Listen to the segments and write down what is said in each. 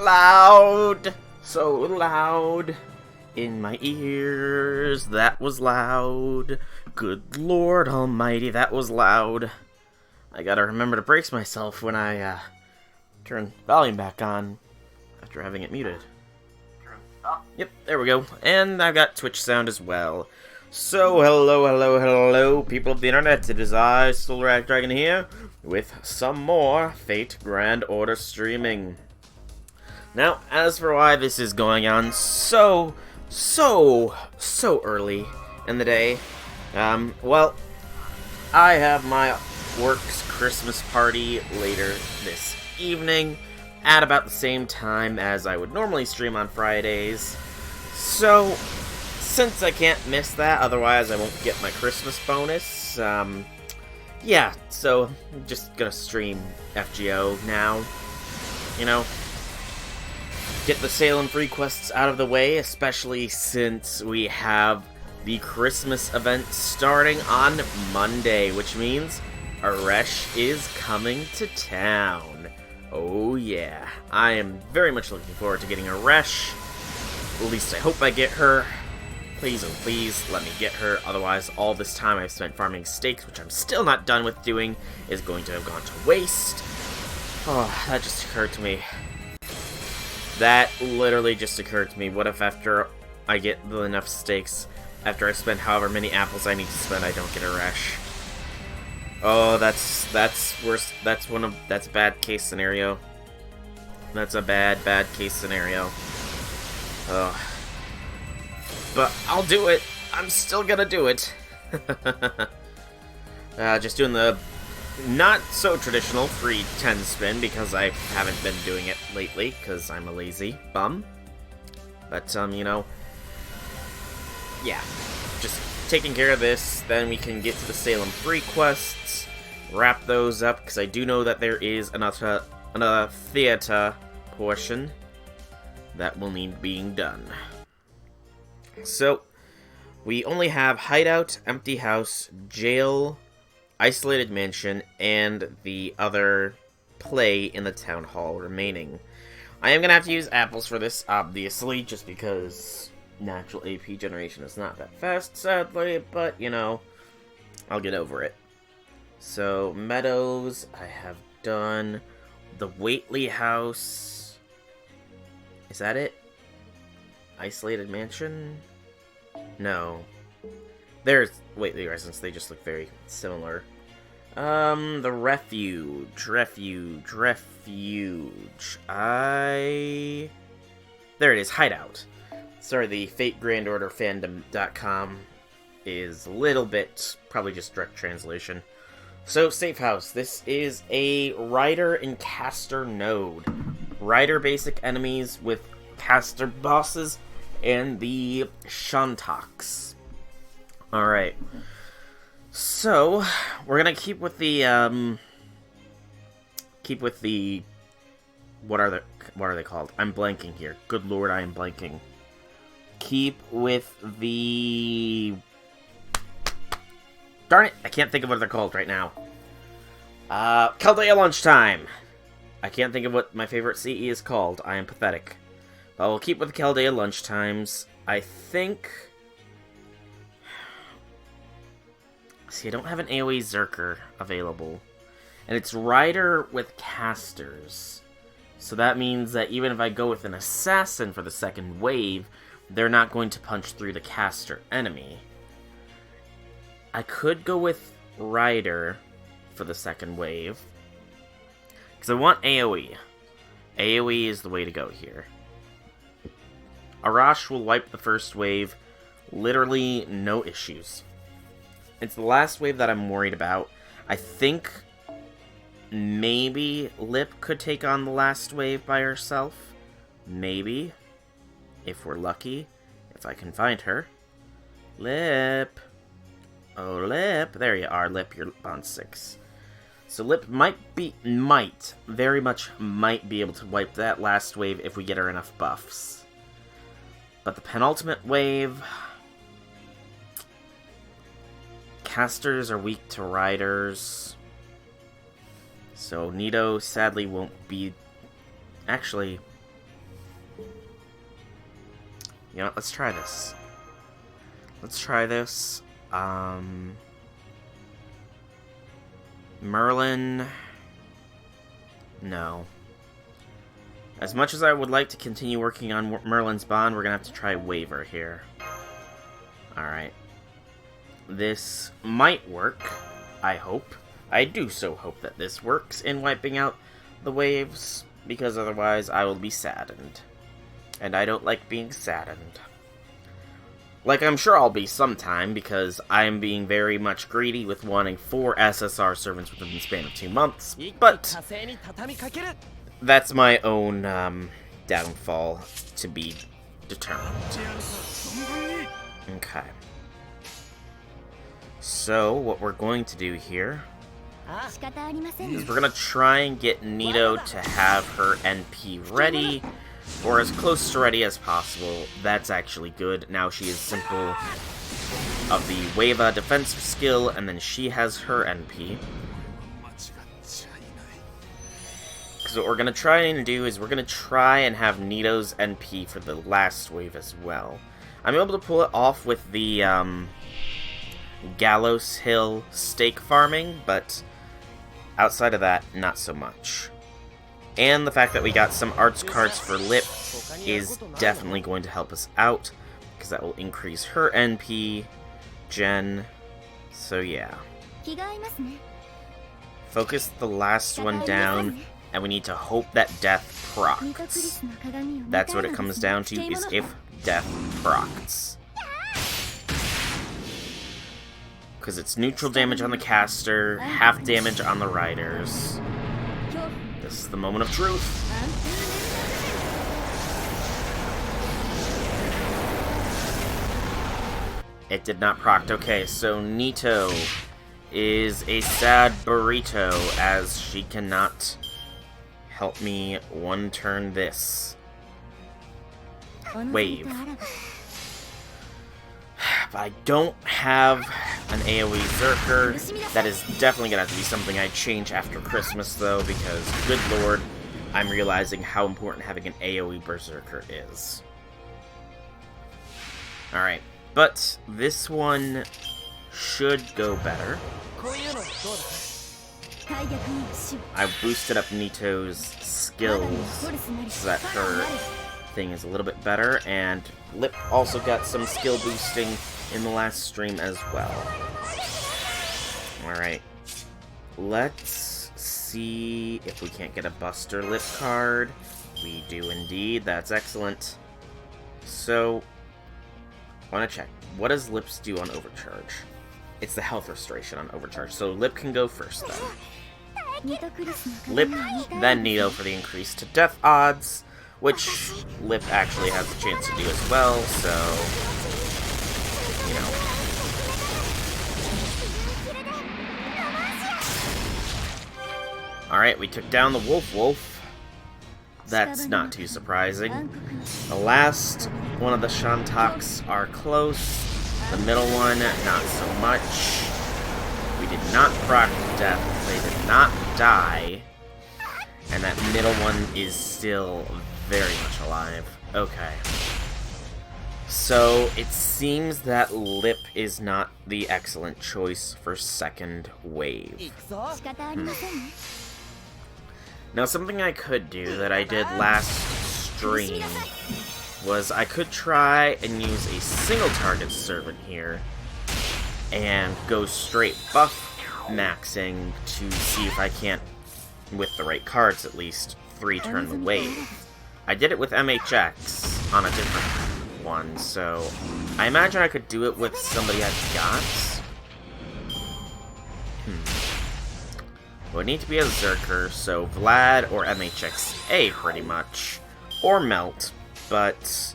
loud! So loud in my ears. That was loud. Good Lord Almighty, that was loud. I gotta remember to brace myself when I turn volume back on after having it muted. Yep, there we go. And I've got Twitch sound as well. So, hello, people of the internet. It is I, Solar Dragon here, with some more Fate Grand Order streaming. Now, as for why this is going on so early in the day, well, I have my work's Christmas party later this evening, at about the same time as I would normally stream on Fridays. So, since I can't miss that, otherwise I won't get my Christmas bonus, yeah, so I'm just gonna stream FGO now, you know, get the Salem free quests out of the way, especially since we have the Christmas event starting on Monday, which means Aresh is coming to town. Oh yeah, I am very much looking forward to getting Aresh. At least I hope I get her. Please, oh please, let me get her. Otherwise, all this time I've spent farming stakes, which I'm still not done with doing, is going to have gone to waste. Oh, that just occurred to me. That literally just occurred to me. What if after I get enough stakes, after I spend however many apples I need to spend, I don't get Aresh? Oh, that's worse. That's a bad case scenario. That's a bad case scenario. Ugh. But I'll do it. I'm still gonna do it. Just doing the not so traditional free 10 spin because I haven't been doing it lately because I'm a lazy bum. But you know, yeah, just taking care of this, then we can get to the Salem free quests, wrap those up, because I do know that there is another theater portion that will need being done. So, we only have Hideout, Empty House, Jail, Isolated Mansion, and the other play in the Town Hall remaining. I am going to have to use apples for this, obviously, just because natural AP generation is not that fast, sadly, but, you know, I'll get over it. So, Meadows, I have done. The Waitley House. Is that it? Isolated Mansion? No. There's Waitley Residence, they just look very similar. The Refuge. There it is, Hideout. Sorry, the Fate Grand Order Fandom.com is a little bit, probably just direct translation. So, Safe House. This is a Rider and Caster node. Rider basic enemies with Caster bosses and the Shantoks. Alright. So, we're gonna keep with the, what are they called? I'm blanking here. Good lord, I am blanking. Keep with the... Darn it, I can't think of what they're called right now. Chaldea Lunchtime. I can't think of what my favorite CE is called. I am pathetic. But we'll keep with Chaldea Lunchtimes. I think... See, I don't have an AoE Zerker available. And it's Rider with Casters. So that means that even if I go with an Assassin for the second wave, they're not going to punch through the Caster enemy. I could go with Rider for the second wave. Because I want AoE. AoE is the way to go here. Arash will wipe the first wave. Literally no issues. It's the last wave that I'm worried about. I think maybe Lip could take on the last wave by herself. Maybe. If we're lucky. If I can find her. Lip. Oh, Lip. There you are, Lip. You're on 6. So Lip very much might be able to wipe that last wave if we get her enough buffs. But the penultimate wave... Casters are weak to Riders. So Nito sadly won't be... Actually, You know what? Let's try this. Let's try this. Merlin... No. As much as I would like to continue working on Merlin's Bond, we're gonna have to try Waver here. Alright. This might work, I hope. I do so hope that this works in wiping out the waves, because otherwise I will be saddened. And I don't like being saddened. Like I'm sure I'll be sometime, because I am being very much greedy with wanting 4 SSR servants within the span of 2 months, but that's my own downfall to be determined. Okay. So, what we're going to do here is we're going to try and get Nito to have her NP ready, or as close to ready as possible. That's actually good. Now she is simple of the Weva defensive skill, and then she has her NP. Because what we're going to try and do is we're going to try and have Nito's NP for the last wave as well. I'm able to pull it off with the Gallows Hill stake farming, but outside of that, not so much. And the fact that we got some arts cards for Lip is definitely going to help us out, because that will increase her NP, Gen, so yeah. Focus the last one down, and we need to hope that Death procs. That's what it comes down to, is if Death procs. Because it's neutral damage on the caster, half damage on the riders. This is the moment of truth. It did not proc. Okay, so Nito is a sad burrito, as she cannot help me one turn this wave. But I don't have an AoE Zerker. That is definitely going to have to be something I change after Christmas, though, because, good lord, I'm realizing how important having an AoE Berserker is. Alright, but this one should go better. I boosted up Nito's skills so that her thing is a little bit better, and Lip also got some skill boosting in the last stream as well. Alright, let's see if we can't get a Buster Lip card. We do indeed, that's excellent. So, I want to check, what does Lips do on Overcharge? It's the health restoration on Overcharge, so Lip can go first then. Lip, then Nito for the increase to death odds, which Lip actually has a chance to do as well, so, you know. Alright, we took down the Wolf. That's not too surprising. The last one of the Shantoks are close. The middle one, not so much. We did not proc death. They did not die. And that middle one is still very much alive. Okay. So, it seems that Lip is not the excellent choice for second wave. Now, something I could do that I did last stream was I could try and use a single target servant here and go straight buff maxing to see if I can't, with the right cards at least, 3-turn the wave. I did it with MHX on a different one, so I imagine I could do it with somebody I've got. It would need to be a Zerker, so Vlad or MHXA pretty much, or Melt, but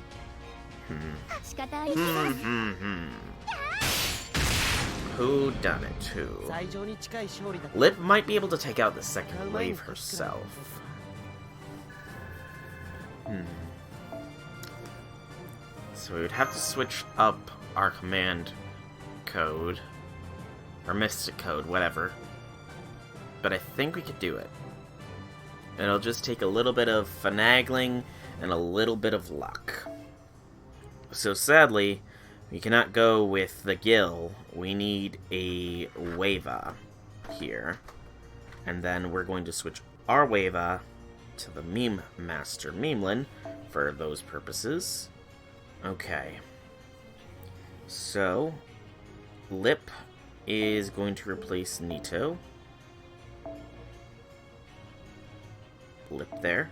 who done it to? Lip might be able to take out the second wave herself. So we would have to switch up our command code, or Mystic code, whatever. But I think we could do it. It'll just take a little bit of finagling and a little bit of luck. So sadly, we cannot go with the Gill. We need a Wava here. And then we're going to switch our Wava to the Meme Master Memelin for those purposes. Okay. So, Lip is going to replace Nito. Lip there.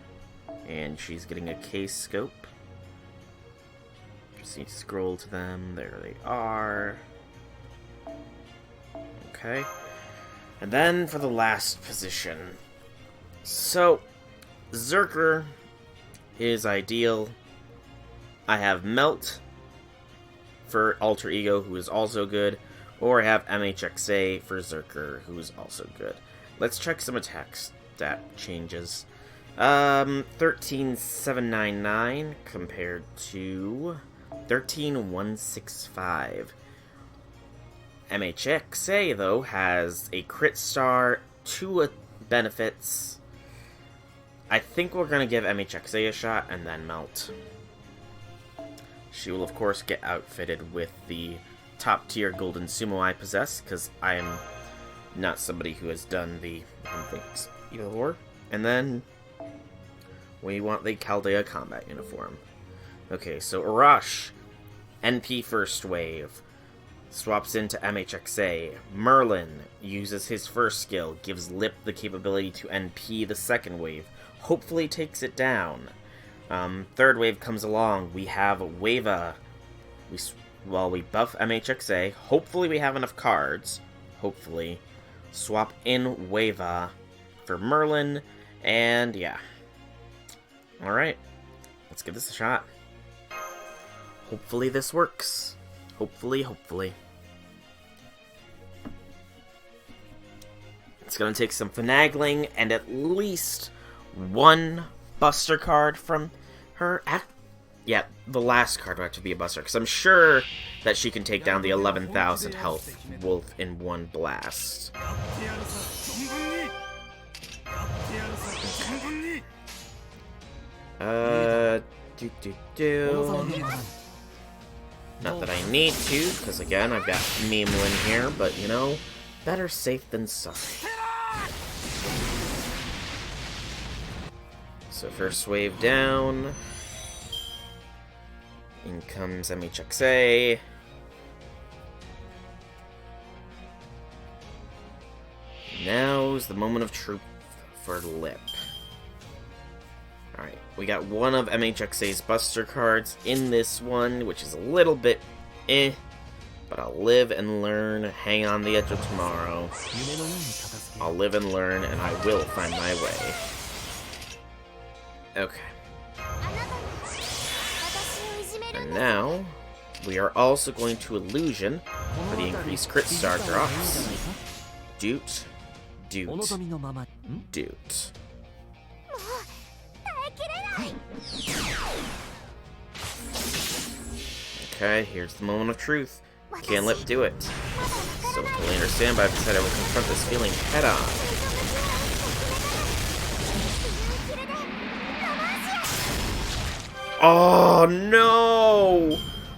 And she's getting a K-scope. Just need to scroll to them. There they are. Okay. And then for the last position. So, Zerker is ideal. I have Melt for Alter Ego, who is also good. Or I have MHXA for Zerker, who is also good. Let's check some attack stat changes. 13,799 compared to 13,165. MHXA, though, has a crit star, 2 benefits. I think we're going to give MHXA a shot and then Melt. She will, of course, get outfitted with the top-tier golden sumo I possess, because I am not somebody who has done the things before. And then we want the Chaldea combat uniform. Okay, so Arash, NP first wave, swaps into MHXA. Merlin uses his first skill, gives Lip the capability to NP the second wave, hopefully takes it down. Third wave comes along, we have Wava. While we buff MHXA, hopefully we have enough cards, hopefully, swap in Wava for Merlin, and yeah. Alright, let's give this a shot. Hopefully this works. Hopefully. It's gonna take some finagling and at least one buster card from her. Yeah, the last card would have to be a buster, because I'm sure that she can take down the 11,000 health wolf in one blast. Not that I need to, because again, I've got Memelin here, but you know, better safe than sorry. So first wave down. In comes MHXA. Now's the moment of truth for Lip. Alright, we got one of MHXA's Buster cards in this one, which is a little bit but I'll live and learn. Hang on the edge of tomorrow. I'll live and learn, and I will find my way. Okay. And now, we are also going to Illusion for the increased crit star drops. Doot. Okay, here's the moment of truth. Can Lip do it? So totally understand, but I've decided I will confront this feeling head on. Oh no!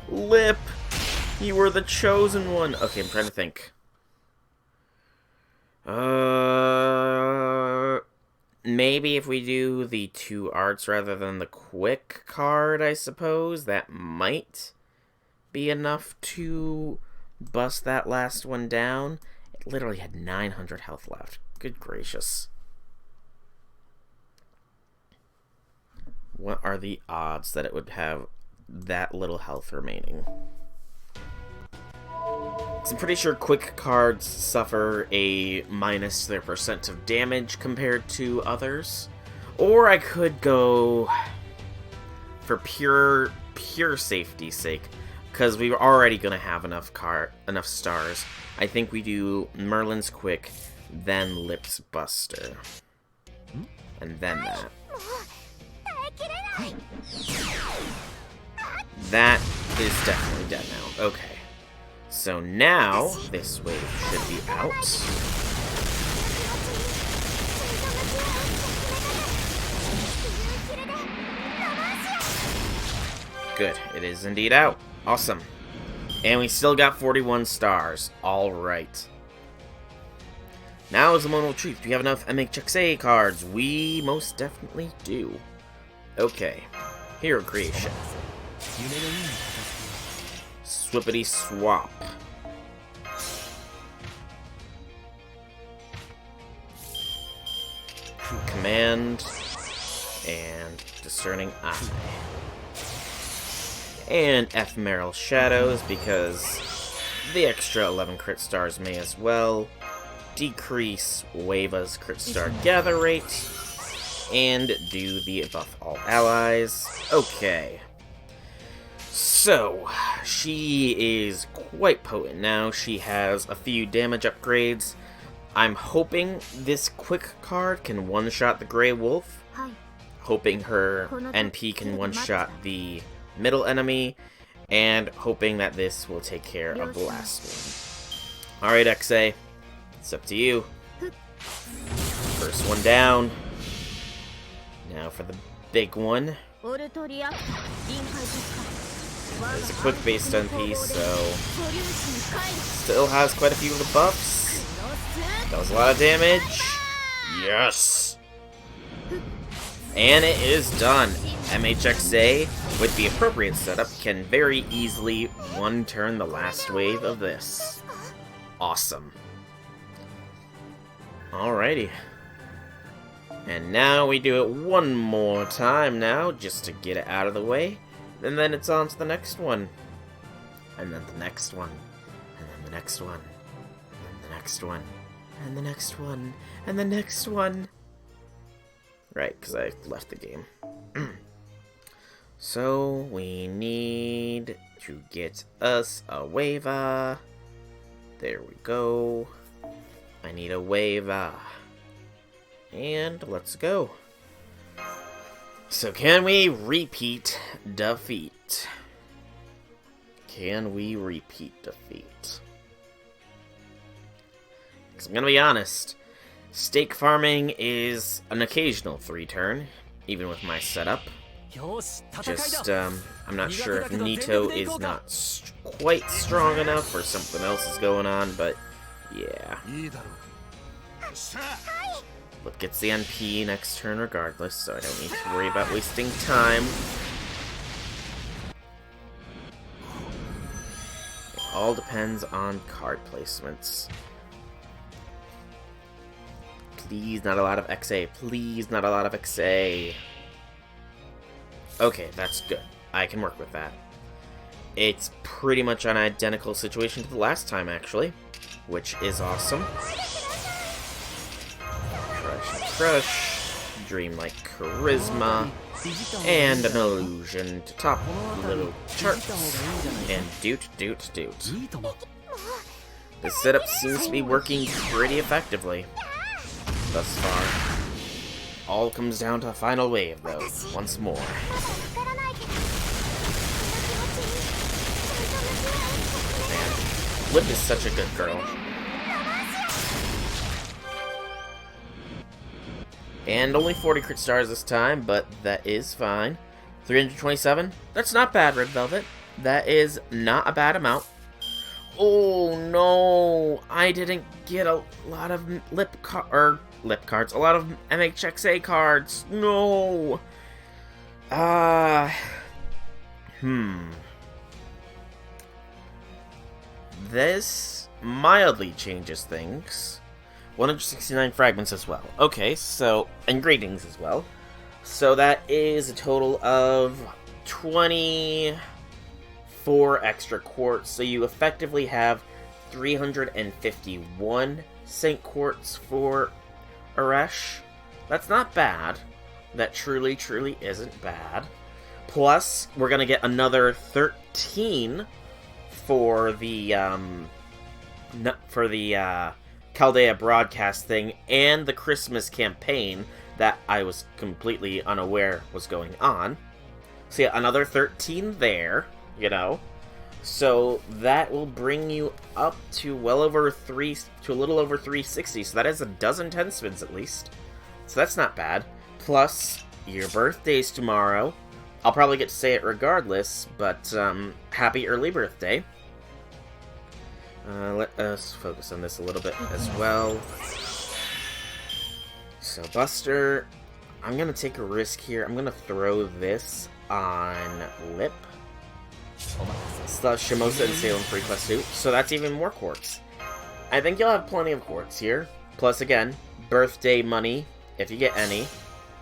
Lip! You were the chosen one! Okay, I'm trying to think. Maybe if we do the 2 arts rather than the quick card, I suppose, that might be enough to bust that last one down. It literally had 900 health left. Good gracious. What are the odds that it would have that little health remaining? 'Cause I'm pretty sure quick cards suffer a minus their percent of damage compared to others. Or I could go for pure safety's sake, because we were already going to have enough stars. I think we do Merlin's quick, then Lip's Buster. And then that. That is definitely dead now. Okay. So now, this wave should be out. Good. It is indeed out. Awesome. And we still got 41 stars. Alright. Now is the moment of truth. Do we have enough MHXA cards? We most definitely do. Okay. Hero creation. Swippity swap. Command. And Discerning Eye. And Ephemeral Shadows, because the extra 11 crit stars may as well decrease Wave's crit star gather rate, and do the buff all allies. Okay. So, she is quite potent now. She has a few damage upgrades. I'm hoping this quick card can one-shot the Grey Wolf. Hoping her NP can one-shot the middle enemy, and hoping that this will take care of the last one. Alright, XA. It's up to you. First one down. Now for the big one. It's a quick base stun piece, so still has quite a few of the buffs. Does a lot of damage. Yes! And it is done. MHXA, with the appropriate setup, can very easily one-turn the last wave of this. Awesome. Alrighty. And now we do it one more time now, just to get it out of the way. And then it's on to the next one. And then the next one. And then the next one. And the next one. And the next one. And the next one. Right, because I left the game. So, we need to get us a Wava. There we go. I need a Wava. And let's go. So, can we repeat defeat? Can we repeat defeat? Because I'm going to be honest. Stake farming is an occasional 3-turn, even with my setup. Just, I'm not sure if Nito is not quite strong enough or something else is going on, but yeah. Flip gets the NP next turn regardless, so I don't need to worry about wasting time. It all depends on card placements. Please, not a lot of XA. Please, not a lot of XA. Okay, that's good. I can work with that. It's pretty much an identical situation to the last time, actually, which is awesome. Crush, Dreamlike Charisma, and an illusion to top little charts, and doot. The setup seems to be working pretty effectively thus far. All comes down to the final wave, though, once more. Man, Flip is such a good girl. And only 40 crit stars this time, but that is fine. 327? That's not bad, Red Velvet. That is not a bad amount. Oh no! I didn't get a lot of lip cards, a lot of MHXA cards. No! This mildly changes things. 169 fragments as well. Okay, so, and gradings as well. So that is a total of 24 extra quartz. So you effectively have 351 Saint Quartz for Aresh. That's not bad. That truly isn't bad. Plus, we're gonna get another 13 for the Chaldea broadcast thing and the Christmas campaign that I was completely unaware was going on. So yeah, another 13 there, you know. So that will bring you up to a little over 360. So that is a dozen 10 spins at least. So that's not bad. Plus, your birthday's tomorrow. I'll probably get to say it regardless, but happy early birthday. Let us focus on this a little bit as well. So Buster, I'm gonna take a risk here. I'm gonna throw this on Lip. It's the Shimosa and Salem free quest suit, so that's even more quartz. I think you'll have plenty of quartz here. Plus, again, birthday money, if you get any,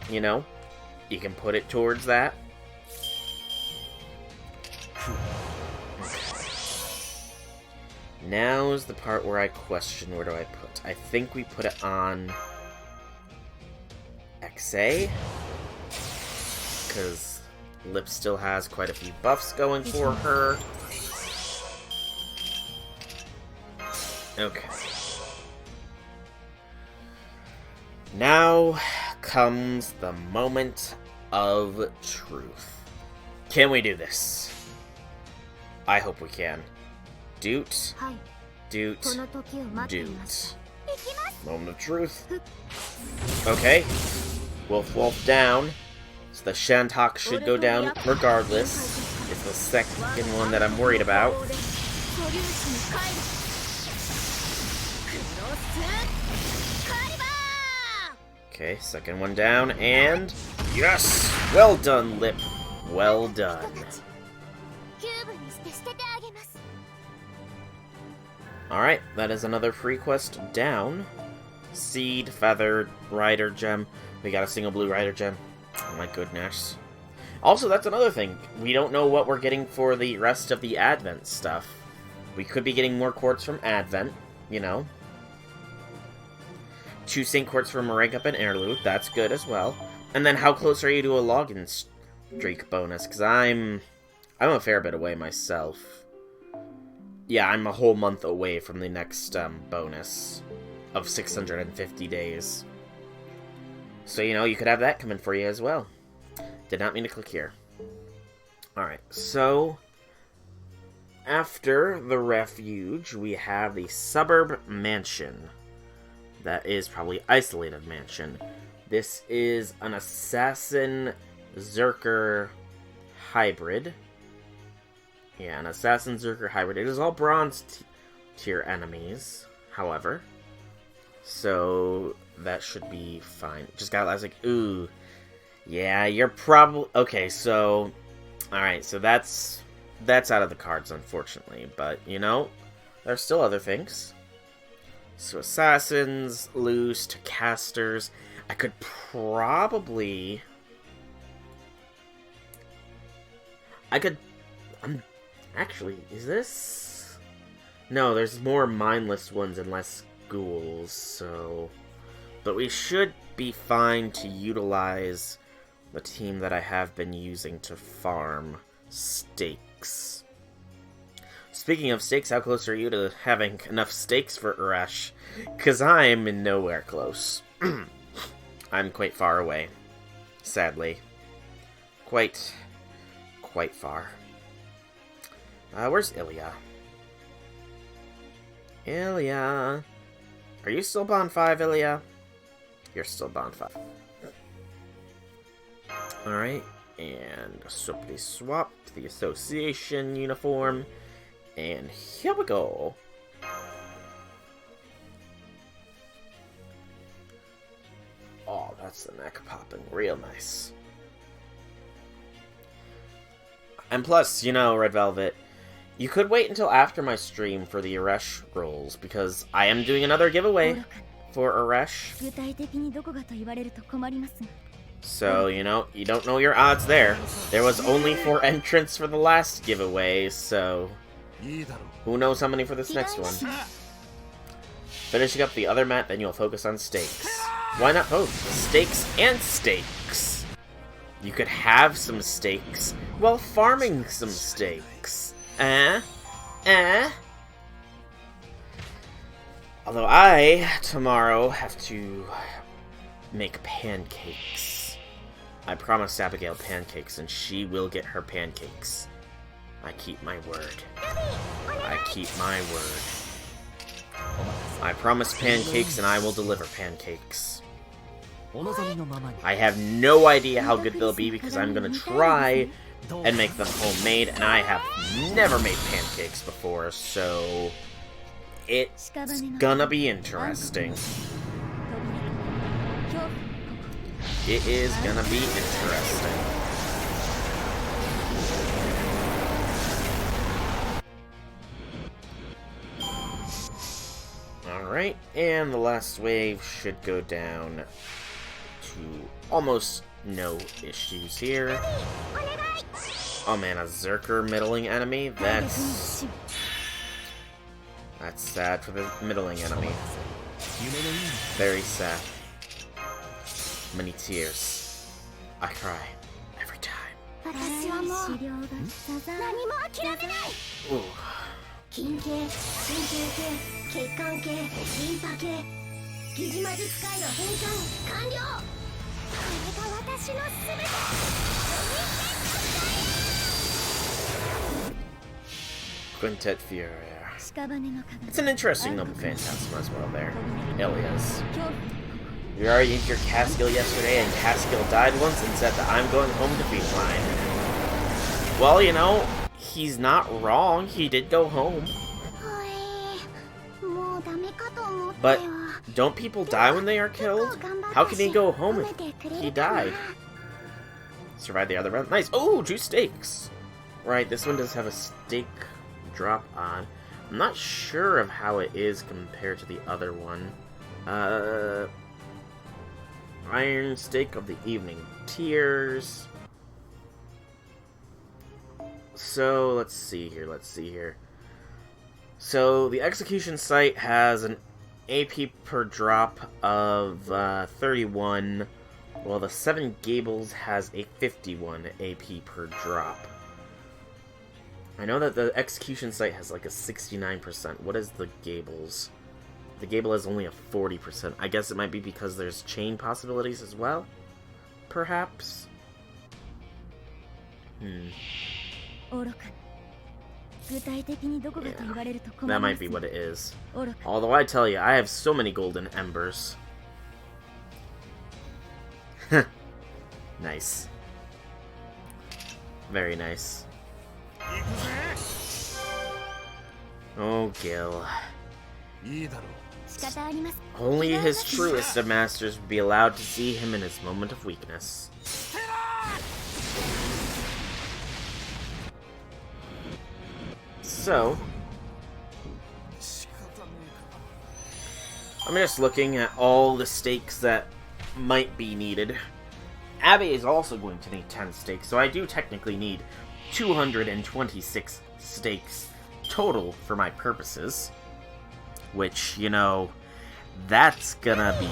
you know, you can put it towards that. Now's the part where I question, where do I put? I think we put it on XA, because Lip still has quite a few buffs going for her. Okay. Now comes the moment of truth. Can we do this? I hope we can. Doot. Doot. Doot. Moment of truth. Okay. Wolf down. So the Shantok should go down regardless. It's the second one that I'm worried about. Okay, second one down, and yes! Well done, Lip. Well done. Alright, that is another free quest down. Seed, Feather, Rider Gem. We got a single blue Rider Gem. Oh my goodness. Also, that's another thing. We don't know what we're getting for the rest of the Advent stuff. We could be getting more quartz from Advent, you know. 2 Saint Quartz from a rank up in Interlude. That's good as well. And then how close are you to a login streak bonus? Because I'm a fair bit away myself. Yeah, I'm a whole month away from the next bonus of 650 days. So, you know, you could have that coming for you as well. Did not mean to click here. Alright, so after the refuge, we have the suburb mansion. That is probably isolated mansion. This is an assassin Zerker hybrid. Yeah, an assassin Zerker hybrid. It is all bronze tier enemies, however. So that should be fine. Just got, I was like, ooh. Yeah, you're probably... Okay, so... Alright, so that's out of the cards, unfortunately. But, you know, there's still other things. So assassins, loose, to casters. I could probably... Actually, is this... No, there's more mindless ones and less ghouls, so... But we should be fine to utilize the team that I have been using to farm stakes. Speaking of stakes, how close are you to having enough stakes for Urash? Because I'm nowhere close. I'm quite far away. Sadly. Quite far. Where's Ilya? Ilya! Are you still Bond 5, Ilya? You're still Bond 5. Alright, and Soapy swap to the association uniform. And here we go. Oh, that's the neck popping. Real nice. And plus, you know, Red Velvet, you could wait until after my stream for the Uresh rolls, because I am doing another giveaway for Uresh. So, you know, you don't know your odds there. There was only 4 entrants for the last giveaway, so... Who knows how many for this next one. Finishing up the other mat, then you'll focus on stakes. Why not both? Stakes and stakes. You could have some stakes while farming some stakes. Although I, tomorrow, have to make pancakes. I promised Abigail pancakes, and she will get her pancakes. I keep my word. I keep my word. I promise pancakes, and I will deliver pancakes. I have no idea how good they'll be because I'm gonna try and make them homemade, and I have never made pancakes before, so it's gonna be interesting. It is gonna be interesting. Alright, and the last wave should go down to almost no issues here. Oh man, a Zerker middling enemy? That's sad for the middling enemy. Very sad. Many tears. I cry every time. Ooh. Quintet Fury. It's an interesting noble phantasm as well there. Ilias. We already used your Caskill yesterday, and Caskill died once and said that I'm going home to feed mine. Well, you know, he's not wrong. He did go home. But don't people die when they are killed? How can he go home if he died? Survived the other round. Nice. Oh, 2 steaks. Right, this one does have a steak drop on. I'm not sure of how it is compared to the other one. Iron Steak of the Evening Tears. So, let's see here. So, the Execution Site has an AP per drop of 31, while the 7 Gables has a 51 AP per drop. I know that the Execution Site has like a 69%. What is the Gables? The Gable has only a 40%. I guess it might be because there's chain possibilities as well? Perhaps? Yeah. That might be what it is. Although I tell you, I have so many golden embers. Nice. Very nice. Oh, Gil. Only his truest of masters would be allowed to see him in his moment of weakness. So, I'm just looking at all the stakes that might be needed. Abby is also going to need 10 stakes, so I do technically need 226 stakes total for my purposes. Which, you know, that's gonna be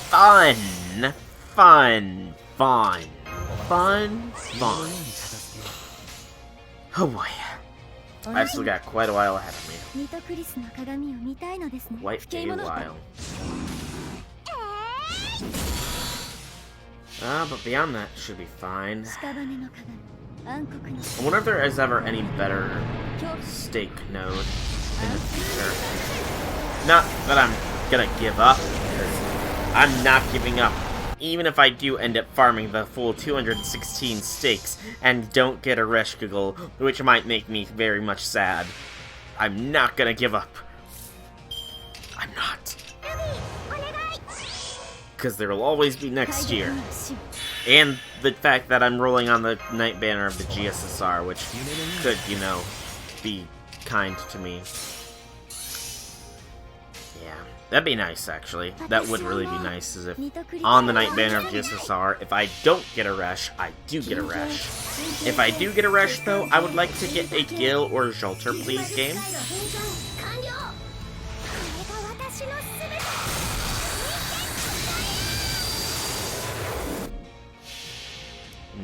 fun. Oh boy. I've still got quite a while ahead of me. Quite a while. But beyond that, should be fine. I wonder if there is ever any better stake node in the future. Not that I'm gonna give up, because I'm not giving up. Even if I do end up farming the full 216 stakes and don't get a Reshkigel, which might make me very much sad, I'm not gonna give up. I'm not. Because there will always be next year. And the fact that I'm rolling on the Night Banner of the GSSR, which could, you know, be kind to me. Yeah, that'd be nice, actually. That would really be nice, as if on the Night Banner of GSSR, if I don't get a Resh, I do get a Resh. If I do get a Resh, though, I would like to get a Gil or Jolter, please, game.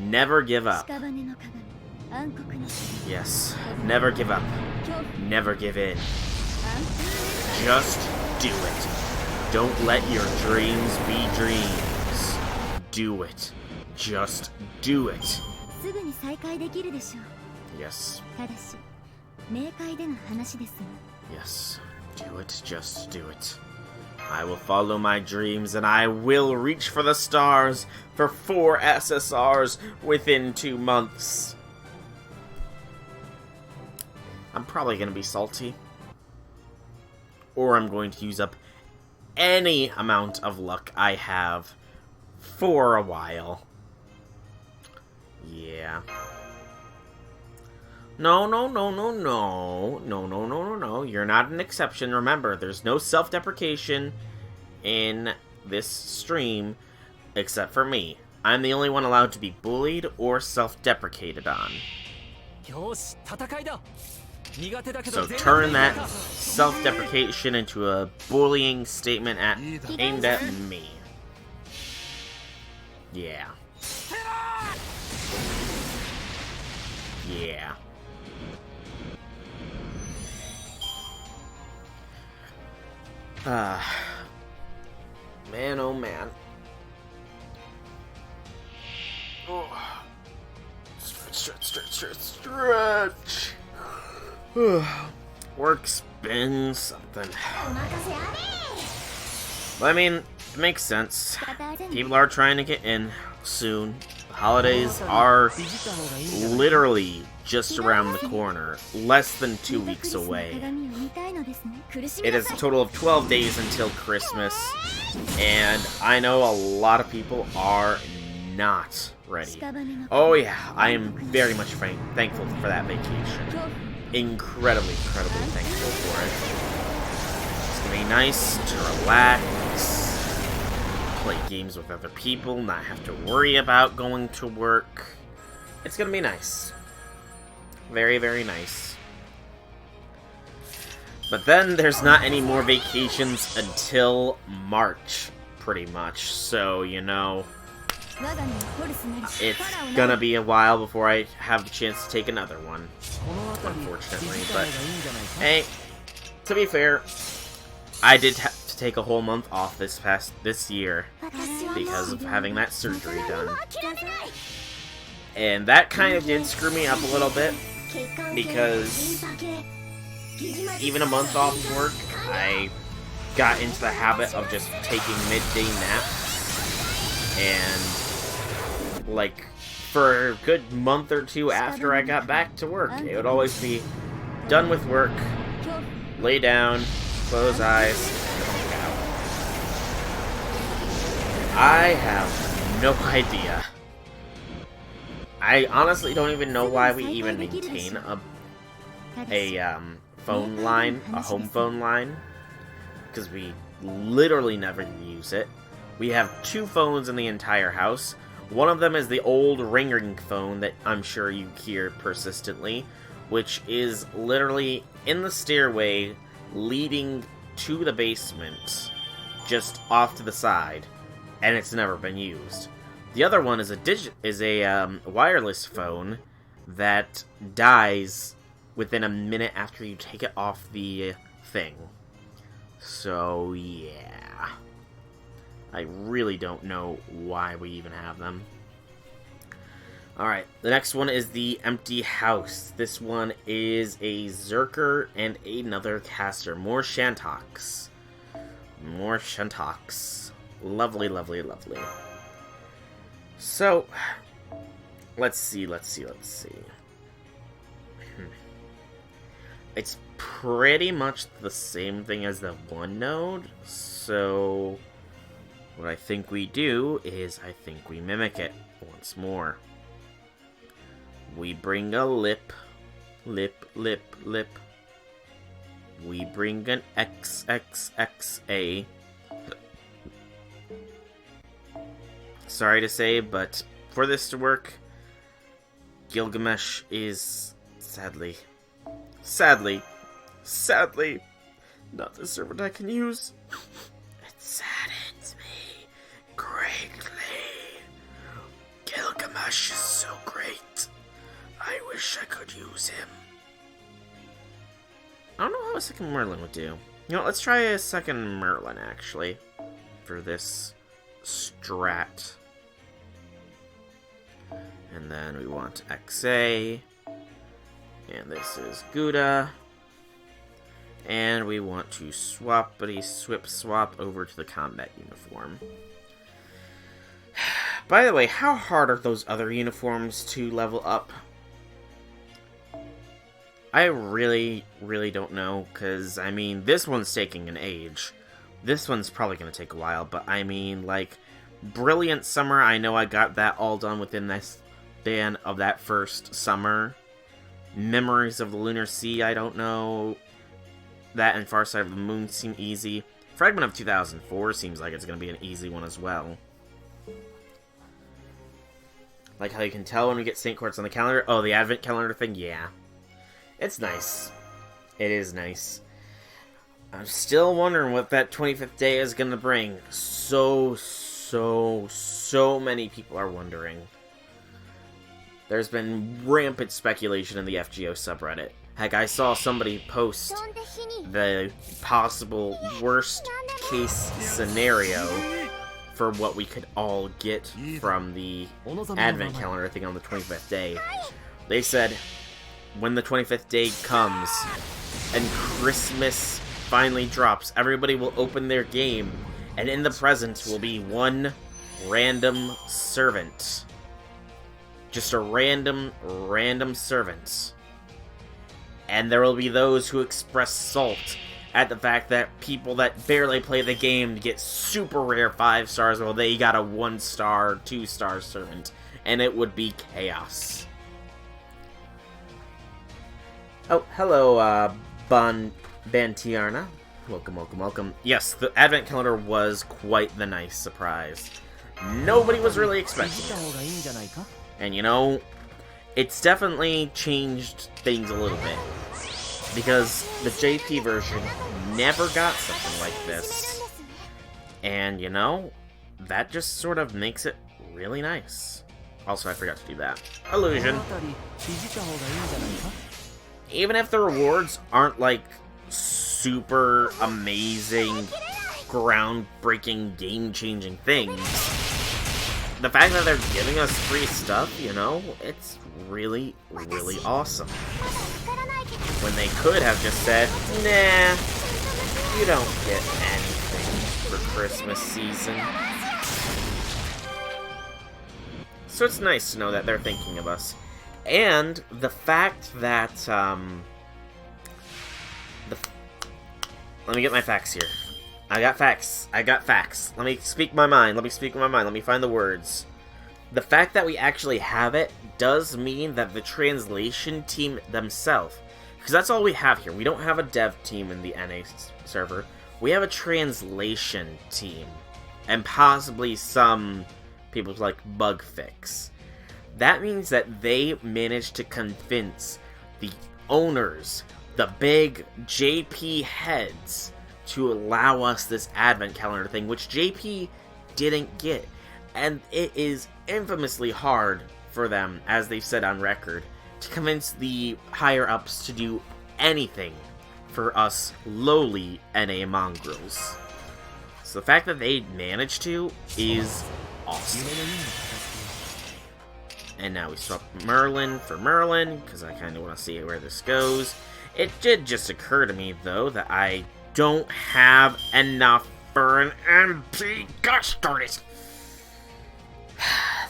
Never give up. Yes, never give up. Never give in. Just do it. Don't let your dreams be dreams. Do it. Just do it. Yes. Yes. Do it. Just do it. I will follow my dreams, and I will reach for the stars for 4 SSRs within 2 months. I'm probably going to be salty. Or I'm going to use up any amount of luck I have for a while. Yeah. No. You're not an exception. Remember, there's no self-deprecation in this stream except for me. I'm the only one allowed to be bullied or self-deprecated on. So turn that self-deprecation into a bullying statement aimed at me. Yeah. Yeah. Man, oh man. Oh. Stretch. Work's been something. Well, I mean, it makes sense. People are trying to get in soon. The holidays are literally just around the corner, less than 2 weeks away. It is a total of 12 days until Christmas, and I know a lot of people are not ready. Oh yeah, I am very much thankful for that vacation. Incredibly thankful for it. It's gonna be nice to relax, play games with other people, not have to worry about going to work. It's gonna be nice. Very nice. But then there's not any more vacations until March, pretty much. So, you know, it's gonna be a while before I have the chance to take another one, unfortunately. But, hey, to be fair, I did have to take a whole month off this year because of having that surgery done. And that kind of did screw me up a little bit, because even a month off work, I got into the habit of just taking midday naps, and like for a good month or two after I got back to work, it would always be done with work, lay down, close eyes, and walk out. I have no idea. I honestly don't even know why we even maintain a phone line, a home phone line, because we literally never use it. We have 2 phones in the entire house. One of them is the old ring phone that I'm sure you hear persistently, which is literally in the stairway leading to the basement, just off to the side, and it's never been used. The other one is a wireless phone that dies within a minute after you take it off the thing. So, yeah. I really don't know why we even have them. Alright, the next one is the empty house. This one is a Zerker and another caster. More Shantox. Lovely. So, let's see. It's pretty much the same thing as the one node, so what I think we do is I think we mimic it once more. We bring a lip. We bring an XXXA. Sorry to say, but for this to work, Gilgamesh is sadly, not the servant I can use. It saddens me greatly. Gilgamesh is so great. I wish I could use him. I don't know how a second Merlin would do. You know, let's try a second Merlin, actually, for this strat. And then we want XA. And this is Gouda. And we want to swap over to the combat uniform. By the way, how hard are those other uniforms to level up? I really don't know, because, I mean, this one's taking an age. This one's probably going to take a while, but I mean, like, Brilliant Summer, I know I got that all done within this span of that first summer. Memories of the Lunar Sea, I don't know. That and Far Side of the Moon seem easy. Fragment of 2004 seems like it's going to be an easy one as well. Like how you can tell when we get Saint Courts on the calendar. Oh, the Advent calendar thing? Yeah. It's nice. It is nice. I'm still wondering what that 25th day is going to bring. So many people are wondering. There's been rampant speculation in the FGO subreddit. Heck, I saw somebody post the possible worst case scenario for what we could all get from the Advent calendar thing on the 25th day. They said, when the 25th day comes and Christmas finally drops, everybody will open their game, and in the present will be one random servant. Just a random servant. And there will be those who express salt at the fact that people that barely play the game get super rare 5 stars while they got a 1-star, 2-star servant. And it would be chaos. Oh, hello, Bantiarna. Welcome. Yes, the Advent calendar was quite the nice surprise. Nobody was really expecting it. And you know, it's definitely changed things a little bit. Because the JP version never got something like this. And you know, that just sort of makes it really nice. Also, I forgot to do that. Illusion. Even if the rewards aren't like super amazing, groundbreaking, game-changing things, the fact that they're giving us free stuff, you know, it's really awesome. When they could have just said, nah, you don't get anything for Christmas season. So it's nice to know that they're thinking of us. And the fact that, let me get my facts here. I got facts. Let me speak my mind. Let me find the words. The fact that we actually have it does mean that the translation team themselves, because that's all we have here. We don't have a dev team in the NA server. We have a translation team. And possibly some people like bug fix. That means that they managed to convince the owners, the big JP heads, to allow us this Advent calendar thing, which JP didn't get. And it is infamously hard for them, as they've said on record, to convince the higher-ups to do anything for us lowly NA mongrels. So the fact that they managed to is awesome. And now we swap Merlin for Merlin, because I kind of want to see where this goes. It did just occur to me, though, that I don't have enough for an MP. Gosh darn it!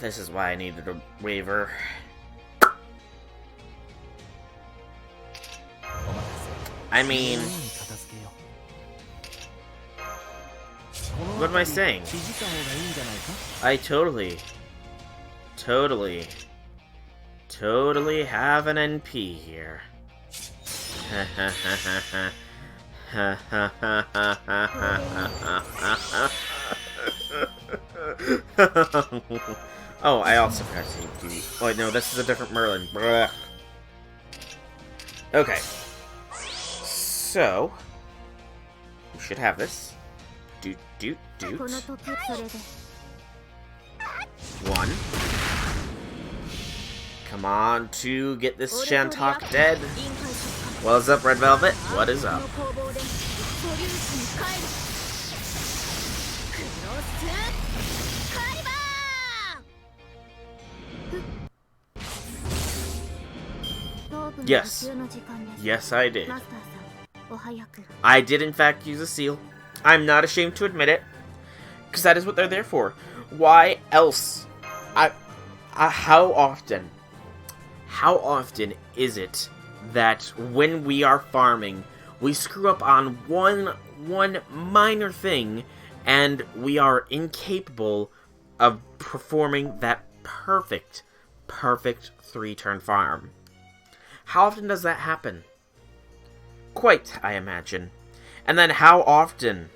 This is why I needed a waiver. I mean, what am I saying? I totally have an NP here. Oh, I also pressed AD. Oh, wait, no, this is a different Merlin. Blah. Okay. So, we should have this. Doot. 1. Come on to get this Shantok dead. What is up, Red Velvet? What is up? Yes. Yes, I did. I did in fact use a seal. I'm not ashamed to admit it, because that is what they're there for. Why else? How often is it that when we are farming, we screw up on one minor thing, and we are incapable of performing that perfect 3-turn farm? How often does that happen? Quite, I imagine. And then how often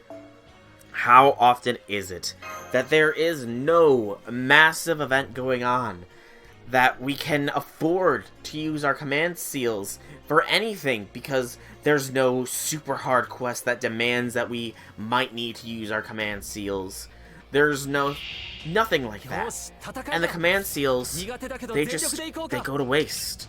is it that there is no massive event going on that we can afford to use our command seals for anything, because there's no super hard quest that demands that we might need to use our command seals? There's nothing like that. And the command seals, they go to waste.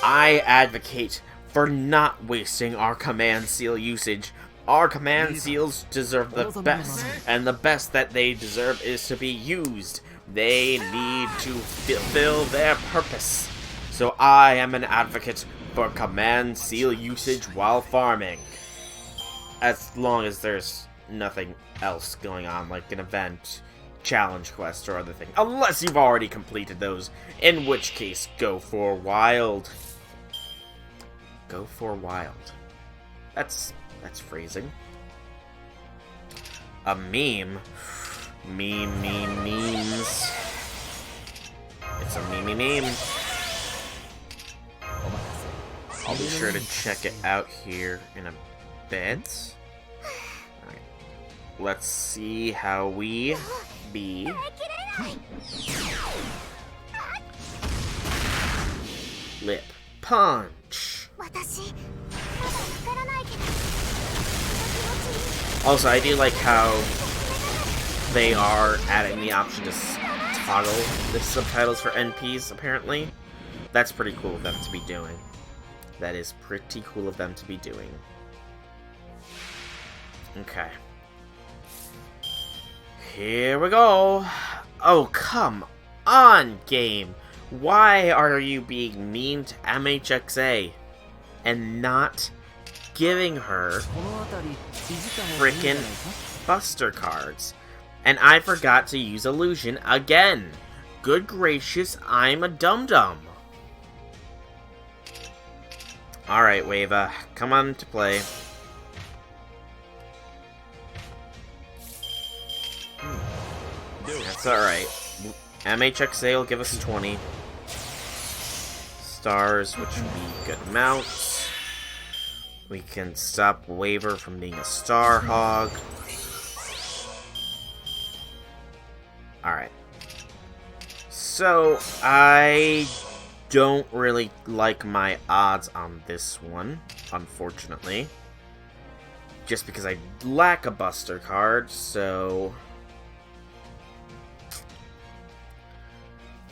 I advocate for not wasting our command seal usage. Our command seals deserve the best, and the best that they deserve is to be used. They need to fulfill their purpose. So I am an advocate for command seal usage while farming. As long as there's nothing else going on, like an event, challenge quest, or other thing. Unless you've already completed those, in which case, go for wild. Go for wild. That's phrasing. A meme. Memes. It's a meme. I'll be sure to check it out here in a bit. Alright. Let's see how we be. Lip punch. Also, I do like how they are adding the option to toggle the subtitles for NPs, apparently. That's pretty cool of them to be doing. That is pretty cool of them to be doing. Okay. Here we go. Oh, come on, game. Why are you being mean to MHXA and not giving her frickin' Buster cards? And I forgot to use Illusion again. Good gracious, I'm a dum-dum. Alright, Wava, come on to play. That's alright. MHXA will give us 20 stars, which would be good amounts. We can stop Waver from being a star hog. Alright. So, I don't really like my odds on this one, unfortunately. Just because I lack a Buster card, so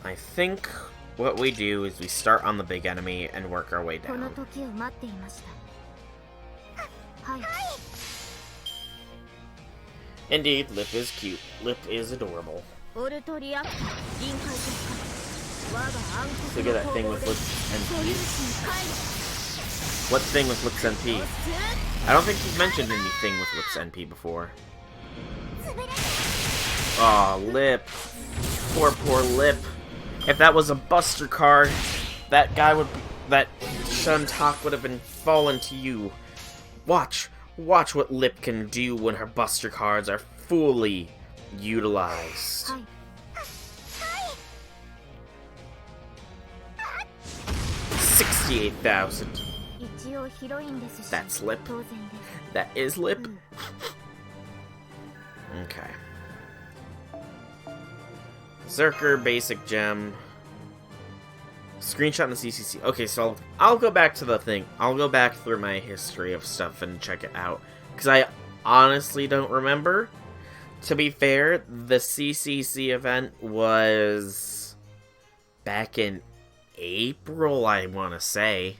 I think what we do is we start on the big enemy and work our way down. Indeed, Lip is cute. Lip is adorable. Look at that thing with Lip's NP. What thing with Lip's NP? I don't think he's mentioned anything with Lip's NP before. Aw, Lip. Poor Lip. If that was a Buster card, that Shuntalk would have been fallen to you. Watch what Lip can do when her Buster cards are fully utilized. 68,000. That's Lip. That is Lip. Okay. Zerker, basic gem. Screenshot in the CCC. Okay, so I'll go back to the thing. I'll go back through my history of stuff and check it out. Because I honestly don't remember. To be fair, the CCC event was back in April, I want to say.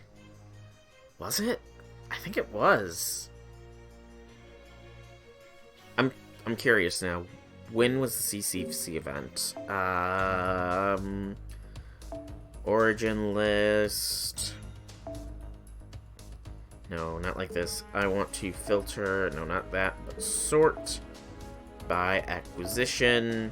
Was it? I think it was. I'm curious now. When was the CCC event? Origin list. No, not like this. I want to filter. No, not that, but sort by acquisition.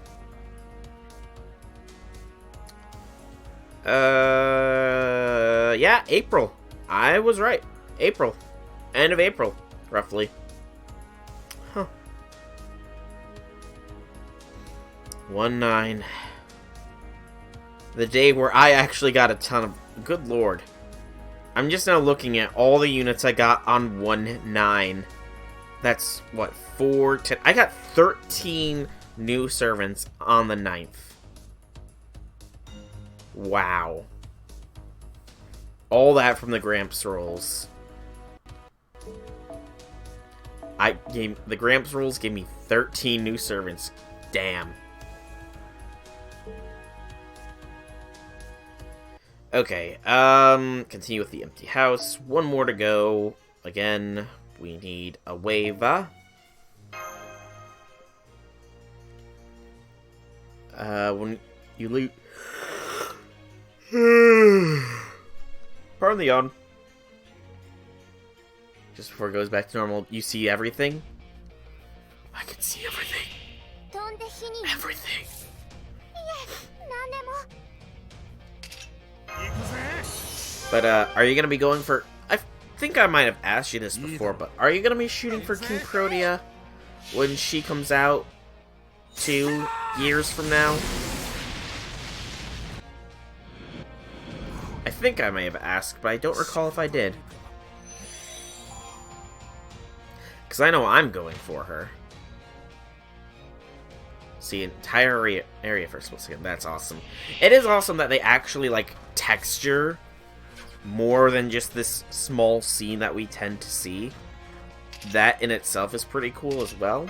Yeah, April. I was right. April. End of April, roughly. Huh. 1-9. The day where I actually got a ton of... Good lord. I'm just now looking at all the units I got on 1-9. That's, what, 4-10... I got 13 new servants on the 9th. Wow. All that from the Gramps rolls. The Gramps rolls gave me 13 new servants. Damn. Okay, continue with the empty house. One more to go. Again, we need a wave. When you leave... Pardon the yawn. Just before it goes back to normal, you see everything? I can see everything. Everything. But, are you gonna be going for... I think I might have asked you this before, but are you gonna be shooting for King Protea when she comes out 2 years from now? I think I may have asked, but I don't recall if I did. Because I know I'm going for her. See, entire area for a split second. That's awesome. It is awesome that they actually, like, texture more than just this small scene that we tend to see. That in itself is pretty cool as well.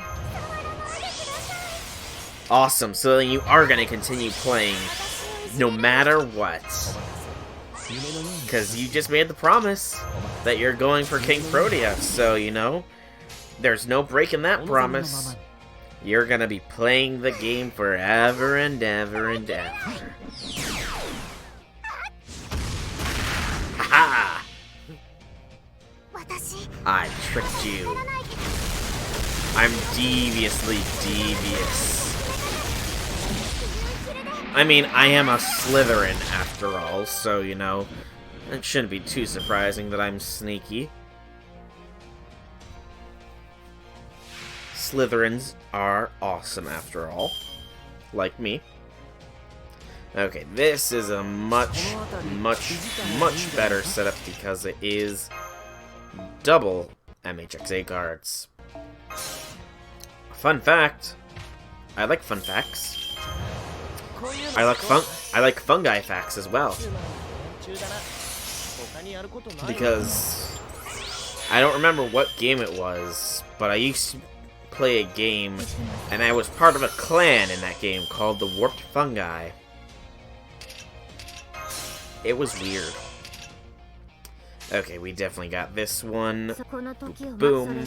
Awesome. So then you are going to continue playing no matter what. Because you just made the promise that you're going for King Protea. So, you know, there's no breaking that promise. You're gonna be playing the game forever and ever and ever. Ha! I tricked you. I'm deviously devious. I mean, I am a Slytherin after all, so, you know, it shouldn't be too surprising that I'm sneaky. Slytherins are awesome after all. Like me. Okay, this is a much, much, much better setup because it is double MHXA guards. Fun fact. I like fun facts. I like fungi facts as well. Because I don't remember what game it was, but I used to play a game, and I was part of a clan in that game called the Warped Fungi. It was weird. Okay, we definitely got this one. Boom.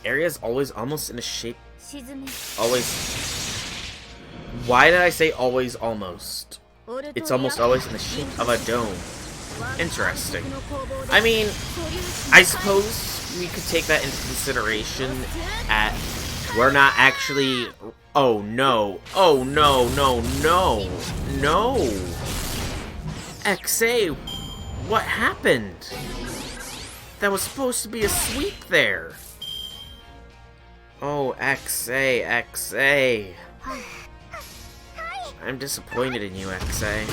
Area's always almost in a shape. Always. Why did I say always almost? It's almost always in the shape of a dome. Interesting. I mean, I suppose we could take that into consideration at we're not actually... Oh no. Oh no, no, no. No. XA, what happened? That was supposed to be a sweep there. Oh, XA, XA. I'm disappointed in you, XA.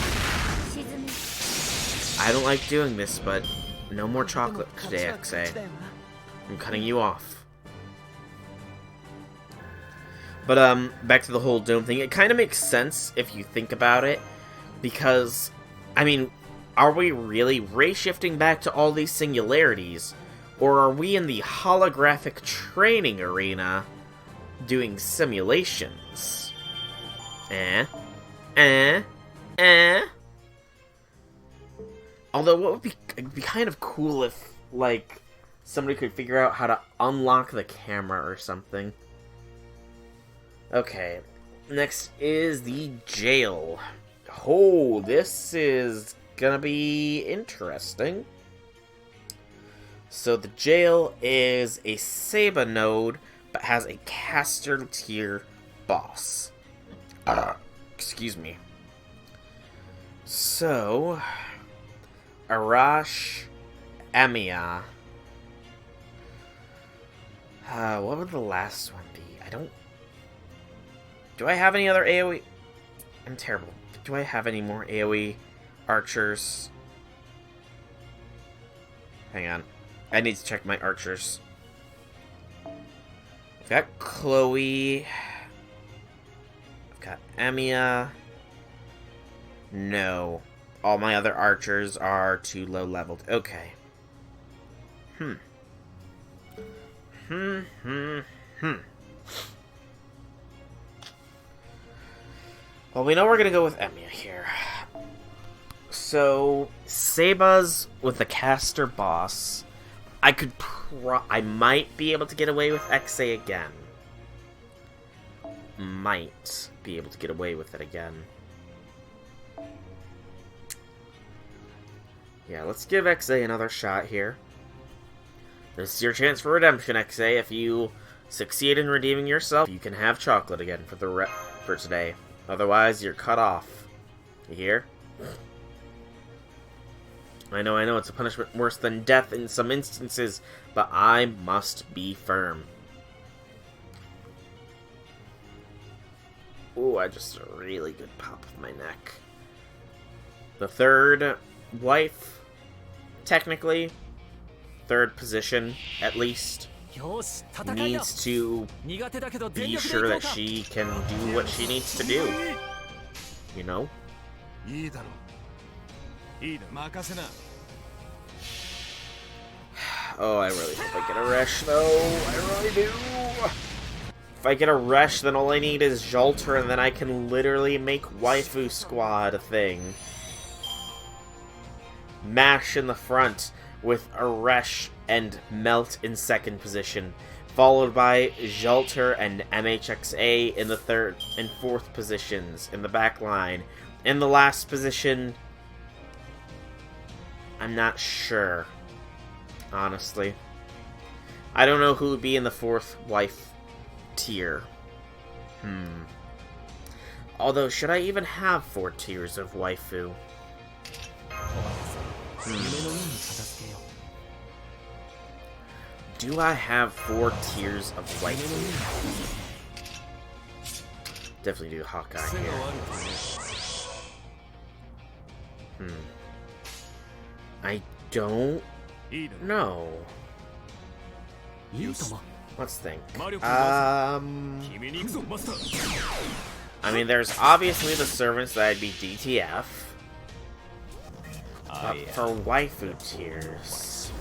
I don't like doing this, but no more chocolate today, XA. I'm cutting you off. But, back to the whole dome thing. It kind of makes sense if you think about it, because, I mean, are we really ray-shifting back to all these singularities, or are we in the holographic training arena doing simulations? Although, what would be kind of cool if, like, somebody could figure out how to unlock the camera or something. Okay, next is the jail. Oh, this is gonna be interesting. So the jail is a Seba node, but has a caster tier boss. Excuse me. So, Arash, Emiya. What would the last one be? Do I have any other AoE? I'm terrible. Do I have any more AoE archers? Hang on. I need to check my archers. I've got Chloe. I've got Emiya. No. All my other archers are too low leveled. Okay. Well, we know we're gonna go with Emiya here. So, Seba's with the caster boss. I might be able to get away with XA again. Might be able to get away with it again. Yeah, let's give XA another shot here. This is your chance for redemption, XA. If you succeed in redeeming yourself, you can have chocolate again for today. Otherwise, you're cut off. You hear? I know, it's a punishment worse than death in some instances, but I must be firm. Ooh, I just a really good pop of my neck. The third wife, technically, third position, at least, needs to be sure that she can do what she needs to do. You know? Oh, I really hope I get a Resh, though. I really do. If I get a Resh, then all I need is Jolter, and then I can literally make Waifu Squad a thing. Mash in the front with a Resh and Melt in second position, followed by Jolter and MHXA in the third and fourth positions in the back line. In the last position, I'm not sure, honestly. I don't know who would be in the fourth wife tier. Although, should I even have 4 tiers of waifu? Do I have 4 tiers of waifu? Definitely do Hawkeye here. I don't know. Let's think. I mean, there's obviously the servants that I'd be DTF. But for waifu tiers...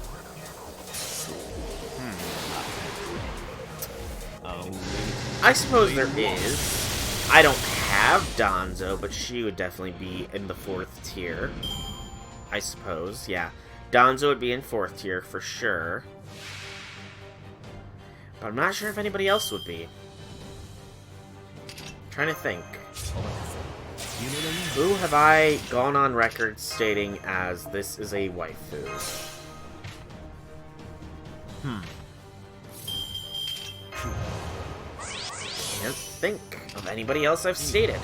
I suppose there is. I don't have Danzo, but she would definitely be in the 4th tier. I suppose, yeah. Danzo would be in 4th tier for sure. But I'm not sure if anybody else would be. I'm trying to think. Who have I gone on record stating as this is a waifu? Can't think of anybody else I've stated.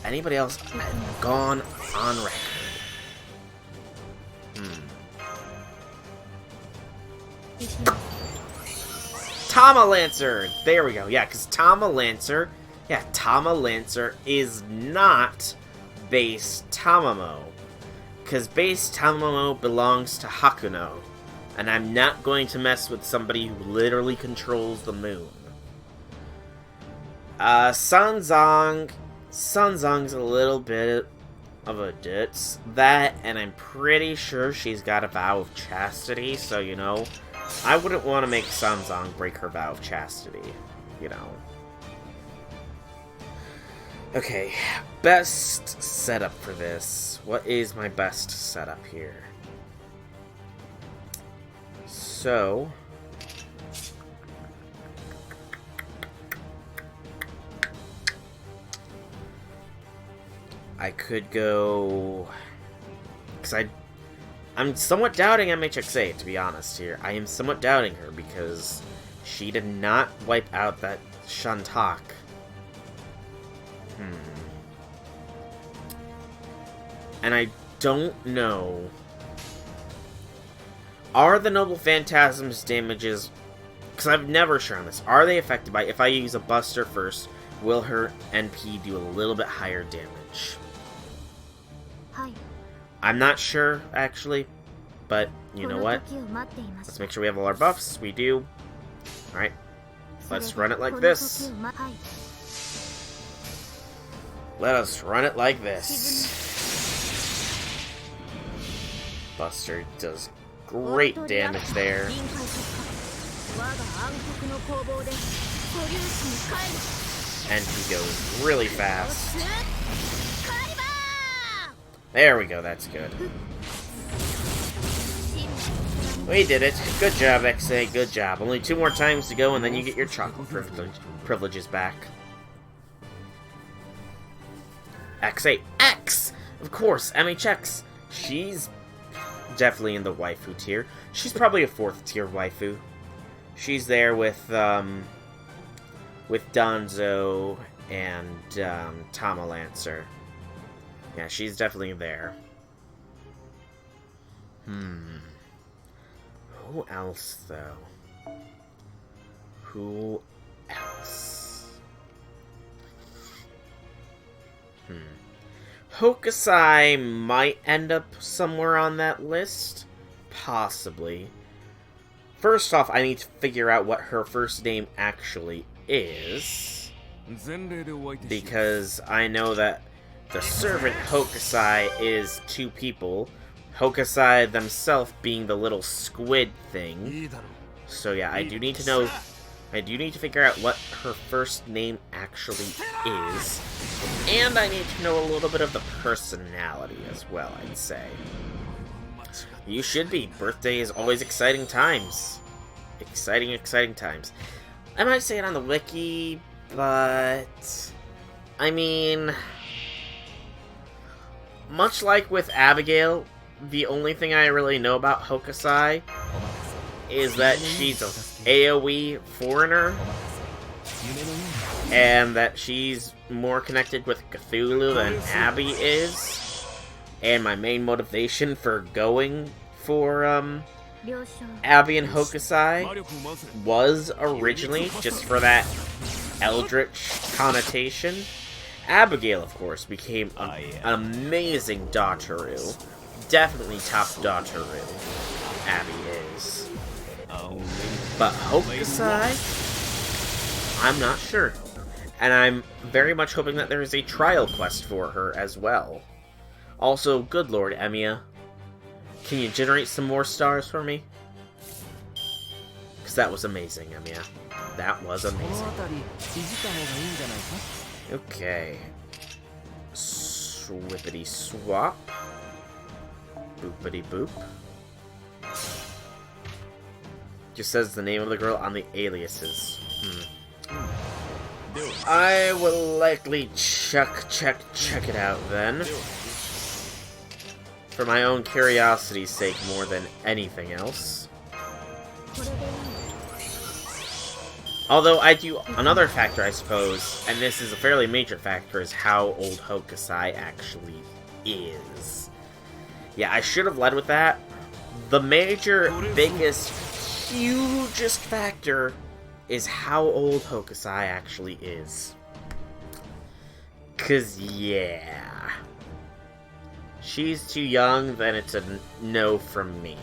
Anybody else I've gone on record? Tama Lancer! There we go. Yeah, because Tama Lancer... Yeah, Tama Lancer is not base Tamamo. Because base Tamamo belongs to Hakuno. And I'm not going to mess with somebody who literally controls the moon. Sanzong... Sanzong's a little bit of a ditz. That, and I'm pretty sure she's got a vow of chastity, so, you know... I wouldn't want to make Sanzong break her vow of chastity, you know. Okay, best setup for this. What is my best setup here? So... I could go... Because I'm somewhat doubting MHXA, to be honest here. I am somewhat doubting her because she did not wipe out that Shantak. And I don't know. Are the Noble Phantasm's damages... Because I've never shown this. Are they affected by... If I use a Buster first, will her NP do a little bit higher damage? Hi. I'm not sure, actually. But, you know what? Let's make sure we have all our buffs. We do. Alright. Let's run it like this. Let us run it like this. Buster does great damage there. And he goes really fast. There we go, that's good. We did it. Good job, XA, good job. Only 2 more times to go, and then you get your chocolate privileges back. XA. X! Of course, MHX. She's definitely in the waifu tier. She's probably a 4th tier waifu. She's there with Danzo and Tama Lancer. Yeah, she's definitely there. Who else, though? Who else? Hokusai might end up somewhere on that list. Possibly. First off, I need to figure out what her first name actually is. Because I know that the servant Hokusai is 2 people. Hokusai themselves being the little squid thing. So yeah, I do need to know... I do need to figure out what her first name actually is. And I need to know a little bit of the personality as well, I'd say. You should be. Birthday is always exciting times. Exciting, exciting times. I might say it on the wiki, but... I mean... Much like with Abigail, the only thing I really know about Hokusai is that she's an AoE foreigner, and that she's more connected with Cthulhu than Abby is. And my main motivation for going for Abby and Hokusai was originally just for that eldritch connotation. Abigail, of course, became an amazing Dautaru. Definitely top Dautaru. Abby is. But Hokusai, I'm not sure. And I'm very much hoping that there is a trial quest for her as well. Also, good lord, Emiya, can you generate some more stars for me? Because that was amazing, Emiya. That was amazing. Okay. Swippity swap. Boopity boop. Just says the name of the girl on the aliases. I will likely check it out then. For my own curiosity's sake more than anything else. Although I do another factor, I suppose, and this is a fairly major factor, is how old Hokusai actually is. Yeah, I should have led with that. The major, biggest, hugest factor is how old Hokusai actually is. 'Cause, yeah. She's too young, then it's a no from me.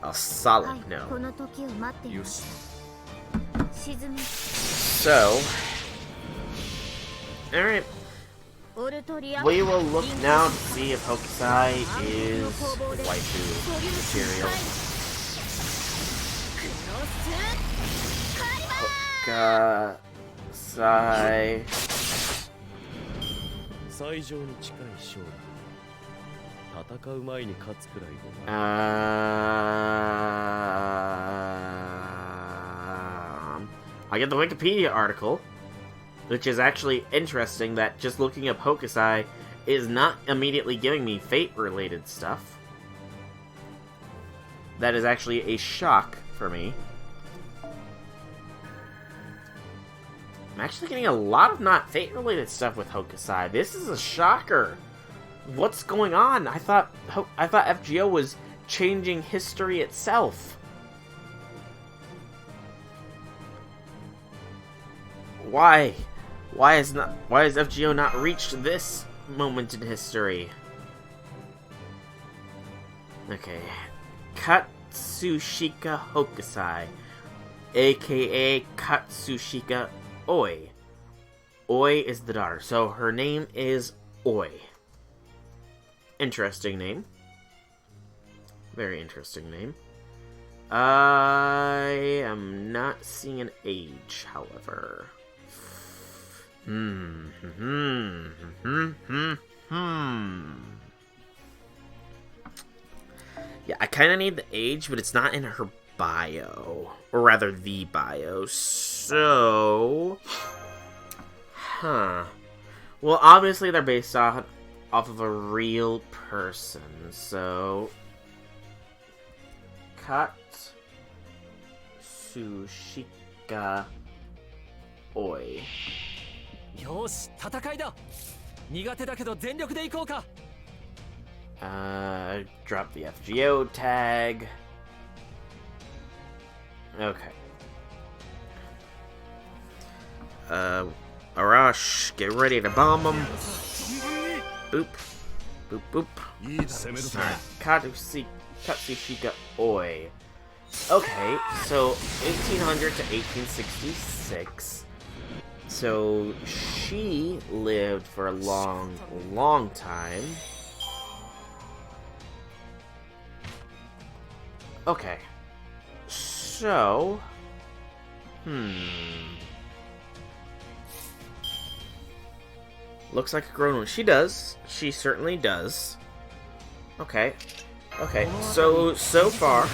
A solid no. So, alright. We will look now to see if Hokusai is waifu material. Hokusai. I get the Wikipedia article, which is actually interesting that just looking up Hokusai is not immediately giving me Fate-related stuff. That is actually a shock for me. I'm actually getting a lot of not fate-related stuff with Hokusai. This is a shocker. What's going on? I thought FGO was changing history itself. Why? Why has FGO not reached this moment in history? Okay. Katsushika Hokusai, aka Katsushika Oi. Oi is the daughter, so her name is Oi. Interesting name. Very interesting name. I am not seeing an age, however. Yeah, I kind of need the age, but it's not in her bio. Or rather, the bio. So... Huh. Well, obviously they're based off of a real person, so... Katsushika Oi. よし、戦いだ。苦手だけど全力で行こうか。Drop the FGO tag. Okay. Arash, get ready to bomb them. Boop. Boop, boop. Alright, Katsushika Oi. Okay, so 1800 to 1866. So she lived for a long, long time. Okay. So... Looks like a grown one. She does. She certainly does. Okay. Okay, so far,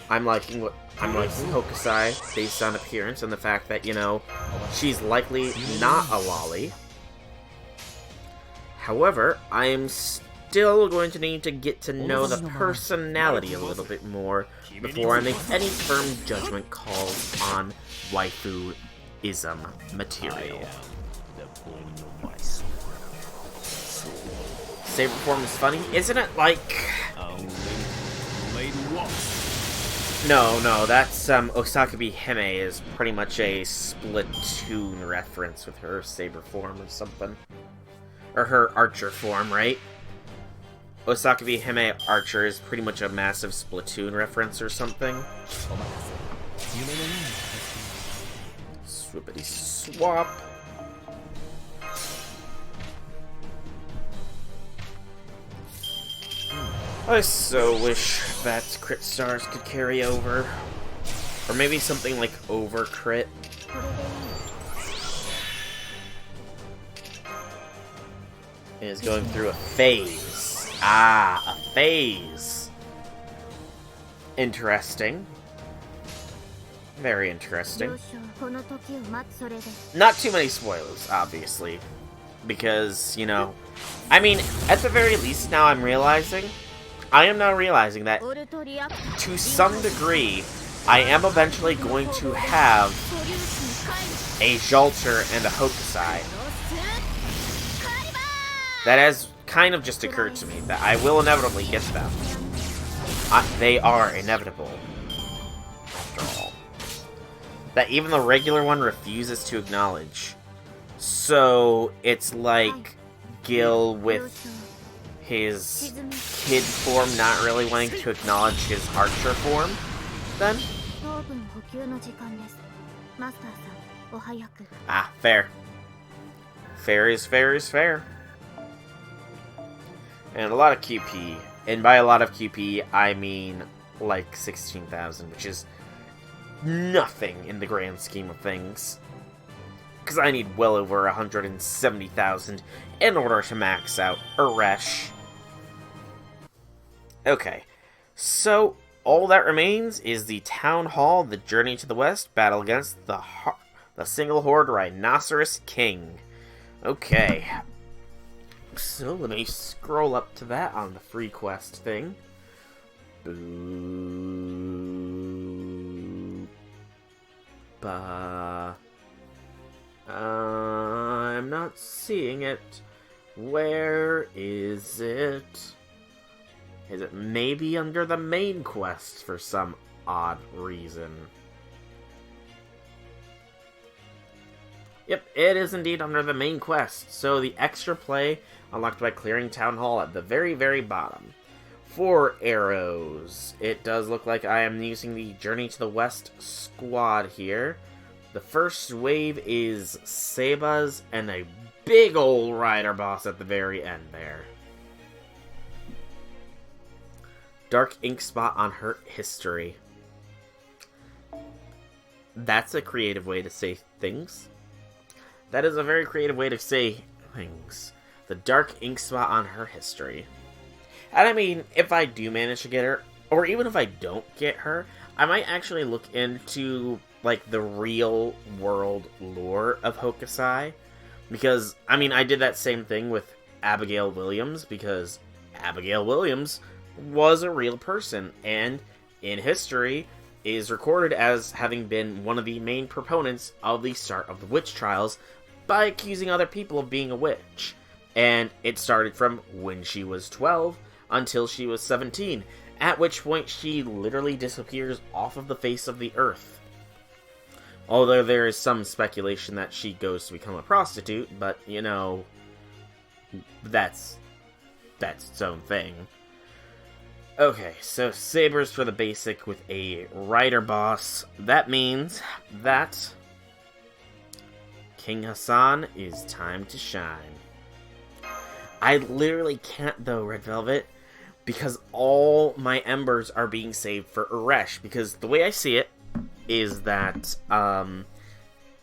I'm liking Hokusai based on appearance and the fact that, you know, she's likely not a lolly. However, I am still going to need to get to know the personality a little bit more before I make any firm judgment calls on waifu-ism material. Saber form is funny, isn't it? Like... No, that's, Osakabi Hime is pretty much a Splatoon reference with her saber form or something. Or her archer form, right? Osakabi Hime Archer is pretty much a massive Splatoon reference or something. Swoopity swap. I so wish that crit stars could carry over. Or maybe something like over crit. It is going through a phase. Ah, a phase. Interesting. Very interesting. Not too many spoilers, obviously. Because, you know... I mean, at the very least now I am now realizing that, to some degree, I am eventually going to have a Jalter and a Hokusai. That has kind of just occurred to me, that I will inevitably get them. They are inevitable, after all. That even the regular one refuses to acknowledge. So, it's like Gil with his kid form not really wanting to acknowledge his archer form, then? Ah, fair. Fair is fair is fair. And a lot of QP. And by a lot of QP, I mean like 16,000, which is nothing in the grand scheme of things. Because I need well over 170,000 in order to max out Arash. Okay, so all that remains is the Town Hall, the Journey to the West, battle against the Single Horde Rhinoceros King. Okay, so let me scroll up to that on the free quest thing. Boo. I'm not seeing it. Where is it? Is it maybe under the main quest for some odd reason? Yep, it is indeed under the main quest. So the extra play unlocked by clearing Town Hall at the very, very bottom. 4 arrows. It does look like I am using the Journey to the West squad here. The first wave is Seba's and a big old rider boss at the very end there. Dark ink spot on her history. That's a creative way to say things. That is a very creative way to say things. The dark ink spot on her history. And I mean, if I do manage to get her, or even if I don't get her, I might actually look into, like, the real world lore of Hokusai. Because, I mean, I did that same thing with Abigail Williams, because Abigail Williams was a real person, and in history is recorded as having been one of the main proponents of the start of the witch trials by accusing other people of being a witch. And it started from when she was 12 until she was 17, at which point she literally disappears off of the face of the earth. Although there is some speculation that she goes to become a prostitute, but, you know, that's its own thing. Okay, so sabers for the basic with a rider boss. That means that King Hassan is time to shine. I literally can't, though, Red Velvet, because all my embers are being saved for Uresh. Because the way I see it is that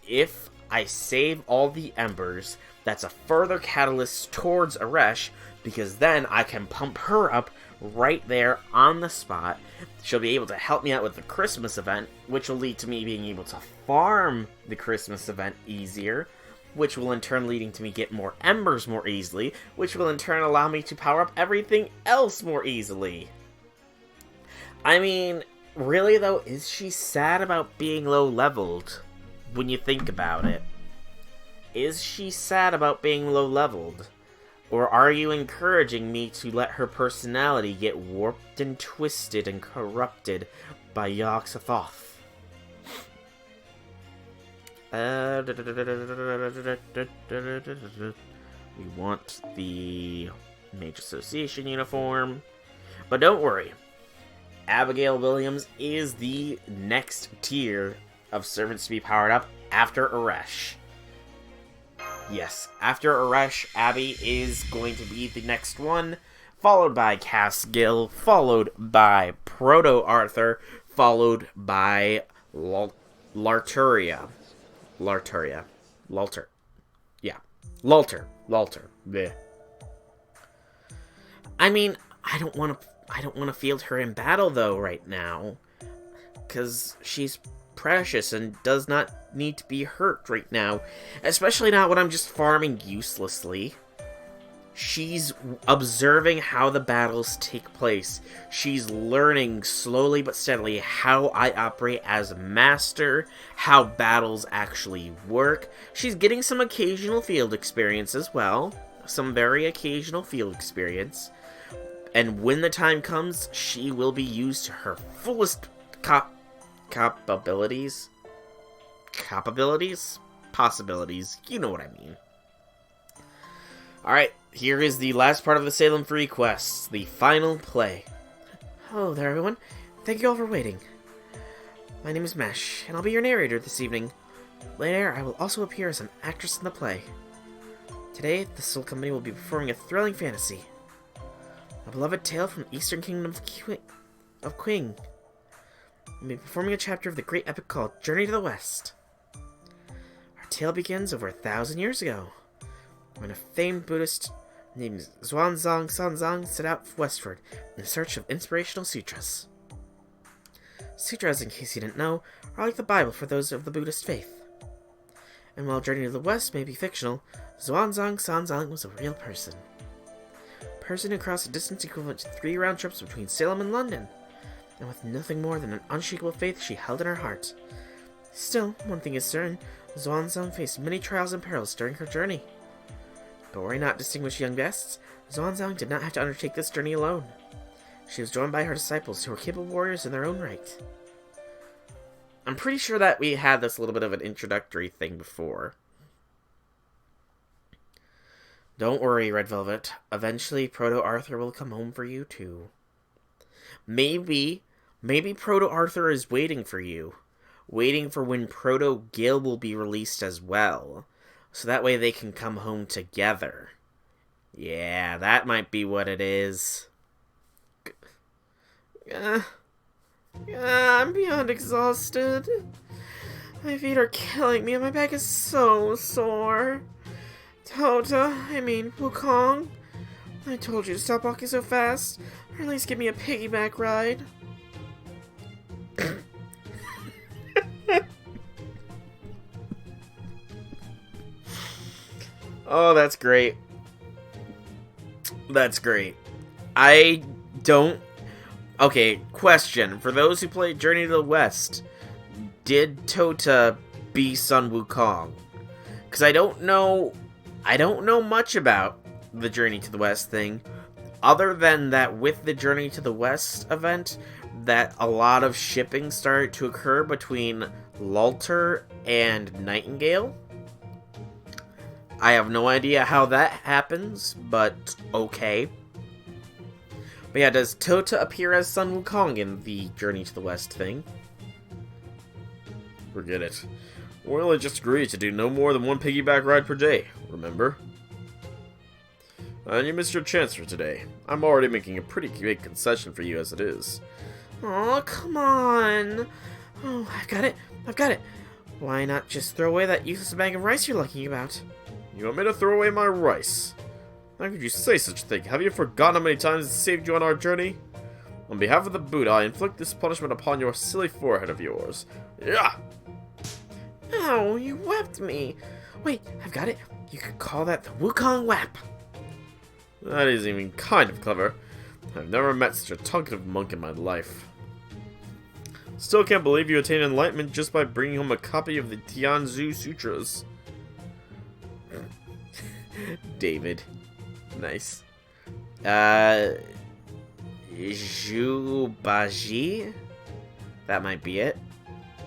if I save all the embers, that's a further catalyst towards Uresh, because then I can pump her up right there on the spot. She'll be able to help me out with the Christmas event, which will lead to me being able to farm the Christmas event easier, which will in turn leading to me get more embers more easily, which will in turn allow me to power up everything else more easily. I mean, really though, is she sad about being low-leveled? When you think about it. Is she sad about being low-leveled? Or are you encouraging me to let her personality get warped and twisted and corrupted by Yogg-Sothoth? We want the Mage Association uniform. But don't worry. Abigail Williams is the next tier of servants to be powered up after Uresh. Yes, after Uresh, Abby is going to be the next one, followed by Casgill, followed by Proto-Arthur, followed by Larturia. Lalter. Bleh. I mean, I don't want to field her in battle though right now, because she's precious and does not need to be hurt right now, especially not when I'm just farming uselessly. She's observing how the battles take place. She's learning slowly but steadily how I operate as a master, how battles actually work. She's getting some occasional field experience as well. Some very occasional field experience. And when the time comes, she will be used to her fullest capabilities? Possibilities. You know what I mean. Alright, here is the last part of the Salem Free quests, the final play. Hello there, everyone. Thank you all for waiting. My name is Mesh, and I'll be your narrator this evening. Later, I will also appear as an actress in the play. Today, the Soul Company will be performing a thrilling fantasy. A beloved tale from the Eastern Kingdom of Qing. We'll be performing a chapter of the great epic called Journey to the West. Our tale begins over 1,000 years ago, when a famed Buddhist named Xuanzang Sanzang set out westward in search of inspirational sutras. Sutras, in case you didn't know, are like the Bible for those of the Buddhist faith. And while Journey to the West may be fictional, Xuanzang Sanzang was a real person. A person who crossed a distance equivalent to 3 round trips between Salem and London, and with nothing more than an unshakable faith she held in her heart. Still, one thing is certain, Xuanzang faced many trials and perils during her journey. But worry not, distinguished young guests. Xuanzang did not have to undertake this journey alone. She was joined by her disciples, who were capable warriors in their own right. I'm pretty sure that we had this little bit of an introductory thing before. Don't worry, Red Velvet. Eventually, Proto-Arthur will come home for you, too. Maybe Proto-Arthur is waiting for you. Waiting for when Proto-Gil will be released as well. So that way they can come home together. Yeah, that might be what it is. I'm beyond exhausted. My feet are killing me and my back is so sore. Wukong, I told you to stop walking so fast, or at least give me a piggyback ride. Oh, that's great. That's great. I don't... Okay, question. For those who played Journey to the West, did Tota be Sun Wukong? Because I don't know much about the Journey to the West thing, other than that with the Journey to the West event, that a lot of shipping started to occur between Lulter and Nightingale. I have no idea how that happens, but okay. But yeah, does Tota appear as Sun Wukong in the Journey to the West thing? Forget it. We only just agreed to do no more than one piggyback ride per day, remember? And you missed your chance for today. I'm already making a pretty big concession for you as it is. Oh, come on! Oh, I've got it! Why not just throw away that useless bag of rice you're lucky about? You want me to throw away my rice? How could you say such a thing? Have you forgotten how many times it saved you on our journey? On behalf of the Buddha, I inflict this punishment upon your silly forehead of yours. Yeah! Ow, you whapped me. Wait, I've got it. You could call that the Wukong Whap. That isn't even kind of clever. I've never met such a talkative monk in my life. Still can't believe you attained enlightenment just by bringing home a copy of the Tianzu Sutras. David. Nice. Zhu Baji? That might be it.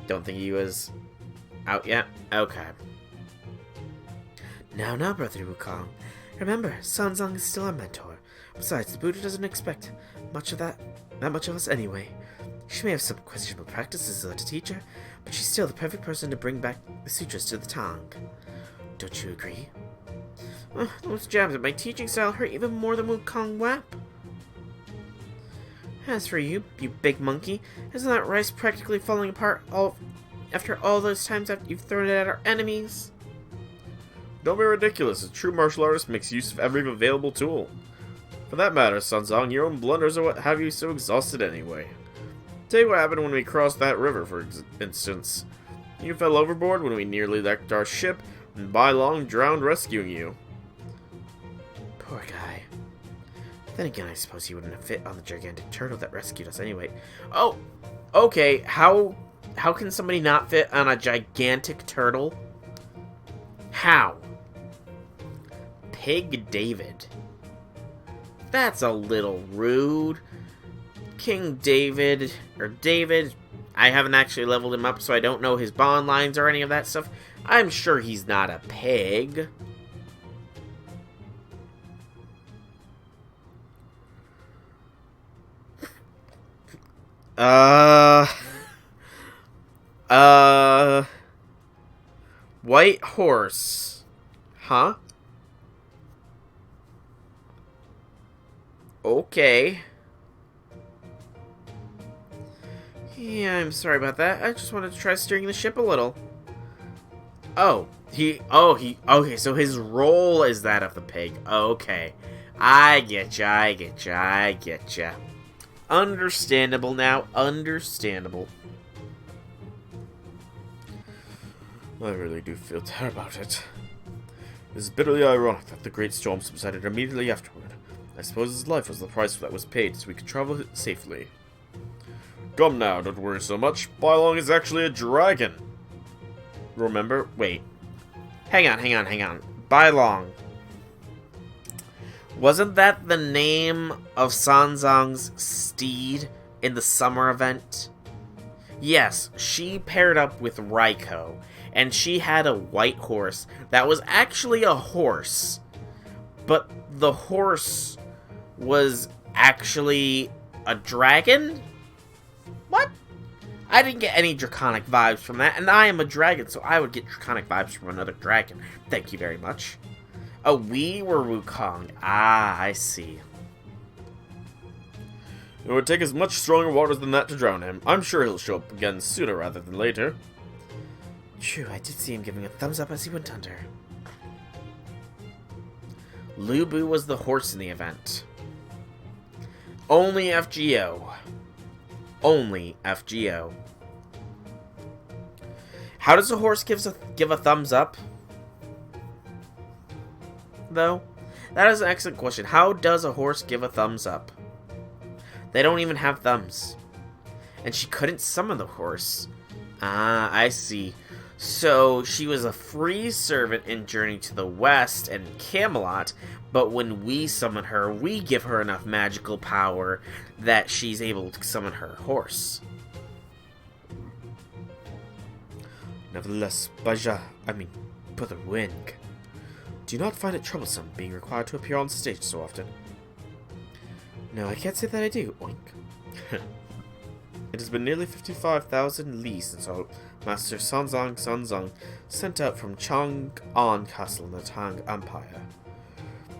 Don't think he was out yet? Okay. Now, Brother Wukong. Remember, Sanzang is still our mentor. Besides, the Buddha doesn't expect much of that, not much of us anyway. She may have some questionable practices as a teacher, but she's still the perfect person to bring back the sutras to the Tang. Don't you agree? Those jabs at my teaching style hurt even more than Wukong Whap. As for you, you big monkey, isn't that rice practically falling apart after all those times after you've thrown it at our enemies? Don't be ridiculous. A true martial artist makes use of every available tool. For that matter, Sanzang, your own blunders are what have you so exhausted anyway. Take what happened when we crossed that river, for instance. You fell overboard when we nearly wrecked our ship, and by long drowned rescuing you. Poor guy. Then again, I suppose he wouldn't have fit on the gigantic turtle that rescued us anyway. Oh, okay. How can somebody not fit on a gigantic turtle? How? Pig David. That's a little rude. King David, or David, I haven't actually leveled him up, so I don't know his bond lines or any of that stuff. I'm sure he's not a pig. White horse. Huh? Okay. Yeah, I'm sorry about that. I just wanted to try steering the ship a little. Okay, so his role is that of the pig. Okay. I getcha. Understandable now, understandable. I really do feel terrible about it. It is bitterly ironic that the great storm subsided immediately afterward. I suppose his life was the price that was paid so we could travel safely. Come now, don't worry so much. Bylong is actually a dragon. remember? Wait. Hang on. Bai Long. Wasn't that the name of Sanzang's steed in the summer event? Yes, she paired up with Raiko, and she had a white horse that was actually a horse. But the horse was actually a dragon? What? I didn't get any draconic vibes from that, and I am a dragon, so I would get draconic vibes from another dragon. Thank you very much. Oh, we were Wukong. Ah, I see. It would take as much stronger waters than that to drown him. I'm sure he'll show up again sooner rather than later. True, I did see him giving a thumbs up as he went under. Lu Bu was the horse in the event. Only FGO. Only FGO. How does a horse give a thumbs up? Though? That is an excellent question. How does a horse give a thumbs up? They don't even have thumbs. And she couldn't summon the horse. Ah, I see. So, she was a free servant in Journey to the West and Camelot, but when we summon her, we give her enough magical power that she's able to summon her horse. Nevertheless, Brother Wing, do you not find it troublesome being required to appear on stage so often? No, I can't say that I do, oink. It has been nearly 55,000 li since our master Sanzang sent out from Chang'an Castle in the Tang Empire.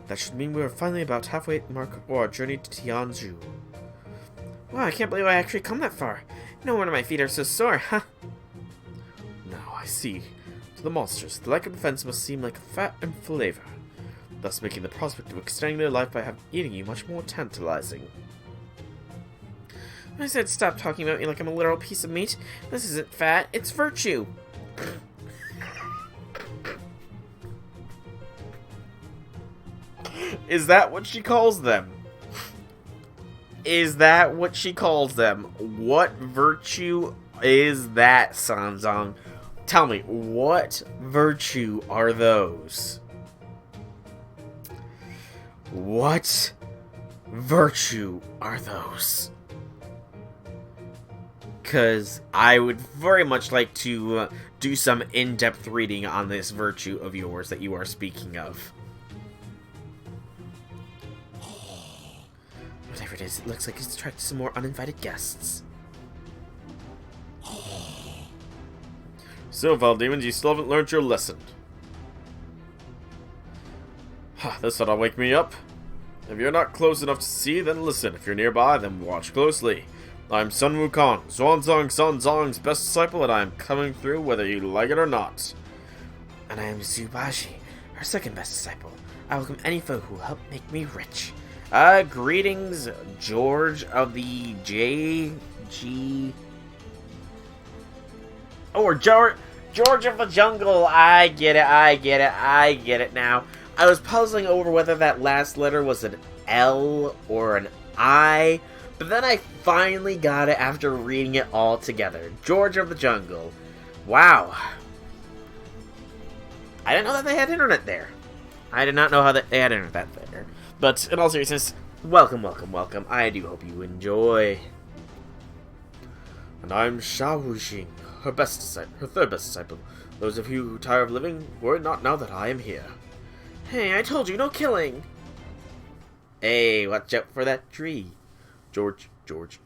That should mean we are finally about halfway mark of our journey to Tianzhu. Wow, I can't believe I actually come that far. No wonder my feet are so sore, huh? Now I see. To the monsters, the lack of defense must seem like fat and flavor, thus making the prospect of extending their life by eating you much more tantalizing. I said stop talking about me like I'm a literal piece of meat. This isn't fat, it's virtue. Is that what she calls them? Is that what she calls them? What virtue is that, Sanzang? Tell me, what virtue are those? What virtue are those? Because I would very much like to do some in-depth reading on this virtue of yours that you are speaking of. Whatever it is, it looks like it's attracted some more uninvited guests. So, Valdemons, you still haven't learned your lesson. This ought to wake me up. If you're not close enough to see, then listen. If you're nearby, then watch closely. I'm Sun Wukong, Sanzang's best disciple, and I am coming through whether you like it or not. And I am Zubashi, her second best disciple. I welcome any foe who will help make me rich. Greetings, George of the JG... Or George of the Jungle. I get it now. I was puzzling over whether that last letter was an L or an I, but then I finally got it after reading it all together. George of the Jungle. Wow. I didn't know that they had internet there. I did not know how they had internet there. But in all seriousness, welcome. I do hope you enjoy. And I'm Sha Wuxing, her third best disciple. Those of you who tire of living, worry not now that I am here. Hey, I told you, no killing. Hey, watch out for that tree. George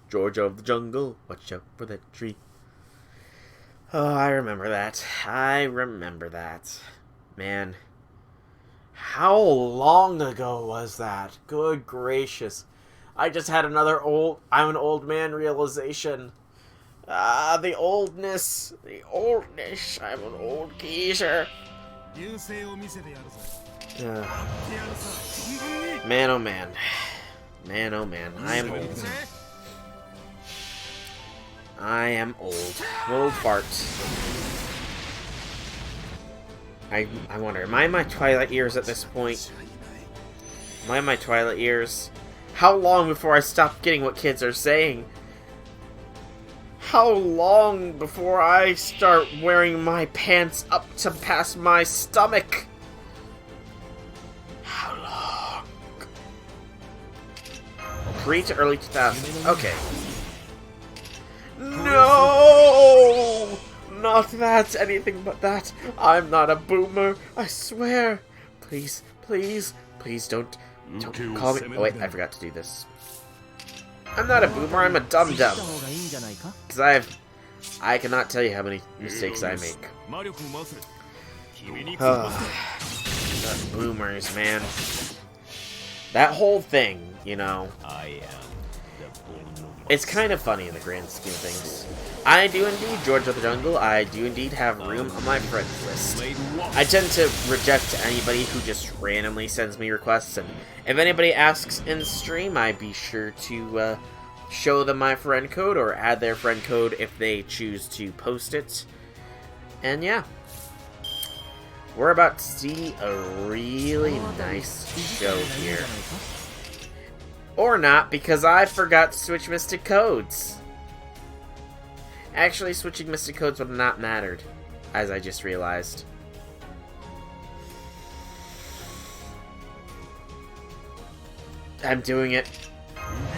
of the Jungle, watch out for that tree. Oh, I remember that. Man. How long ago was that? Good gracious. I just had another I'm an old man realization. The oldness. I'm an old geezer. Man, oh man. I am old. Little fart. I wonder, am I in my twilight years at this point? Am I in my twilight years? How long before I stop getting what kids are saying? How long before I start wearing my pants up to past my stomach? How long? Pre to early 2000s. Okay. No! Not that. Anything but that. I'm not a boomer. I swear. Please, please, please don't call me. Oh wait, I forgot to do this. I'm not a boomer, I'm a dum-dum. Because I cannot tell you how many mistakes I make. Boomers, man. That whole thing, you know. It's kind of funny in the grand scheme of things. I do indeed, George of the Jungle, I do indeed have room on my friends list. I tend to reject anybody who just randomly sends me requests, and if anybody asks in stream, I'd be sure to show them my friend code, or add their friend code if they choose to post it. And yeah. We're about to see a really nice show here. Or not, because I forgot to switch Mystic Codes. Actually, switching Mystic Codes would have not mattered, as I just realized. I'm doing it.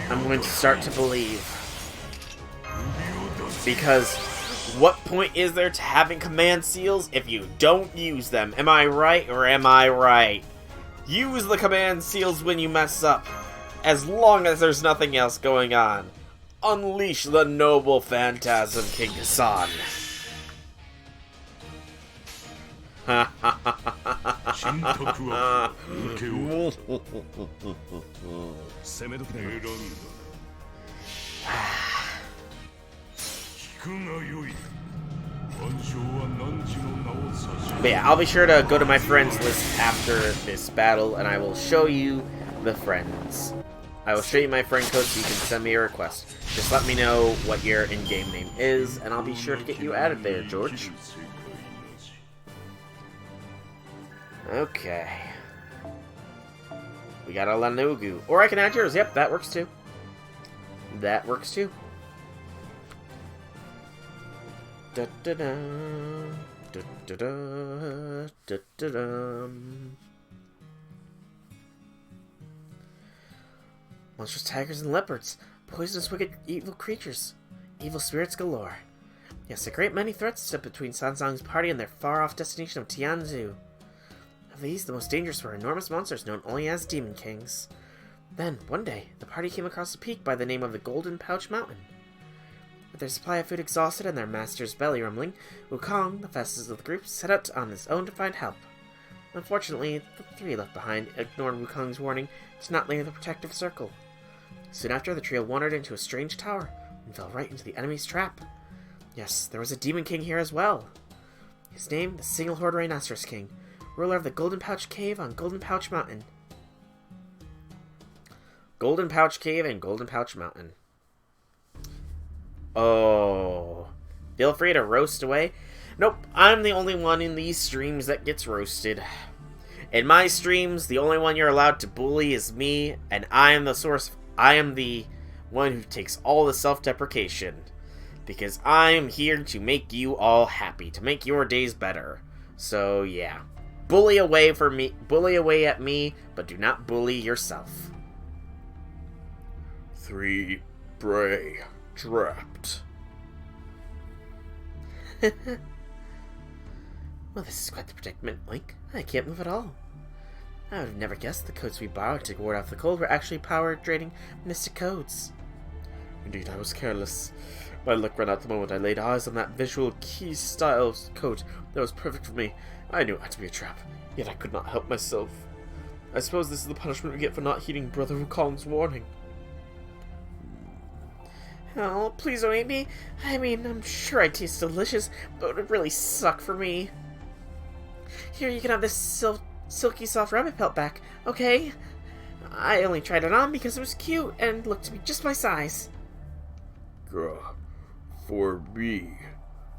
I'm going to start to believe. Because what point is there to having command seals if you don't use them? Am I right or am I right? Use the command seals when you mess up, as long as there's nothing else going on. Unleash the noble phantasm, King Hassan. But yeah, I'll be sure to go to my friends list after this battle, and I will show you the friends. I will show you my friend code so you can send me a request. Just let me know what your in-game name is, and I'll be sure to get you added there, George. Okay. We got a Lanugu. Or I can add yours. Yep, that works too. That works too. Da da da. Da da da. Da da da. Monstrous tigers and leopards. Poisonous, wicked, evil creatures. Evil spirits galore. Yes, a great many threats stood between Sanzang's party and their far-off destination of Tianzhu. Of these, the most dangerous were enormous monsters known only as Demon Kings. Then, one day, the party came across a peak by the name of the Golden Pouch Mountain. With their supply of food exhausted and their master's belly rumbling, Wukong, the fastest of the group, set out on his own to find help. Unfortunately, the three left behind ignored Wukong's warning to not leave the protective circle. Soon after, the trio wandered into a strange tower and fell right into the enemy's trap. Yes, there was a Demon King here as well. His name, the Single Horde Rhinoceros King, ruler of the Golden Pouch Cave on Golden Pouch Mountain. Golden Pouch Cave and Golden Pouch Mountain. Oh. Feel free to roast away. Nope, I'm the only one in these streams that gets roasted. In my streams, the only one you're allowed to bully is me, and I am the source. I am the one who takes all the self-deprecation. Because I am here to make you all happy, to make your days better. So, yeah. Bully away at me, but do not bully yourself. 3 prey trapped. Well, this is quite the predicament, Link. I can't move at all. I would have never guessed the codes we borrowed to ward off the cold were actually power-draining mystic codes. Indeed, I was careless. My luck ran out the moment I laid eyes on that visual key-style code that was perfect for me. I knew it had to be a trap, yet I could not help myself. I suppose this is the punishment we get for not heeding Brother Wukong's warning. Oh, please don't eat me. I mean, I'm sure I taste delicious, but it would really suck for me. Here, you can have this silky soft rabbit pelt back, okay? I only tried it on because it was cute and looked to be just my size. For me,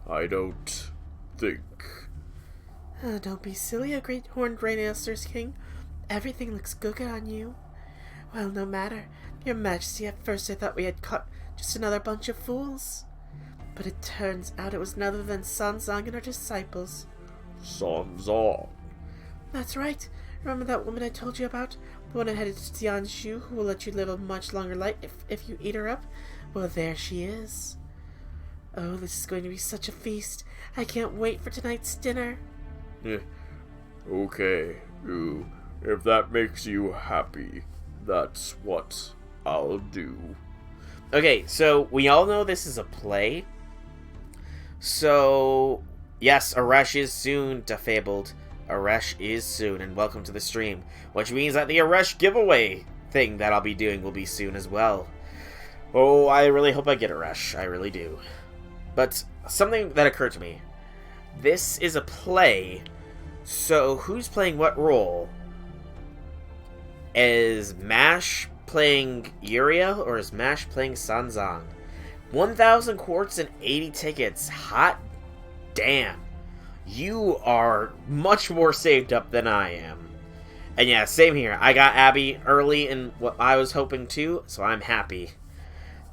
I don't think. Don't be silly, a great horned rhinoceros king. Everything looks good on you. Well, no matter. Your Majesty, at first I thought we had caught just another bunch of fools. But it turns out it was none other than Sanzang and her disciples. Sanzang. That's right. Remember that woman I told you about? The one headed to Tianzhu who will let you live a much longer life if you eat her up? Well, there she is. Oh, this is going to be such a feast. I can't wait for tonight's dinner. Okay, if that makes you happy, that's what I'll do. Okay, so we all know this is a play. So, yes, Aresh is soon, Defabled. Aresh is soon, and welcome to the stream. Which means that the Aresh giveaway thing that I'll be doing will be soon as well. Oh, I really hope I get Aresh. I really do. But something that occurred to me. This is a play, so who's playing what role? Is Mash playing Uriel, or is Mash playing Sanzang? 1,000 quartz and 80 tickets. Hot damn. You are much more saved up than I am. And yeah, same here. I got Abby early in what I was hoping to, so I'm happy.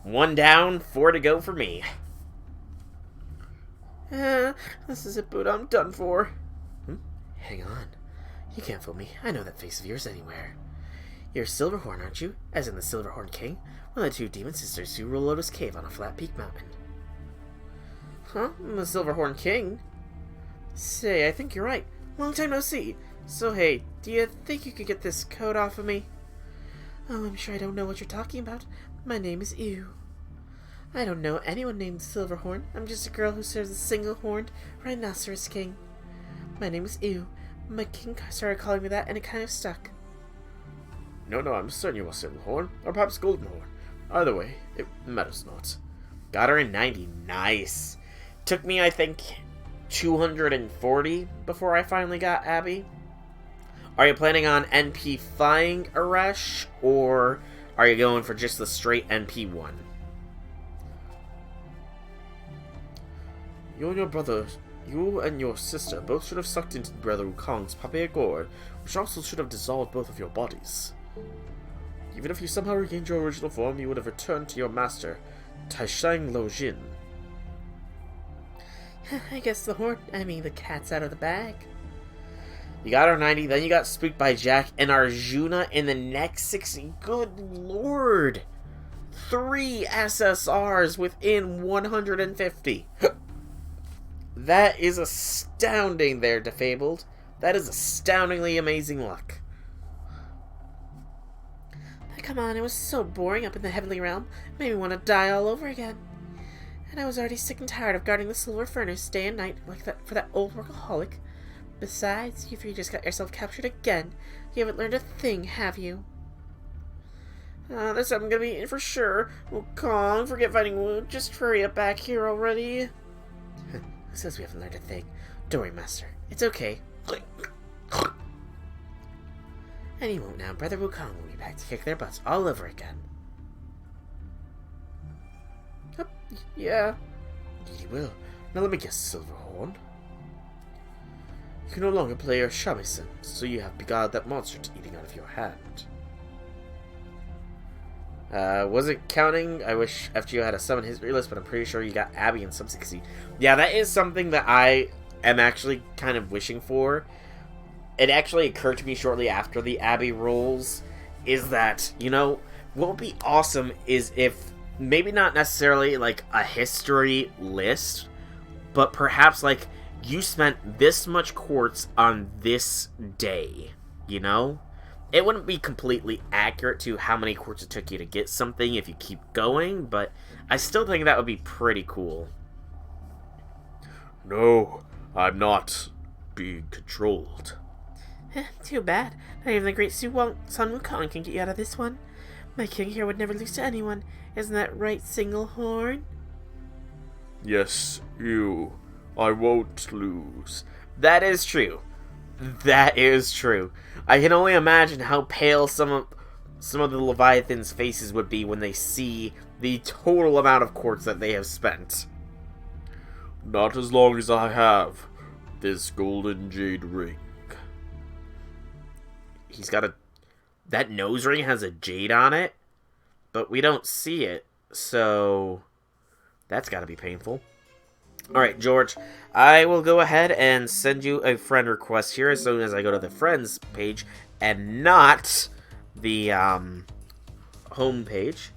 1 down, 4 to go for me. This is it, Buddha. I'm done for. Hang on. You can't fool me. I know that face of yours anywhere. You're Silverhorn, aren't you? As in the Silverhorn King? One of the 2 demon sisters who rule Lotus Cave on a flat peak mountain. Huh? I'm the Silverhorn King? Say, I think you're right. Long time no see. So hey, do you think you could get this coat off of me? Oh, I'm sure I don't know what you're talking about. My name is Ew. I don't know anyone named Silverhorn. I'm just a girl who serves a single-horned rhinoceros king. My name is Ew. My king started calling me that and it kind of stuck. No, I'm certain you were Silverhorn, or perhaps Goldenhorn. Either way, it matters not. Got her in 90. Nice. Took me, I think, 240 before I finally got Abby. Are you planning on NP-fying Aresh, or are you going for just the straight NP1? You and your sister both should have sucked into Brother Wukong's papier gourd, which also should have dissolved both of your bodies. Even if you somehow regained your original form, you would have returned to your master, Taishang Lojin. I guess the cat's out of the bag. You got our 90, then you got spooked by Jack and Arjuna in the next 60. Good lord! 3 SSRs within 150. That is astounding there, Defabled. That is astoundingly amazing luck. Come on, it was so boring up in the heavenly realm. It made me want to die all over again. And I was already sick and tired of guarding the silver furnace day and night like that for that old workaholic. Besides, you 3 just got yourself captured again. You haven't learned a thing, have you? This time I'm gonna be in for sure. Wukong, forget fighting Wu. Just hurry up back here already. Who says we haven't learned a thing? Don't worry, Master. It's okay. And you won't now. Brother Wukong will be back to kick their butts all over again. Yeah. Indeed he will. Now let me guess, Silverhorn. You can no longer play your shamisen, so you have beguiled that monster to eating out of your hand. Wasn't counting. I wish FGO had a summon history list, but I'm pretty sure you got Abby in sub 60. Yeah, that is something that I am actually kind of wishing for. It actually occurred to me shortly after the Abby rolls, is that, you know, what would be awesome is if, maybe not necessarily like a history list, but perhaps like, you spent this much quartz on this day, you know? It wouldn't be completely accurate to how many quartz it took you to get something if you keep going, but I still think that would be pretty cool. No, I'm not being controlled. Too bad. Not even the great Sun Wukong can get you out of this one. My king here would never lose to anyone. Isn't that right, Singlehorn? Yes, I won't lose. That is true. That is true. I can only imagine how pale some of the Leviathan's faces would be when they see the total amount of quartz that they have spent. Not as long as I have this golden jade ring. He's got that nose ring has a jade on it, but we don't see it, so That's gotta be painful. Alright, George, I will go ahead and send you a friend request here as soon as I go to the friends page and not the home page.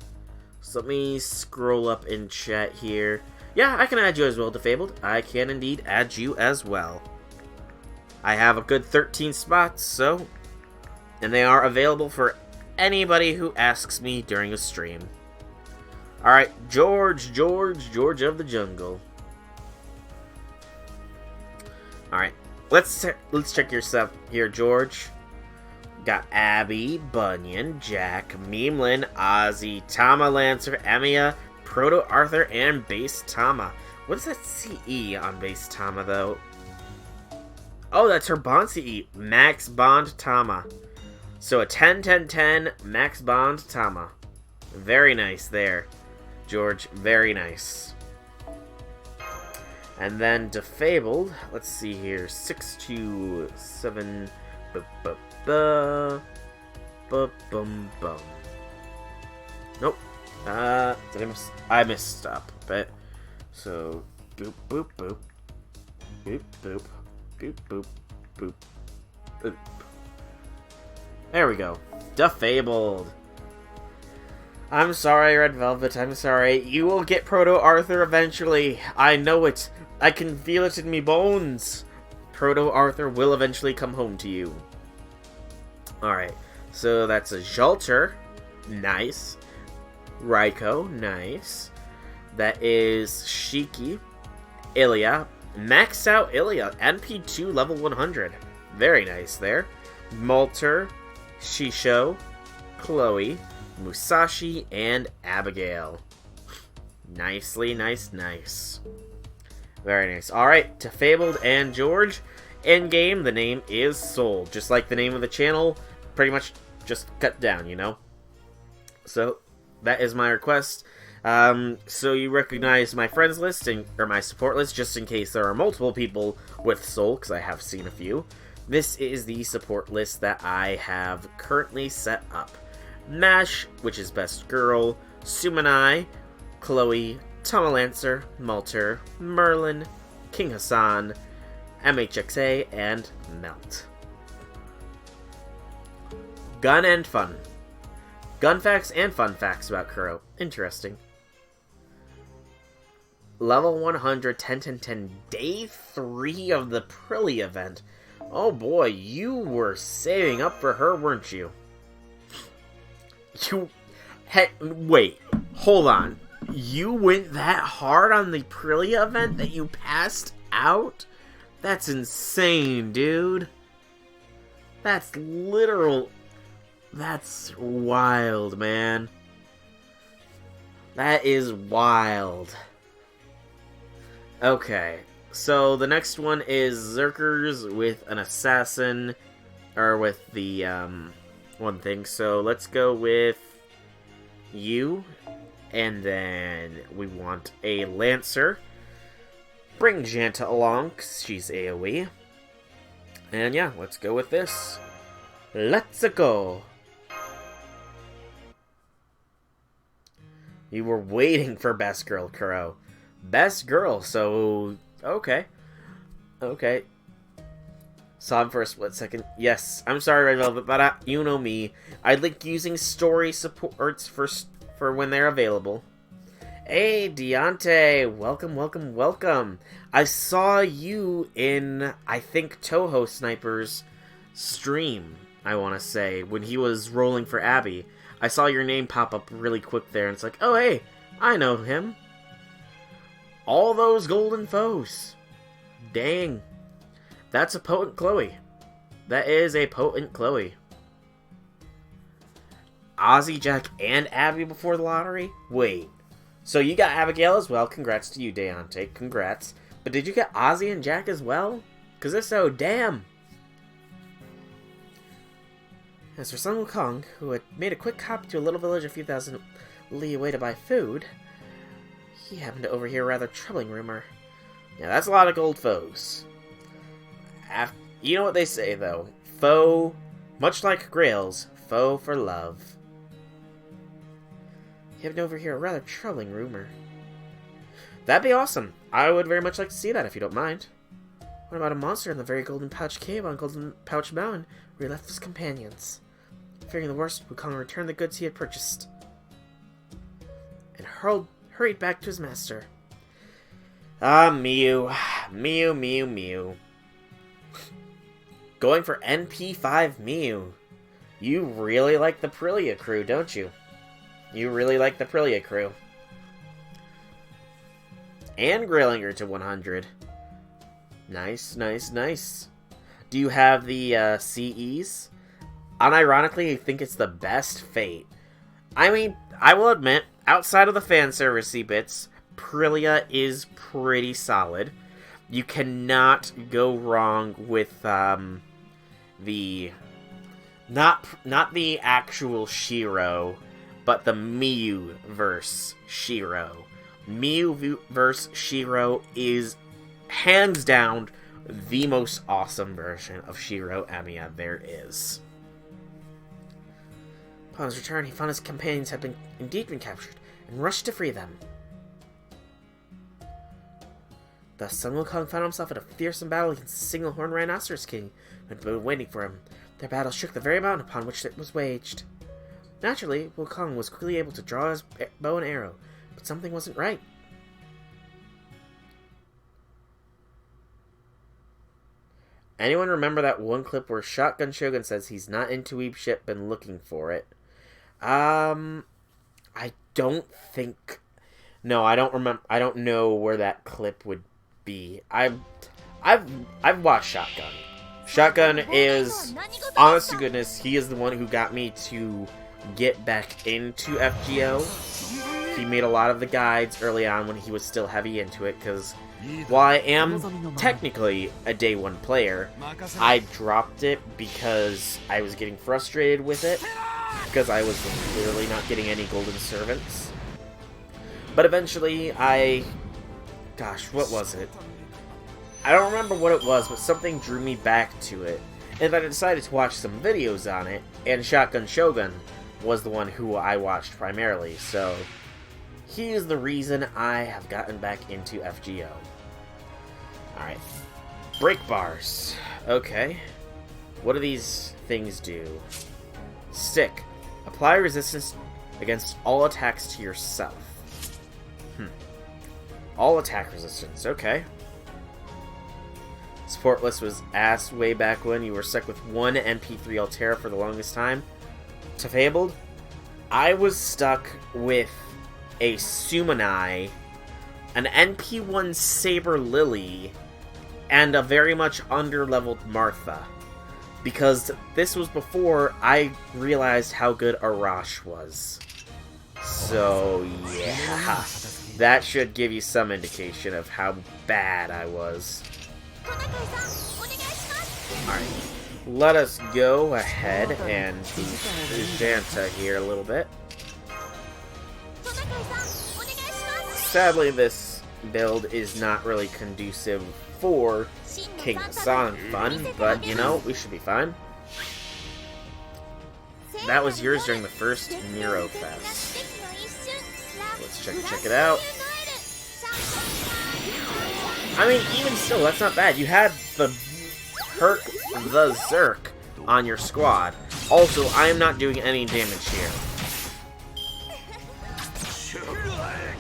So let me scroll up in chat here. Yeah, I can add you as well, Defabled. I can indeed add you as well. I have a good 13 spots, so... and they are available for anybody who asks me during a stream. Alright, George of the Jungle. Alright, let's check your stuff here, George. Got Abby, Bunyan, Jack, Memeland, Ozzy, Tama Lancer, Emiya, Proto Arthur, and Base Tama. What is that CE on Base Tama, though? Oh, that's her Bond CE. Max Bond Tama. So a 10-10-10 Max Bond Tama. Very nice there, George. Very nice. And then Defabled, let's see here, 627 bum. Nope. I messed up a bit. So boop boop boop. Boop boop. Boop boop boop. Boop. There we go. Defabled. I'm sorry, Red Velvet. I'm sorry. You will get Proto Arthur eventually. I know it. I can feel it in me bones. Proto Arthur will eventually come home to you. Alright. So that's a Jalter. Nice. Raikou. Nice. That is Shiki. Ilya. Maxed out Ilya. NP2 level 100. Very nice there. Molter. Shisho. Chloe. Musashi, and Abigail. Nicely, nice. Very nice. Alright, Defabled and George. In-game, the name is Soul. Just like the name of the channel, pretty much just cut down, you know? So, that is my request. So you recognize my friends list, or my support list, just in case there are multiple people with Soul, because I have seen a few. This is the support list that I have currently set up. Mash, which is Best Girl, Sumanai, Chloe, Tomalancer, Malter, Merlin, King Hassan, MHXA, and Melt. Gun and fun. Gun facts and fun facts about Kuro. Interesting. Level 100, 10-10-10, Day 3 of the Prilly event. Oh boy, you were saving up for her, weren't you? Wait, hold on. You went that hard on the Prilly event that you passed out? That's insane, dude. That's literal. That's wild, man. That is wild. Okay, so the next one is Zerkers with an assassin, or with the, one thing. So let's go with you, and then we want a Lancer. Bring Janta along, 'cause she's AoE. And yeah, let's go with this. Let's go. You were waiting for Best Girl, Kuro. Best Girl, so okay. Okay. Saw him for a split second. Yes, I'm sorry, Red Velvet, but you know me. I like using story supports for when they're available. Hey, Deontay! Welcome. I saw you in, I think, Toho Sniper's stream, I want to say, when he was rolling for Abby. I saw your name pop up really quick there, and it's like, oh, hey, I know him. All those golden foes. Dang. That's a potent Chloe. That is a potent Chloe. Ozzy, Jack, and Abby before the lottery? Wait. So you got Abigail as well. Congrats to you, Deontay. Congrats. But did you get Ozzy and Jack as well? Because if so, damn. As for Sun Wukong, who had made a quick hop to a little village a few thousand li away to buy food, he happened to overhear a rather troubling rumor. Yeah, that's a lot of gold foes. You know what they say, though. Foe, much like Grails, foe for love. He happened to overhear a rather troubling rumor. That'd be awesome. I would very much like to see that if you don't mind. What about a monster in the very Golden Pouch Cave on Golden Pouch Mountain where he left his companions? Fearing the worst, Wukong returned the goods he had purchased and hurried back to his master. Ah, Mew. Mew, Mew, Mew. Going for NP5 Mew. You really like the Prillia crew, don't you? You really like the Prillia crew. And Grillinger to 100. Nice, nice, nice. Do you have the CEs? Unironically, I think it's the best Fate. I mean, I will admit, outside of the fan servicey bits, Prillia is pretty solid. You cannot go wrong with the not the actual Shiro, but the Miyu verse Shiro. Miyu verse Shiro is hands down the most awesome version of Shiro Amiya there is. Upon his return, he found his companions had indeed been captured and rushed to free them. Thus, Sun Wukong found himself in a fearsome battle against the single-horned Rhinoceros King who had been waiting for him. Their battle shook the very mountain upon which it was waged. Naturally, Wukong was quickly able to draw his bow and arrow, but something wasn't right. Anyone remember that one clip where Shotgun Shogun says he's not into Weeb shit, been looking for it? I don't think... No, I don't remember. I don't know where that clip would be. I've watched Shotgun. Shotgun is, honest to goodness, he is the one who got me to get back into FGO. He made a lot of the guides early on when he was still heavy into it, because while I am technically a day one player, I dropped it because I was getting frustrated with it, because I was literally not getting any golden servants. But eventually gosh, what was it? I don't remember what it was, but something drew me back to it. And then I decided to watch some videos on it, and Shotgun Shogun was the one who I watched primarily, so he is the reason I have gotten back into FGO. Alright. Break bars. Okay. What do these things do? Stick. Apply resistance against all attacks to yourself. All attack resistance. Okay. Support list was ass way back when. You were stuck with one NP3 Altera for the longest time. To Fabled, I was stuck with a Sumanai, an NP1 Saber Lily, and a very much under-leveled Martha. Because this was before I realized how good Arash was. So, yeah. That should give you some indication of how bad I was. Alright. Let us go ahead and boost Janta here a little bit. Sadly, this build is not really conducive for King Sonic fun, but you know, we should be fine. That was yours during the first Nero Fest. Let's check it out. I mean, even still, that's not bad. You had the Herc the Zerk on your squad. Also, I am not doing any damage here.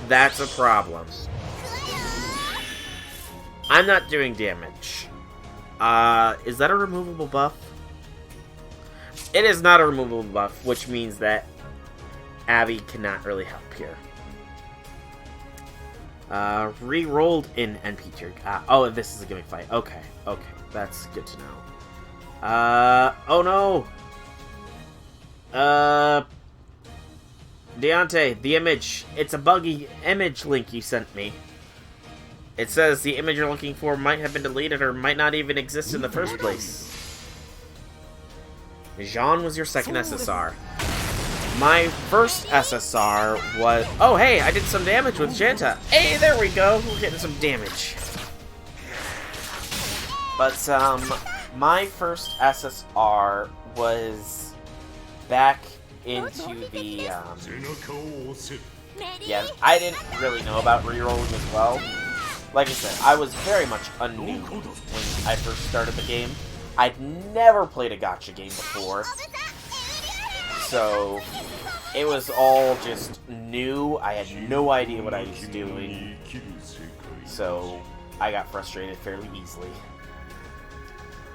That's a problem. I'm not doing damage. Is that a removable buff? It is not a removable buff, which means that Abby cannot really help here. Re-rolled in NP tier. Oh, this is a gimmick fight. Okay, that's good to know. Oh no! Deontay, the image. It's a buggy image link you sent me. It says the image you're looking for might have been deleted or might not even exist in the first place. Jean was your second SSR. My first SSR was... Oh, hey, I did some damage with Janta. Hey, there we go. We're getting some damage. But, my first SSR was back into the, Yeah, I didn't really know about rerolling as well. Like I said, I was very much a noob when I first started the game. I'd never played a gacha game before, so it was all just new. I had no idea what I was doing, so I got frustrated fairly easily.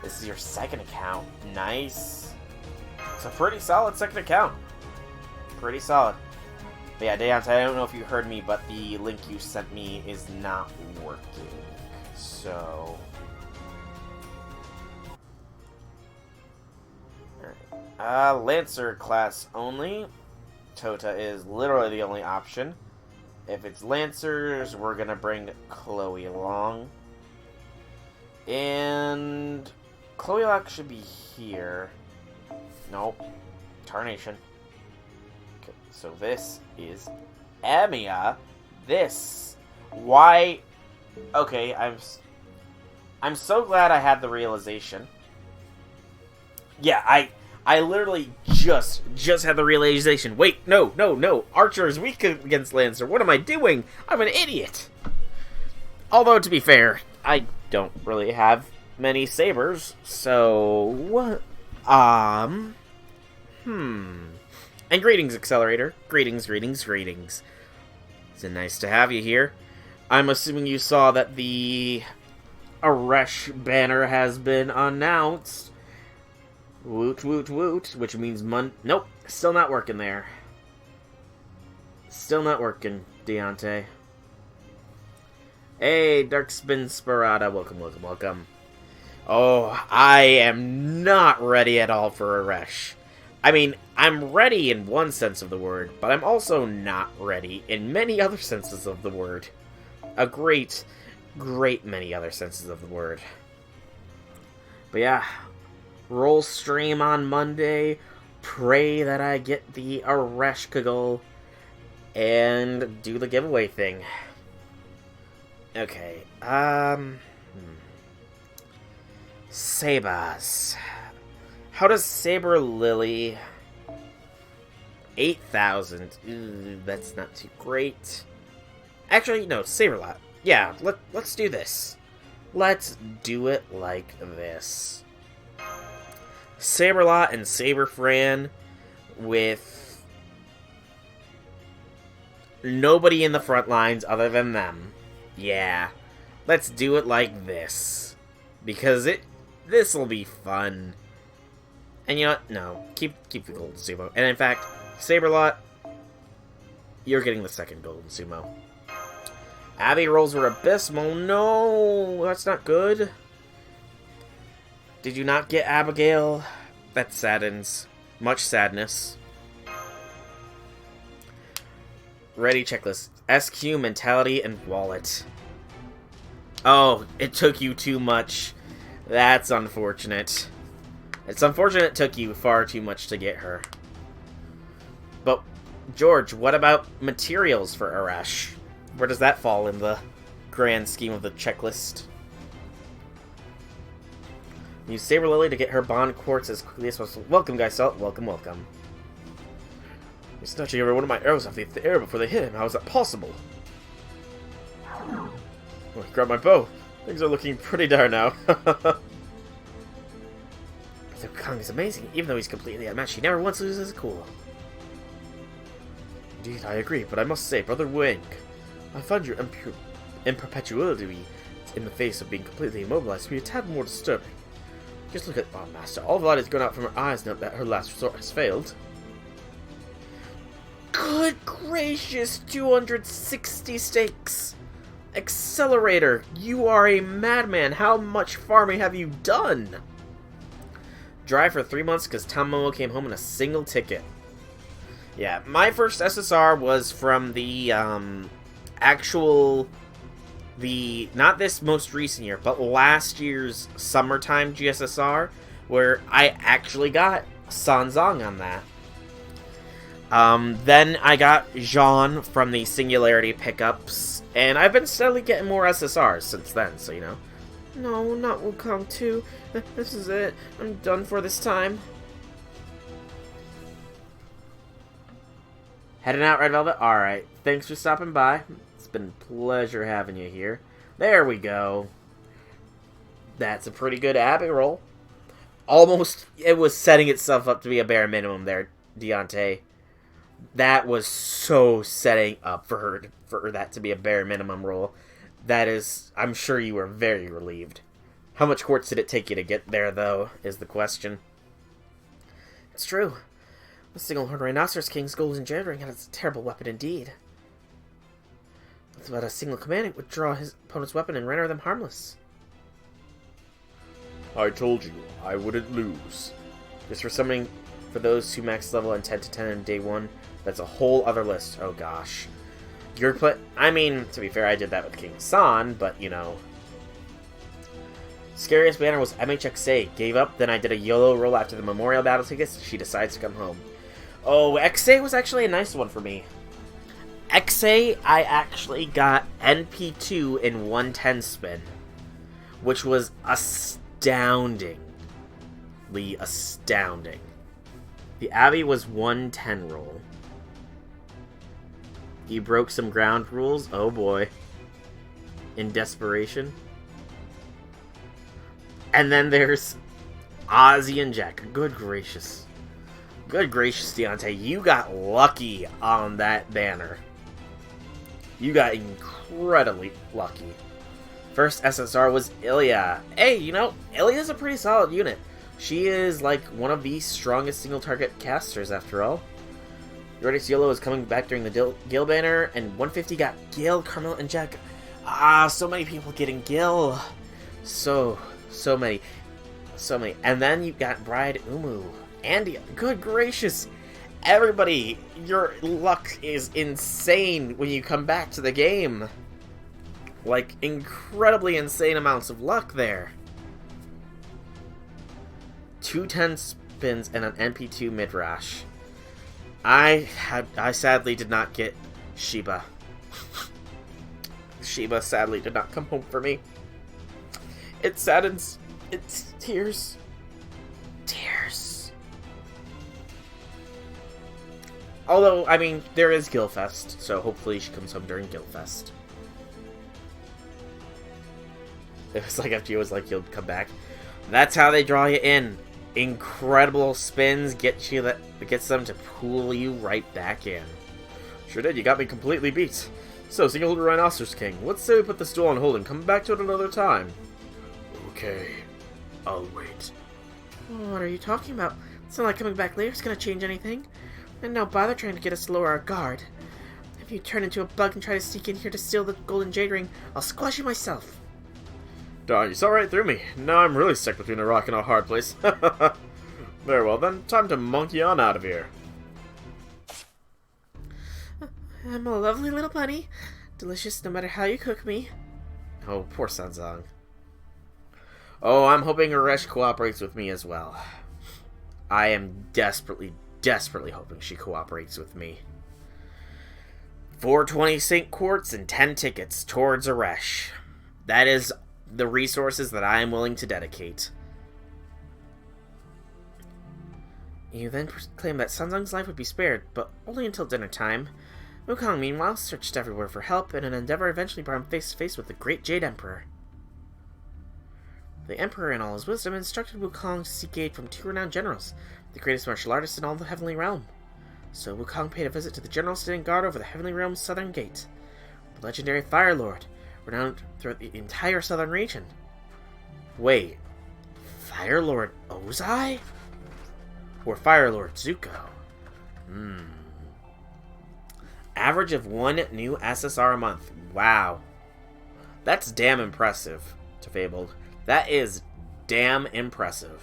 This is your second account. Nice. It's a pretty solid second account. Pretty solid. But yeah, Deontay, I don't know if you heard me, but the link you sent me is not working. So... Alright. Lancer class only. Tota is literally the only option. If it's Lancers, we're gonna bring Chloe along. And... Chloe will actually be here. Nope. Tarnation. Okay, so this is Amiya. This. Why? Okay, I'm so glad I had the realization. Yeah, I literally just had the realization. Wait, no. Archer is weak against Lancer. What am I doing? I'm an idiot. Although, to be fair, I don't really have many sabers, so... And greetings, Accelerator. Greetings. It's nice to have you here. I'm assuming you saw that the Aresh banner has been announced. Woot, which means Nope, still not working there. Still not working, Deontay. Hey, Darkspin Sparata, welcome. Oh, I am not ready at all for Aresh. I mean, I'm ready in one sense of the word, but I'm also not ready in many other senses of the word. A great many other senses of the word. But yeah, roll stream on Monday. Pray that I get the Aresh Kaggle and do the giveaway thing. Okay, Sabers. How does Saber Lily... 8,000. Ooh, that's not too great. Actually, no, Saberlot. Yeah, let's do this. Let's do it like this. Saberlot and Saberfran with nobody in the front lines other than them. Yeah, let's do it like this. Because this'll be fun. And you know what? No, keep the golden sumo. And in fact, Saberlot, you're getting the second golden sumo. Abby rolls were abysmal. No, that's not good. Did you not get Abigail? That saddens. Much sadness. Ready checklist. SQ, mentality, and wallet. Oh, it took you too much. That's unfortunate. It's unfortunate it took you far too much to get her. But, George, what about materials for Aresh? Where does that fall in the grand scheme of the checklist? Use Saber Lily to get her bond quartz as quickly as possible. Welcome, guys. Welcome. He's snatching every one of my arrows off the air before they hit him. How is that possible? Oh, grab my bow. Things are looking pretty dire now. Brother Kong is amazing. Even though he's completely outmatched, he never once loses his cool. Indeed, I agree, but I must say, Brother Wink, I find your imperpetuality in the face of being completely immobilized to be a tad more disturbing. Just look at our master. All the light has gone out from her eyes now that her last resort has failed. Good gracious, 260 stakes! Accelerator, you are a madman. How much farming have you done? Dry for 3 months because Tom Momo came home in a single ticket. Yeah, my first SSR was from the not this most recent year, but last year's summertime GSSR, where I actually got Sanzong on that. Then I got Jean from the Singularity pickups, and I've been steadily getting more SSRs since then, so you know. No, not Wukong 2. This is it. I'm done for this time. Heading out, Red Velvet? Alright. Thanks for stopping by. It's been a pleasure having you here. There we go. That's a pretty good Abbey roll. Almost, it was setting itself up to be a bare minimum there, Deontay. That was so setting up for that to be a bare minimum roll. That is, I'm sure you were very relieved. How much quartz did it take you to get there, though, is the question. It's true. The single-horned Rhinoceros King's golden jade ring is a terrible weapon indeed. With about a single command, it would draw his opponent's weapon and render them harmless. I told you, I wouldn't lose. Just for summoning for those who max level in 10 to 10 in day 1, that's a whole other list. Oh gosh. I mean, to be fair, I did that with King San, but you know. Scariest banner was MHXA. Gave up, then I did a YOLO roll after the Memorial Battle tickets. She decides to come home. Oh, XA was actually a nice one for me. XA, I actually got NP2 in 110 spin, which was astoundingly astounding. The Abbey was 110 roll. You broke some ground rules? Oh boy. In desperation. And then there's Ozzy and Jack. Good gracious. Good gracious, Deontay. You got lucky on that banner. You got incredibly lucky. First SSR was Ilya. Hey, you know, Ilya's a pretty solid unit. She is like one of the strongest single target casters after all. Yordix Yolo is coming back during the Gil banner, and 150 got Gil, Carmel, and Jack. Ah, so many people getting Gil. So many. And then you got Bride Umu. Andy, good gracious. Everybody, your luck is insane when you come back to the game. Like, incredibly insane amounts of luck there. 2 10 spins and an NP2 Midrash. I sadly did not get Sheba. Sheba sadly did not come home for me. It saddens. It's tears. Tears. Although, I mean, there is Gilfest, so hopefully she comes home during Gilfest. It was like after you was like, you'll come back. That's how they draw you in. Incredible spins gets them to pull you right back in. Sure did, you got me completely beat. So, single Rhinoceros King, let's say we put this duel on hold and come back to it another time. Okay, I'll wait. What are you talking about? It's not like coming back later is gonna change anything. And no bother trying to get us to lower our guard. If you turn into a bug and try to sneak in here to steal the golden jade ring, I'll squash you myself. Darn, you saw right through me. Now I'm really stuck between a rock and a hard place. Very well then, time to monkey on out of here. I'm a lovely little bunny. Delicious no matter how you cook me. Oh, poor Sanzang. Oh, I'm hoping Aresh cooperates with me as well. I am desperately hoping she cooperates with me. 420 St. Quartz and 10 tickets towards Aresh. That is the resources that I am willing to dedicate. You then proclaimed that Sanzang's life would be spared, but only until dinner time. Wukong, meanwhile, searched everywhere for help, and an endeavor eventually brought him face to face with the great Jade Emperor. The Emperor, in all his wisdom, instructed Wukong to seek aid from 2 renowned generals, the greatest martial artists in all the Heavenly Realm. So Wukong paid a visit to the general standing guard over the Heavenly Realm's southern gate, the legendary Fire Lord, renowned throughout the entire southern region. Wait, Fire Lord Ozai? Or Fire Lord Zuko? Average of 1 new SSR a month. Wow. That's damn impressive, to Fabled. That is damn impressive.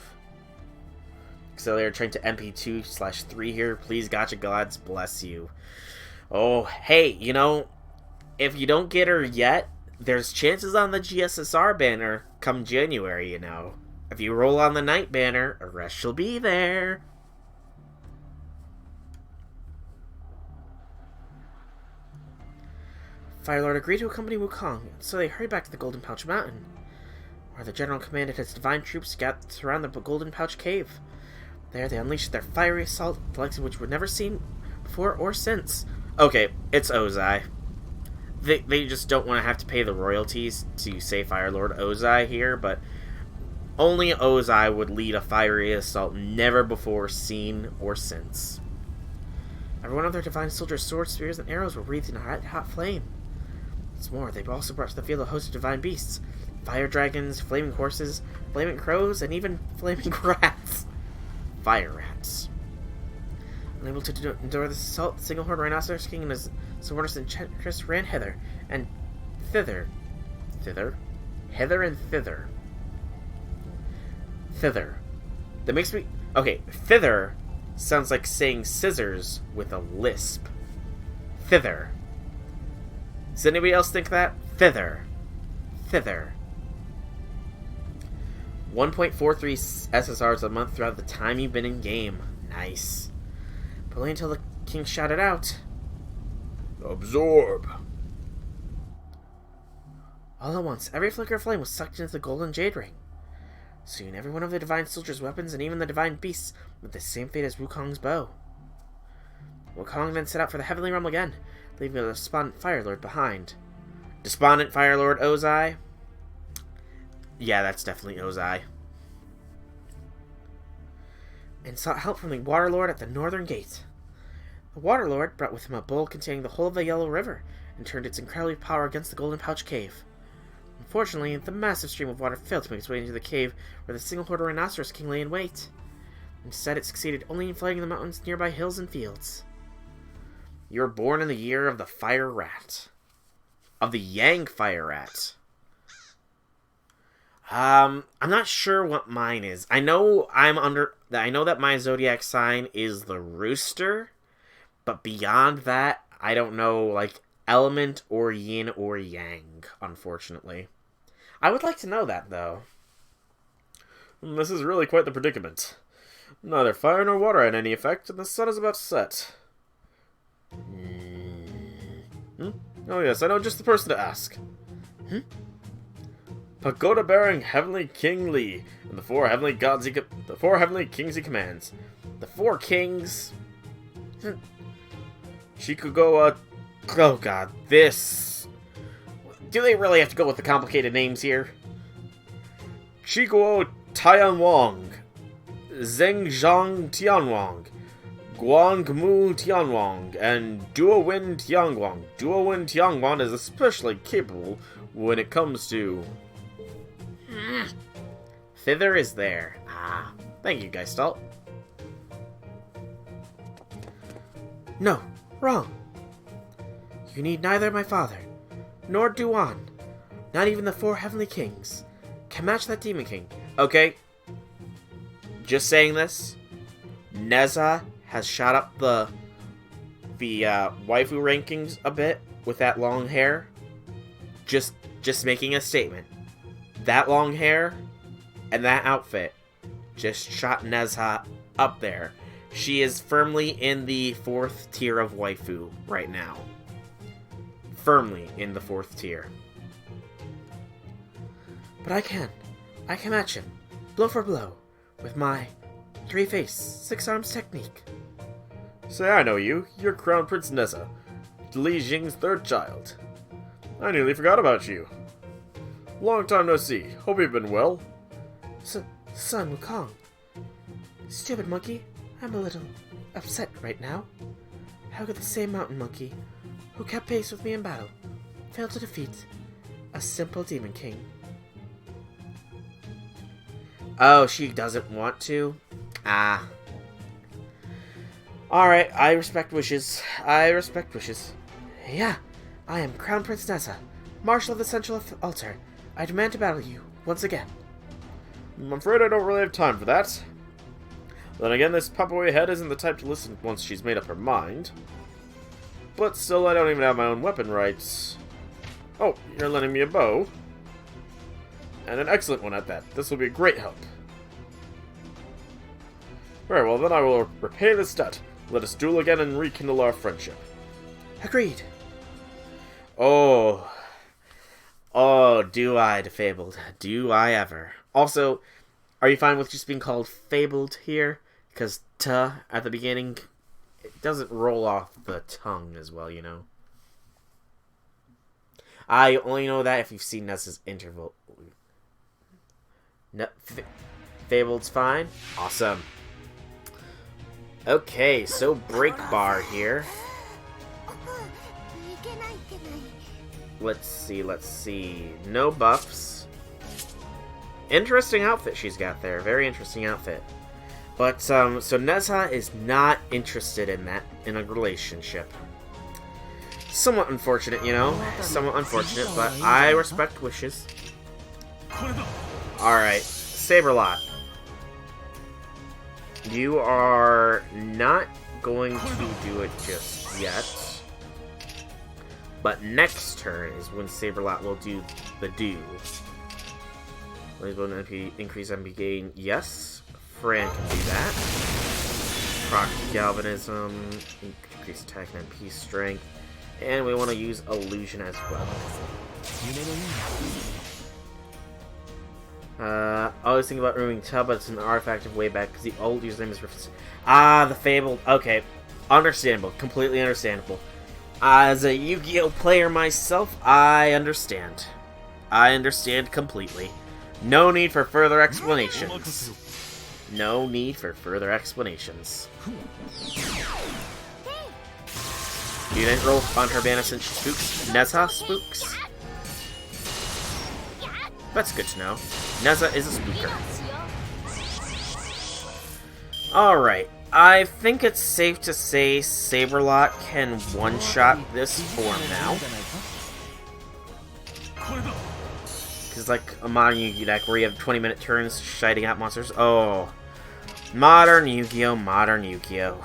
So they're trying to MP2/3 here. Please, gotcha gods, bless you. Oh, hey, you know, if you don't get her yet, there's chances on the GSSR banner come January, you know. If you roll on the night banner, Aresh will be there. Firelord agreed to accompany Wukong, so they hurried back to the Golden Pouch Mountain, where the general commanded his divine troops surround the Golden Pouch Cave. There they unleashed their fiery assault, the likes of which were never seen before or since. Okay, it's Ozai. They just don't want to have to pay the royalties to say Fire Lord Ozai here, but only Ozai would lead a fiery assault never before seen or since. Every one of their divine soldiers' swords, spears, and arrows were wreathed in a hot flame. What's more, they also brought to the field a host of divine beasts. Fire dragons, flaming horses, flaming crows, and even flaming rats. Fire rats. Unable to endure this assault, the single-horned rhinoceros king and his subordinates enchantress ran hither and thither. Hither and thither. Thither. That makes me... Okay, thither sounds like saying scissors with a lisp. Thither. Does anybody else think that? Thither. Thither. 1.43 SSRs a month throughout the time you've been in game. Nice. But only until the king shouted out, Absorb. all at once, every flicker of flame was sucked into the golden jade ring. Soon, every one of the divine soldiers' weapons and even the divine beasts met the same fate as Wukong's bow. Wukong then set out for the heavenly realm again, leaving the despondent Fire Lord behind. Despondent Fire Lord Ozai? Yeah, that's definitely Ozai. And sought help from the Water Lord at the northern gate. The Water Lord brought with him a bowl containing the whole of the Yellow River, and turned its incredible power against the Golden Pouch Cave. Unfortunately, the massive stream of water failed to make its way into the cave where the single-horned rhinoceros king lay in wait. Instead, it succeeded only in flooding the mountains, nearby hills, and fields. You were born in the year of the Fire Rat. Of the Yang Fire Rat. I'm not sure what mine is. I know that my zodiac sign is the rooster, but beyond that, I don't know, like, element or yin or yang, unfortunately. I would like to know that, though. This is really quite the predicament. Neither fire nor water had any effect, and the sun is about to set. Oh yes, I know just the person to ask. Pagoda-bearing Heavenly King Li, and the four heavenly kings he commands. The four kings... Shikugo, Oh god, this... Do they really have to go with the complicated names here? Chiguo Tianwang, Zhengzhang Tianwang, Guangmu Tianwang, and Duowin Tianwang. Duowin Tianwang is especially capable when it comes to... Thither is there. Ah, thank you, Geistalt. No, wrong. You need neither my father, nor Duan, not even the four heavenly kings, can match that demon king. Okay, just saying this, Neza has shot up the waifu rankings a bit with that long hair. Just making a statement. That long hair and that outfit just shot Neza up there. She is firmly in the 4th tier of waifu right now. Firmly in the 4th tier. But I can match him, blow for blow, with my 3-face, 6-arms technique. Say, I know you. You're Crown Prince Neza, Li Jing's 3rd child. I nearly forgot about you. Long time no see. Hope you've been well. Son Wukong. Stupid monkey, I'm a little upset right now. How could the same mountain monkey, who kept pace with me in battle, fail to defeat a simple demon king? Oh, she doesn't want to? Ah. Alright, I respect wishes. Yeah, I am Crown Prince Neza, Marshal of the Central Altar. I demand to battle you, once again. I'm afraid I don't really have time for that. Then again, this Papaway head isn't the type to listen once she's made up her mind. But still, I don't even have my own weapon rights. Oh, you're lending me a bow. And an excellent one at that. This will be a great help. Very well, then I will repay this debt. Let us duel again and rekindle our friendship. Agreed. Oh, do I, Defabled. Do I ever. Also, are you fine with just being called Fabled here? Because "t" at the beginning it doesn't roll off the tongue as well, you know. I only know that if you've seen Nessa's interval. No, Fabled's fine. Awesome. Okay, so break bar here. Let's see. No buffs. Interesting outfit she's got there. Very interesting outfit. But, so Neza is not interested in that, in a relationship. Somewhat unfortunate, you know? Somewhat unfortunate, but I respect wishes. Alright, Saberlot. You are not going to do it just yet. But next turn is when Saberlot will do the do. Increase MP gain, yes. Fran can do that. Proc Galvanism, increase attack and MP strength. And we want to use Illusion as well. I always think about removing Tub, but it's an artifact of way back because the old username is referenced. Ah, the Fabled. Okay. Understandable. Completely understandable. As a Yu-Gi-Oh! Player myself, I understand. I understand completely. No need for further explanations. No need for further explanations. You didn't roll on Urbana since she spooks. Neza spooks? That's good to know. Neza is a spooker. Alright. I think it's safe to say Saberlot can one-shot this form now. Because like a modern Yu-Gi-Oh! Deck where you have 20-minute turns shiding out monsters. Oh. Modern Yu-Gi-Oh! Modern Yu-Gi-Oh!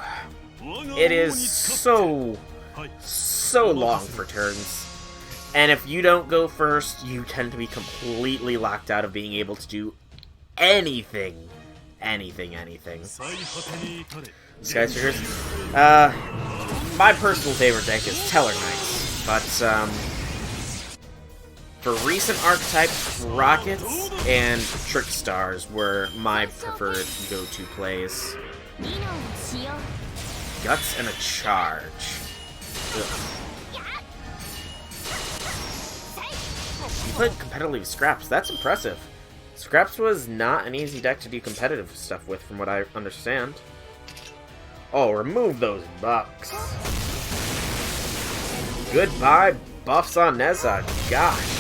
It is so long for turns. And if you don't go first, you tend to be completely locked out of being able to do anything. Anything. Skyscrapers. My personal favorite deck is Teller Knights, but for recent archetypes, Rockets and Trick Stars were my preferred go-to plays. Guts and a Charge. Ugh. You played competitively with Scraps. That's impressive. Scraps was not an easy deck to do competitive stuff with, from what I understand. Oh, remove those bucks. Goodbye, buffs on Neza. Gosh.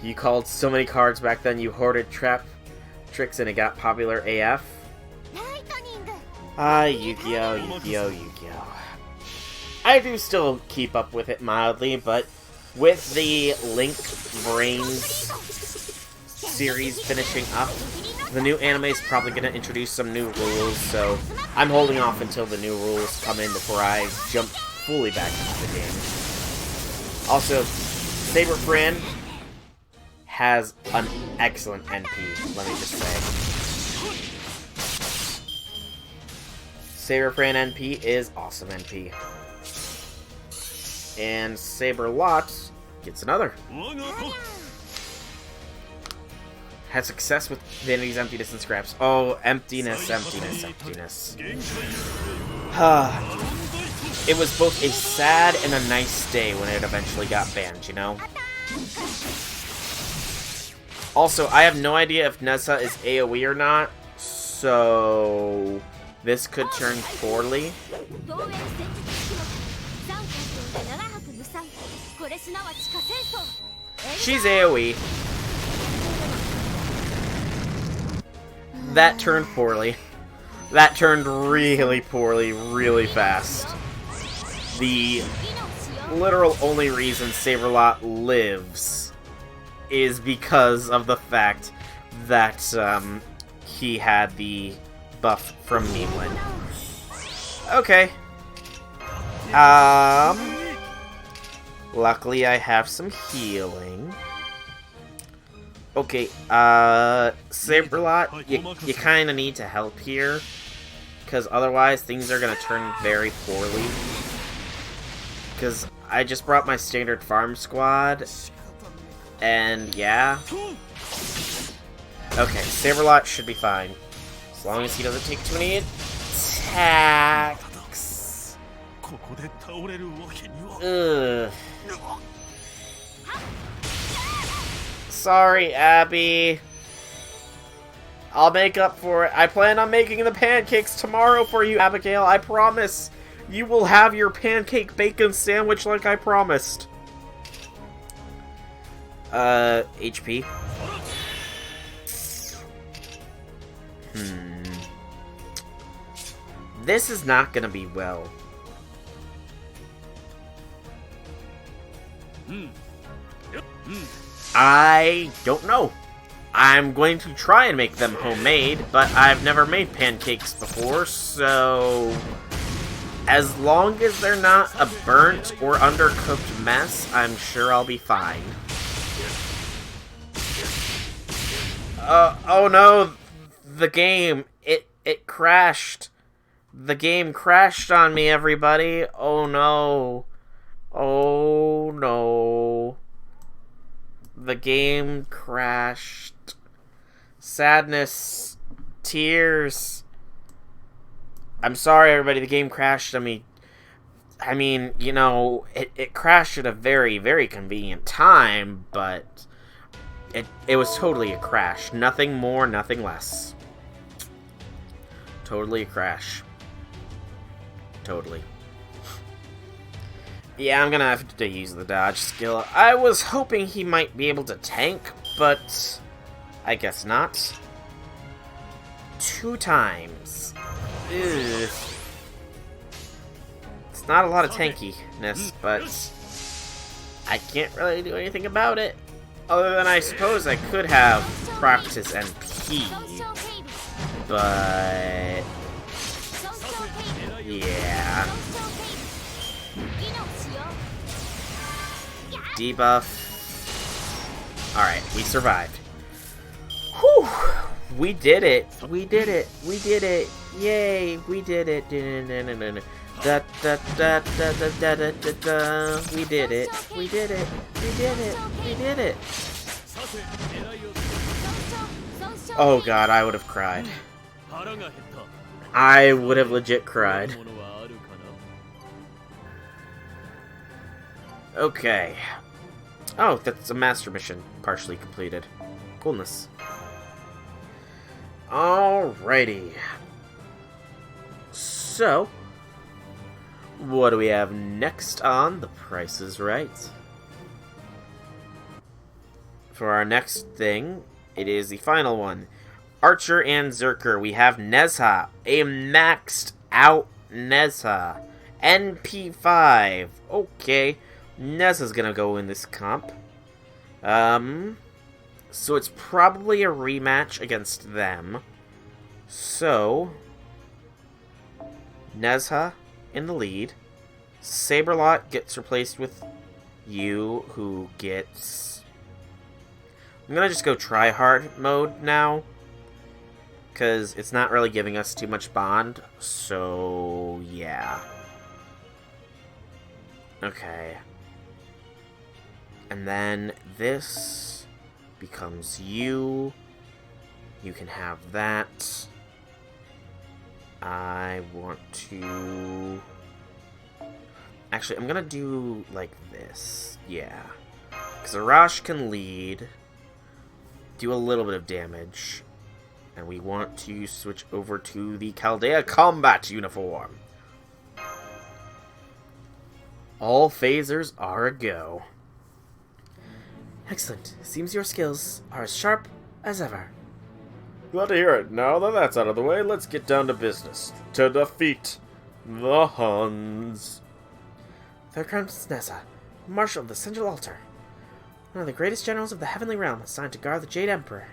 You called so many cards back then, you hoarded trap tricks and it got popular AF. Yu-Gi-Oh! Yu-Gi-Oh! I do still keep up with it mildly, but with the Link Brains series finishing up, the new anime is probably going to introduce some new rules, so I'm holding off until the new rules come in before I jump fully back into the game. Also, Saber Fran has an excellent NP, let me just say. Saber Fran NP is awesome NP. And Saberlot gets another. Had success with Vanity's Emptiness and Scraps. Oh, emptiness. It was both a sad and a nice day when it eventually got banned, you know? Also, I have no idea if Nessa is AoE or not, so this could turn poorly. She's AoE. That turned poorly. That turned really poorly, really fast. The literal only reason Saberlot lives is because of the fact that he had the buff from Memeland. Okay. Luckily I have some healing. Okay, Saberlot, you kind of need to help here, because otherwise things are going to turn very poorly. Because I just brought my standard farm squad, and yeah. Okay, Saberlot should be fine. As long as he doesn't take too many attacks. ここで倒れるわけには。 Ugh. Sorry, Abby. I'll make up for it. I plan on making the pancakes tomorrow for you, Abigail. I promise. You will have your pancake bacon sandwich like I promised. HP. This is not gonna be well. I don't know. I'm going to try and make them homemade, but I've never made pancakes before, so... As long as they're not a burnt or undercooked mess, I'm sure I'll be fine. Oh no! The game, it crashed. The game crashed on me, everybody. Oh no. Oh no. The game crashed. Sadness. Tears. I'm sorry, everybody. The game crashed on me. I mean, you know, it crashed at a very, very convenient time, but it was totally a crash. Nothing more, nothing less. Totally a crash. Totally. Yeah, I'm gonna have to use the dodge skill. I was hoping he might be able to tank, but I guess not. 2 times. Ugh. It's not a lot of tankiness, but I can't really do anything about it. Other than I suppose I could have practice NP, but yeah. Debuff. Alright, we survived. Whew! We did it! We did it! We did it! Yay! We did it! Da da da da da da da da da. We did it! We did it! We did it! We did it! Oh god, I would have cried. I would have legit cried. Okay. Oh, that's a master mission partially completed. Coolness. Alrighty. So, what do we have next on The Price is Right? For our next thing, it is the final one. Archer and Zerker. We have Nezha, a maxed out Nezha. NP5. Okay. Nezha's gonna go in this comp. So it's probably a rematch against them. So, Nezha in the lead. Saberlot gets replaced with you, who gets... I'm gonna just go try-hard mode now, because it's not really giving us too much bond, so yeah. Okay. And then this becomes you. You can have that. I want to... Actually, I'm gonna do like this. Yeah. Because Arash can lead, do a little bit of damage, and we want to switch over to the Chaldea combat uniform. All phasers are a go. Excellent. Seems your skills are as sharp as ever. Glad to hear it. Now that that's out of the way, let's get down to business. To defeat the Huns. Third Crown Nezha, Marshal of the Central Altar. One of the greatest generals of the Heavenly Realm, assigned to guard the Jade Emperor.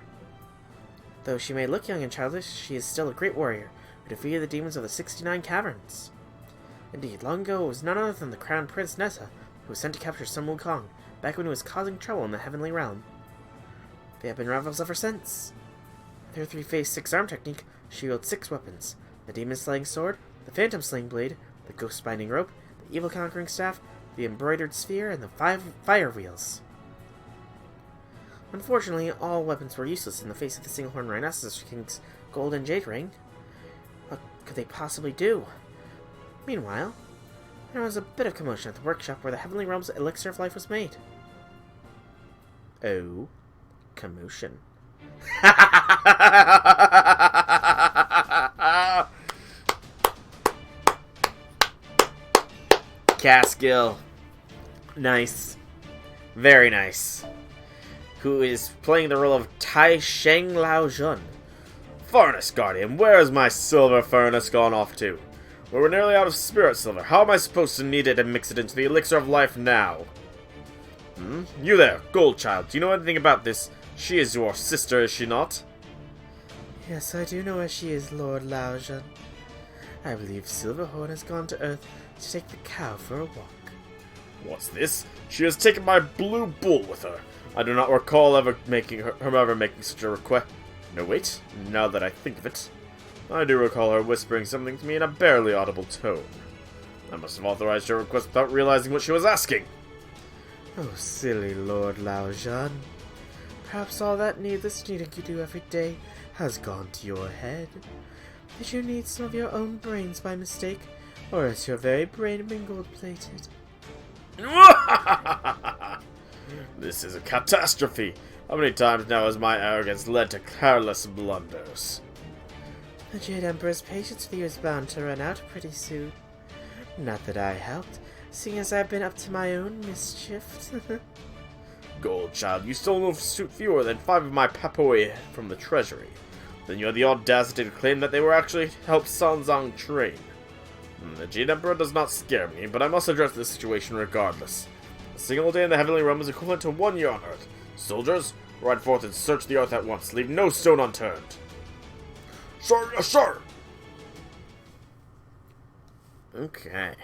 Though she may look young and childish, she is still a great warrior who defeated the demons of the 69 Caverns. Indeed, long ago it was none other than the Crown Prince Nezha who was sent to capture Sun Wukong, back when he was causing trouble in the Heavenly Realm. They have been rivals ever since. With her 3-phase 6-arm technique, she wields 6 weapons: the Demon Slaying Sword, the Phantom Slaying Blade, the Ghost Binding Rope, the Evil Conquering Staff, the Embroidered Sphere, and the 5 Fire Wheels. Unfortunately, all weapons were useless in the face of the Singlehorn Rhinoceros King's gold and jade ring. What could they possibly do? Meanwhile, there was a bit of commotion at the workshop where the Heavenly Realm's elixir of life was made. Oh, commotion. Caskill. Nice. Very nice. Who is playing the role of Tai Sheng Lao Jun. Furnace Guardian, where has my silver furnace gone off to? We were nearly out of spirit silver. How am I supposed to knead it and mix it into the elixir of life now? You there, Gold Child, do you know anything about this? She is your sister, is she not? Yes, I do know where she is, Lord Laojan. I believe Silverhorn has gone to Earth to take the cow for a walk. What's this? She has taken my blue bull with her. I do not recall ever making such a request. No, wait. Now that I think of it, I do recall her whispering something to me in a barely audible tone. I must have authorized her request without realizing what she was asking. Oh, silly Lord Laojan. Perhaps all that needless kneading you do every day has gone to your head. Did you need some of your own brains by mistake, or has your very brain been gold-plated? This is a catastrophe. How many times now has my arrogance led to careless blunders? The Jade Emperor's patience with you is bound to run out pretty soon. Not that I helped, seeing as I've been up to my own mischief. Gold Child, you stole no fewer than 5 of my papoi from the treasury. Then you had the audacity to claim that they were actually to help Sanzang train. The Jade Emperor does not scare me, but I must address this situation regardless. A single day in the Heavenly Realm is equivalent to 1 year on Earth. Soldiers, ride forth and search the Earth at once. Leave no stone unturned. Sir, yes, sir! Okay.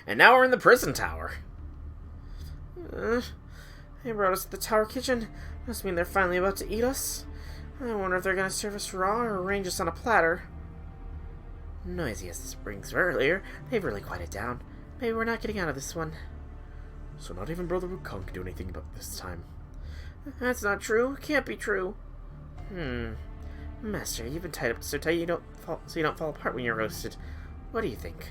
And now we're in the prison tower. They brought us to the tower kitchen. Must mean they're finally about to eat us. I wonder if they're going to serve us raw or arrange us on a platter. Noisy as the springs were earlier, they've really quieted down. Maybe we're not getting out of this one. So not even Brother Wukong can do anything about this time. That's not true. Can't be true. Master, you've been tied up so tight you don't fall apart when you're roasted. What do you think?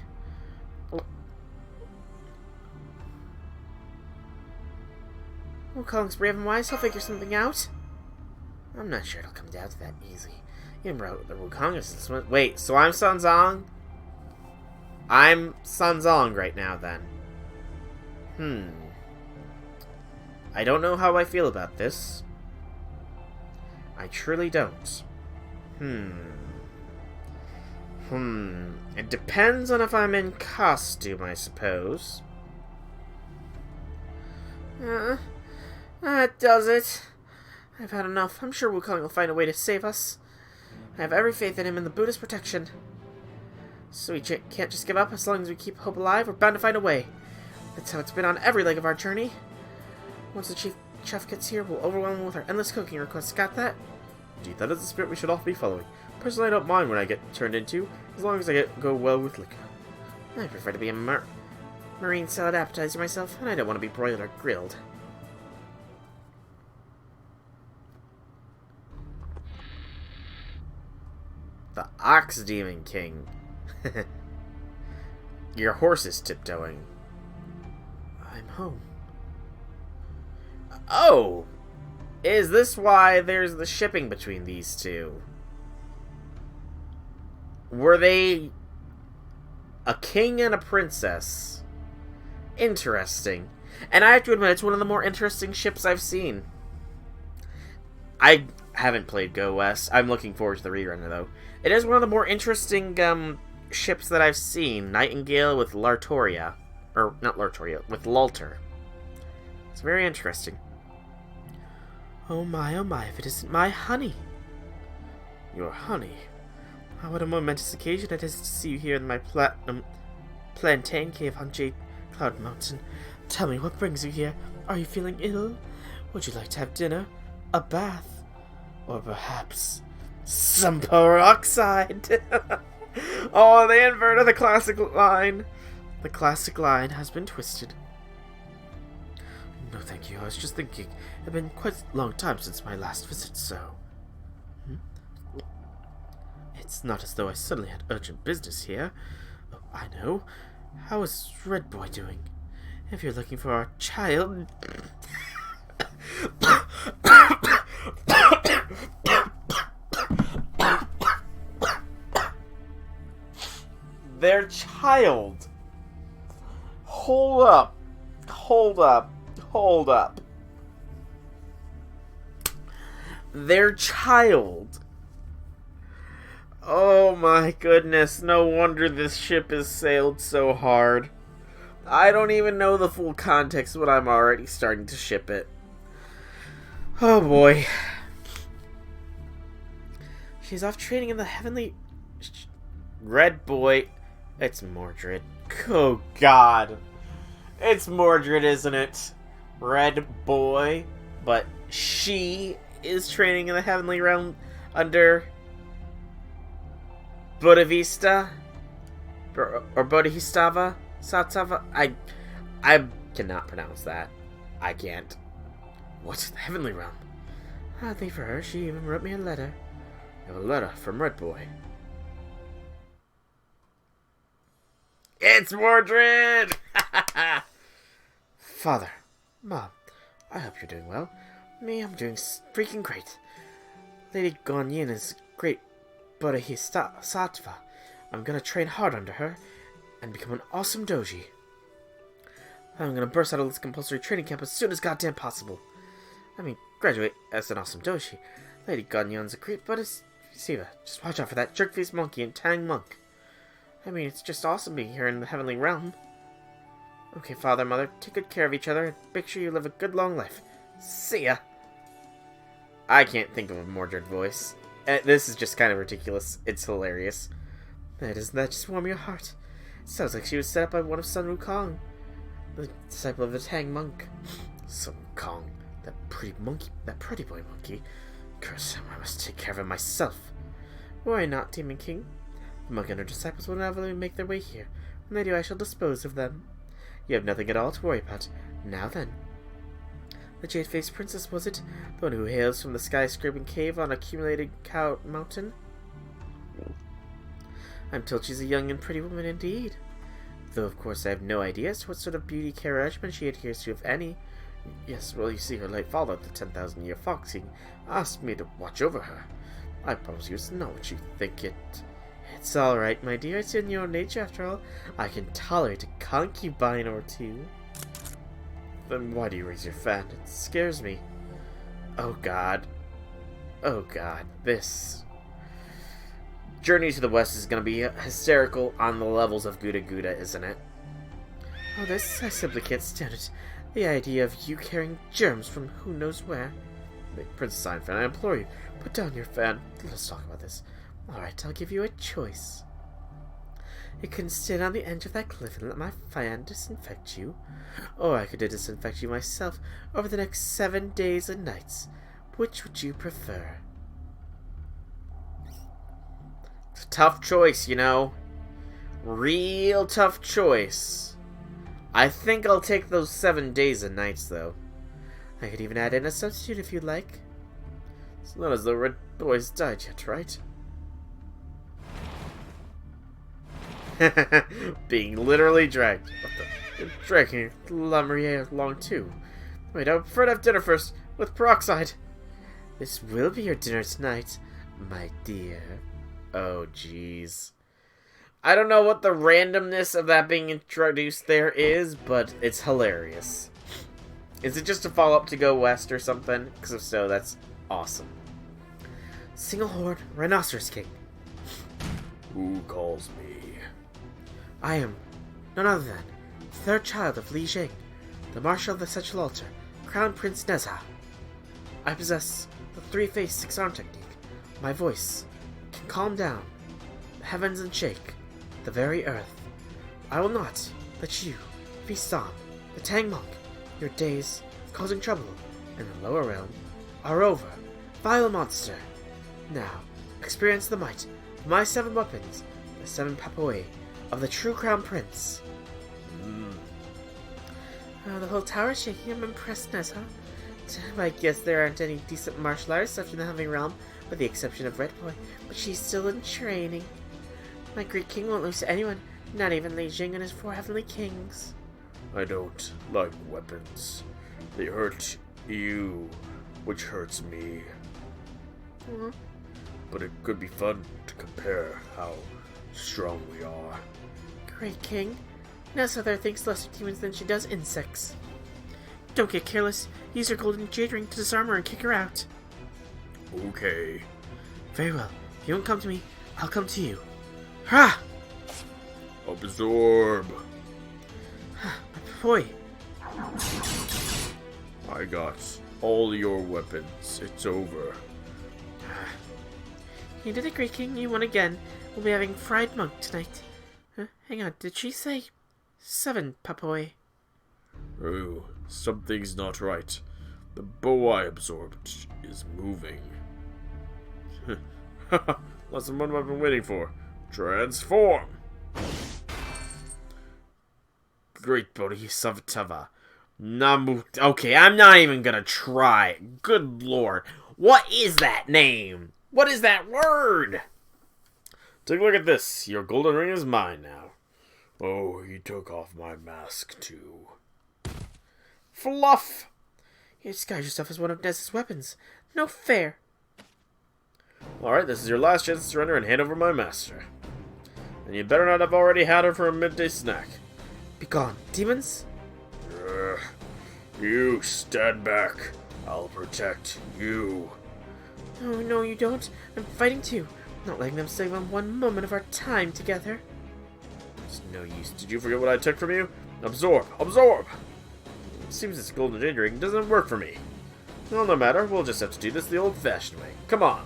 Wukong's brave and wise. He'll figure something out. I'm not sure it'll come down to that easy. Even Brother Wukong is... Wait, so I'm Sanzang? I'm Sanzang right now, then. I don't know how I feel about this. I truly don't. It depends on if I'm in costume, I suppose. That does it. I've had enough. I'm sure Wukong will find a way to save us. I have every faith in him and the Buddha's protection. So we can't just give up. As long as we keep hope alive, we're bound to find a way. That's how it's been on every leg of our journey. Once the chief chef gets here, we'll overwhelm him with our endless cooking requests. Got that? Indeed, that is the spirit we should all be following. Personally, I don't mind when I get turned into, as long as I go well with liquor. I prefer to be a marine salad appetizer myself, and I don't want to be broiled or grilled. The Ox Demon King. Your horse is tiptoeing. I'm home. Oh! Is this why there's the shipping between these two? Were they a king and a princess? Interesting. And I have to admit, it's one of the more interesting ships I've seen. I haven't played Go West. I'm looking forward to the rerun, though. It is one of the more interesting ships that I've seen. Nightingale with Lartoria. Or, not Lartoria, with Lalter. It's very interesting. Oh my, if it isn't my honey. Your honey? What a momentous occasion it is to see you here in my plantain cave on Jade Cloud Mountain. Tell me, what brings you here? Are you feeling ill? Would you like to have dinner? A bath? Or perhaps some peroxide? Oh, they inverted the classic line. The classic line has been twisted. no thank you. I was just thinking, it's been quite a long time since my last visit, so... It's not as though I suddenly had urgent business here. Oh, I know. How is Red Boy doing? If you're looking for our child... Their child. Hold up. Hold up. Hold up. Their child. Oh my goodness, no wonder this ship has sailed so hard. I don't even know the full context, but I'm already starting to ship it. Oh boy. She's off training in the heavenly... Red Boy. It's Mordred. Oh god. It's Mordred, isn't it? Red Boy. But she is training in the heavenly realm under... Bodavista? Or Bodhistava? Satava? I cannot pronounce that. I can't. What's the heavenly realm? Hardly for her. She even wrote me a letter. I have a letter from Red Boy. It's Mordred! Father, Mom, I hope you're doing well. Me, I'm doing freaking great. Lady Gonyin is great, but Satva. I'm gonna train hard under her and become an awesome doji. I'm gonna burst out of this compulsory training camp as soon as goddamn possible. I mean, graduate as an awesome doji. Lady Gonyon's a great, but it's Siva. Just watch out for that jerk-faced monkey and Tang Monk. I mean, it's just awesome being here in the heavenly realm. Okay, Father, Mother, take good care of each other and make sure you live a good long life. See ya! I can't think of a Mordred voice. This is just kind of ridiculous. It's hilarious. Doesn't that just warm your heart? It sounds like she was set up by one of Sun Wukong, the disciple of the Tang Monk. Sun Wukong, that pretty boy monkey. Curse him, I must take care of him myself. Worry not, Demon King. The monk and her disciples will inevitably make their way here. When they do, I shall dispose of them. You have nothing at all to worry about. Now then. The jade-faced princess, was it? The one who hails from the skyscraping cave on Accumulated Cow Mountain? I'm told she's a young and pretty woman indeed. Though, of course, I have no idea as to what sort of beauty care regimen she adheres to, if any. Yes, well, you see, her late father, the 10,000-year fox, he asked me to watch over her. I promise you it's not what you think it... It's alright, my dear. It's in your nature, after all. I can tolerate a concubine or two. Then why do you raise your fan? It scares me. Oh, God. Oh, God. This... Journey to the West is going to be hysterical on the levels of Gouda Gouda, isn't it? Oh, this... I simply can't stand it. The idea of you carrying germs from who knows where. Princess Einfan, I implore you, put down your fan. Let us talk about this. Alright, I'll give you a choice. You can stand on the edge of that cliff and let my fan disinfect you. Or I could disinfect you myself over the next 7 days and nights. Which would you prefer? It's a tough choice, you know. Real tough choice. I think I'll take those 7 days and nights, though. I could even add in a substitute if you'd like. It's not as though Red Boy's died yet, right? Being literally dragged. What the? You're dragging La Marie along too. Wait, I prefer to have dinner first, with peroxide. This will be your dinner tonight, my dear. Oh, jeez. I don't know what the randomness of that being introduced there is, but it's hilarious. Is it just a follow-up to Go West or something? Because if so, that's awesome. Singlehorn Rhinoceros King. Who calls me? I am none other than third child of Li Jing, the Marshal of the Central Altar, Crown Prince Neza. I possess the three-faced six-arm technique. My voice can calm down the heavens and shake the very earth. I will not let you feast on the Tang Monk. Your days of causing trouble in the lower realm are over, vile monster. Now, experience the might of my 7 weapons, the 7 papouet of the true Crown Prince. The whole tower's shaking. I'm impressed, Nessa. I guess there aren't any decent martial artists left in the Heavenly Realm, with the exception of Red Boy, but she's still in training. My great king won't lose to anyone, not even Li Jing and his 4 heavenly kings. I don't like weapons. They hurt you, which hurts me. But it could be fun to compare how strong we are. Great king. Nessa there thinks less of demons than she does insects. Don't get careless. Use your golden jade ring to disarm her and kick her out. Okay. Very well. If you won't come to me, I'll come to you. Ha! Absorb. Boy. I got all your weapons. It's over. You did it, Great King. You won again. We'll be having fried monk tonight. Hang on. Did she say 7, Papoy? Oh, something's not right. The bow I absorbed is moving. Lesson 1 I've been waiting for. Transform! Great Bodhisattva. Namu. Okay, I'm not even gonna try. Good lord. What is that name? What is that word? Take a look at this. Your golden ring is mine now. Oh, he took off my mask too. Fluff! You disguise yourself as one of Nessa's weapons. No fair. Alright, this is your last chance to surrender and hand over my master. And you better not have already had her for a midday snack. Begone, demons! You stand back. I'll protect you. Oh, no, you don't. I'm fighting too. Not letting them save on one moment of our time together. It's no use. Did you forget what I took from you? Absorb! Absorb! It seems this golden jade ring doesn't work for me. Well, no matter. We'll just have to do this the old-fashioned way. Come on.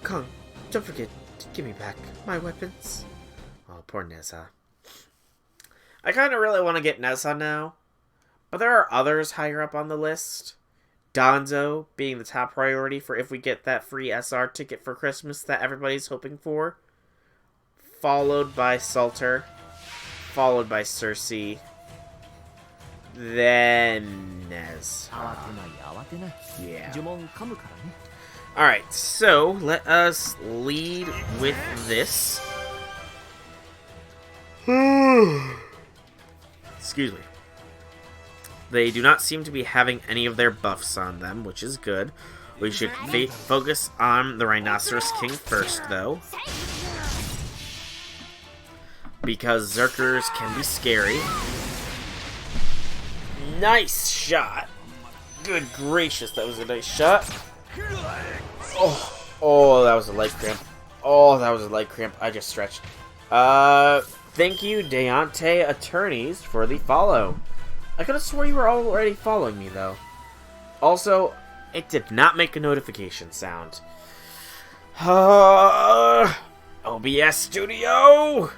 Kong, don't forget to give me back my weapons. Oh, poor Nessa. I kind of really want to get Nessa now, but there are others higher up on the list. Donzo being the top priority for if we get that free SR ticket for Christmas that everybody's hoping for. Followed by Salter. Followed by Cersei. Then Nez. Yeah. Alright, so let us lead with this. Excuse me. They do not seem to be having any of their buffs on them, which is good. We should focus on the Rhinoceros King first, though. Because Zerkers can be scary. Nice shot! Good gracious, that was a nice shot. Oh, that was a light cramp. Oh, that was a light cramp. I just stretched. Thank you, Deontay Attorneys, for the follow. I could have swore you were already following me, though. Also, it did not make a notification sound. OBS Studio!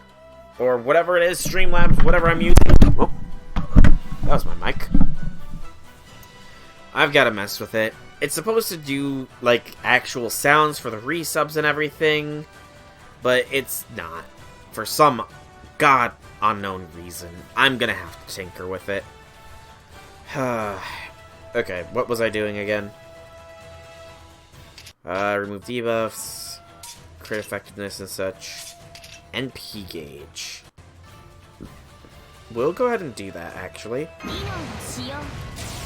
Or whatever it is, Streamlabs, whatever I'm using. Oh, that was my mic. I've got to mess with it. It's supposed to do, like, actual sounds for the resubs and everything, but it's not. For some god unknown reason, I'm gonna have to tinker with it. Okay, what was I doing again? Remove debuffs, crit effectiveness and such. NP gauge. We'll go ahead and do that, actually.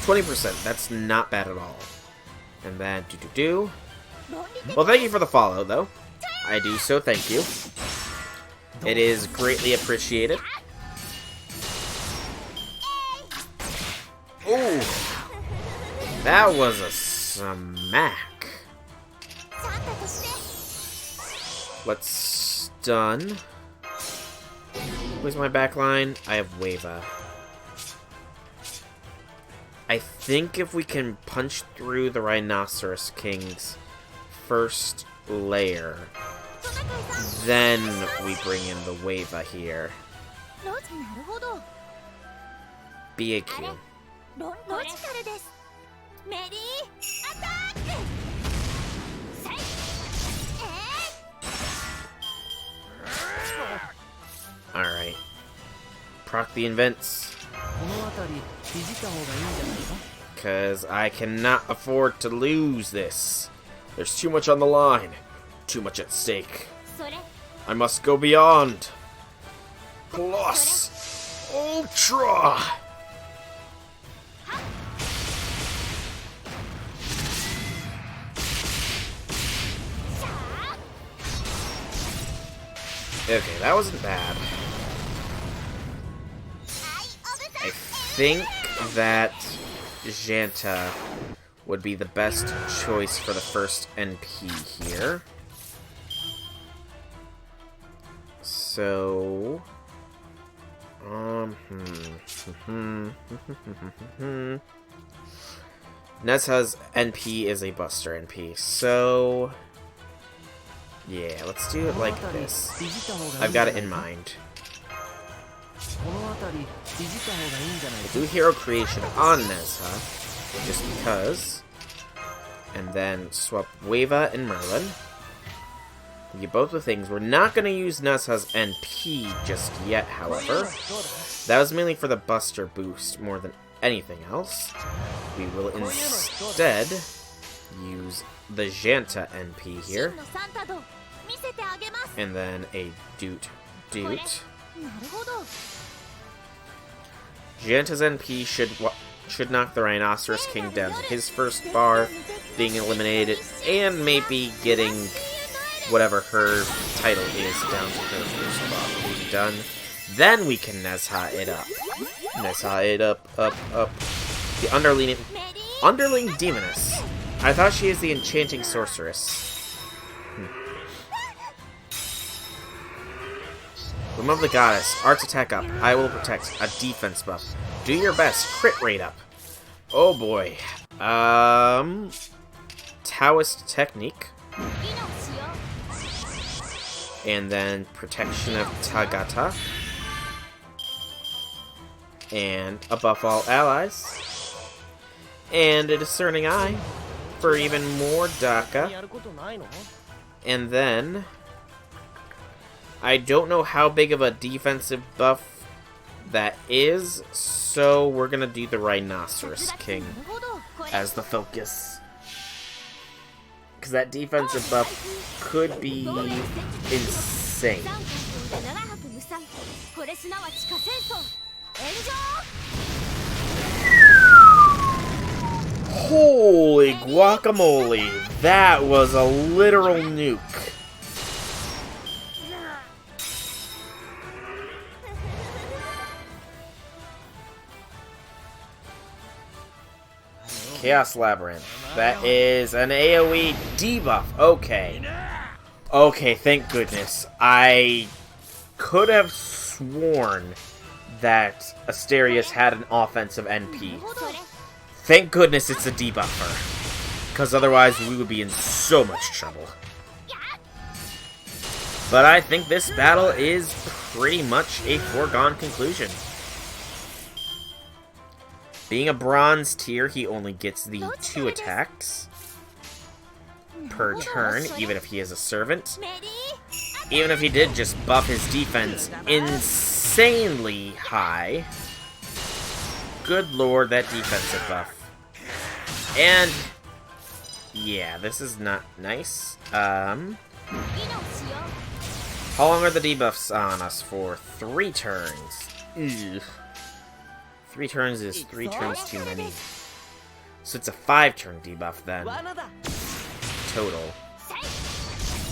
20%, that's not bad at all. And then, Well, thank you for the follow, though. I do so thank you. It is greatly appreciated. Ooh! That was a smack. Let's stun. Where's my backline? I have Wava. I think if we can punch through the Rhinoceros King's first layer, then we bring in the Wava here. BAQ. Alright. Proc the invents. 辺りいじった方がいいんじゃないか。 Because I cannot afford to lose this. There's too much on the line. Too much at stake. I must go beyond. Plus Ultra! Okay, that wasn't bad. I think that Janta would be the best choice for the first NP here. So... Nezha's NP is a Buster NP, so... Yeah, let's do it like this. I've got it in mind. We'll do Hero Creation on Nezha, just because. And then swap Weva and Merlin. We get both the things. We're not going to use Nezha's NP just yet, however. That was mainly for the Buster boost more than anything else. We will instead use the Janta NP here. And then a Doot. Janta's NP should knock the Rhinoceros King down to his first bar, being eliminated, and maybe getting whatever her title is down to her first bar being done. Then we can Nezha it up. Nezha it up. The Underling Demoness. I thought she is the Enchanting Sorceress. Remove the Goddess. Arts attack up. I will protect. A defense buff. Do your best. Crit rate up. Oh boy. Taoist Technique. And then Protection of Tagata. And a buff all allies. And a Discerning Eye for even more Daka. And then... I don't know how big of a defensive buff that is, so we're gonna do the Rhinoceros King as the focus. Because that defensive buff could be insane. Holy guacamole! That was a literal nuke. Chaos Labyrinth. That is an AoE debuff. Okay. Okay, thank goodness. I could have sworn that Asterius had an offensive NP. Thank goodness it's a debuffer. Because otherwise we would be in so much trouble. But I think this battle is pretty much a foregone conclusion. Being a bronze tier, he only gets the 2 attacks per turn, even if he is a servant. Even if he did just buff his defense insanely high. Good lord, that defensive buff. And, yeah, this is not nice. How long are the debuffs on us for? 3 turns. Ugh. 3 turns is 3 turns too many. So it's a 5-turn debuff then. Total.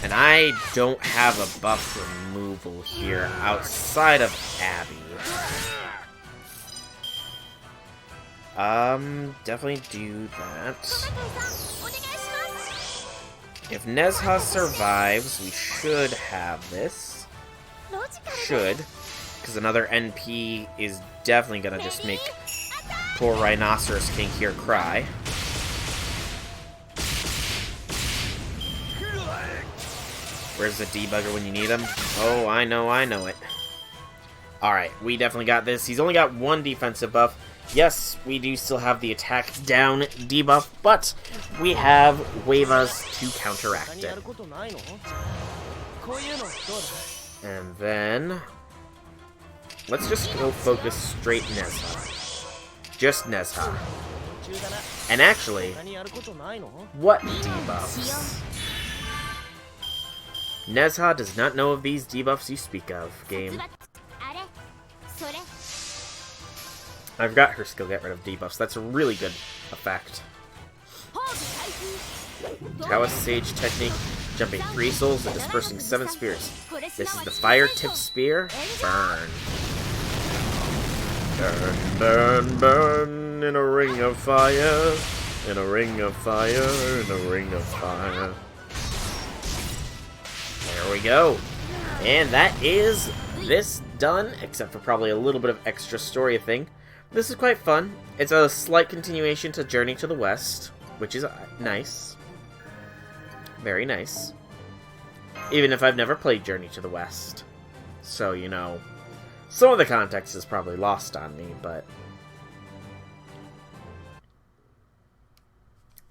And I don't have a buff removal here outside of Abby. Definitely do that. If Nezha survives, we should have this. Should. Because another NP is definitely gonna just make poor Rhinoceros King here cry. Where's the debugger when you need him? Oh, I know it. Alright, we definitely got this. He's only got 1 defensive buff. Yes, we do still have the attack down debuff, but we have Wevas to counteract it. And then... let's just go focus straight Nezha. just Nezha. And actually, what debuffs? Nezha does not know of these debuffs you speak of, game. I've got her skill get rid of debuffs. That's a really good effect. Taoist Sage technique, jumping 3 souls and dispersing 7 spears. This is the fire-tipped spear. Burn. Burn, burn, burn in a ring of fire. In a ring of fire, in a ring of fire. There we go. And that is this done, except for probably a little bit of extra story thing. This is quite fun. It's a slight continuation to Journey to the West, which is nice. Very nice. Even if I've never played Journey to the West. So, you know, some of the context is probably lost on me, but...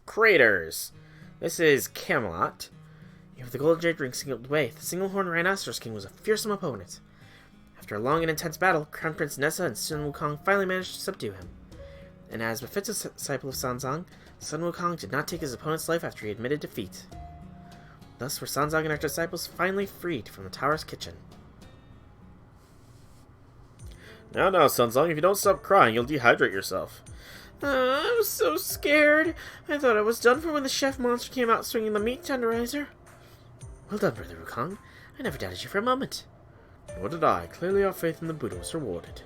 Craters. This is Camelot. You have the Golden Jade Ring singled away. The Single-Horned Rhinoceros King was a fearsome opponent. After a long and intense battle, Crown Prince Nessa and Sun Wukong finally managed to subdue him. And as befits a disciple of Sanzang, Sun Wukong did not take his opponent's life after he admitted defeat. Thus were Sanzang and her disciples finally freed from the tower's kitchen. Now, Sanzang, if you don't stop crying, you'll dehydrate yourself. I was so scared. I thought I was done for when the chef monster came out swinging the meat tenderizer. Well done, Brother Wukong. I never doubted you for a moment. What did I? Clearly our faith in the Buddha was rewarded.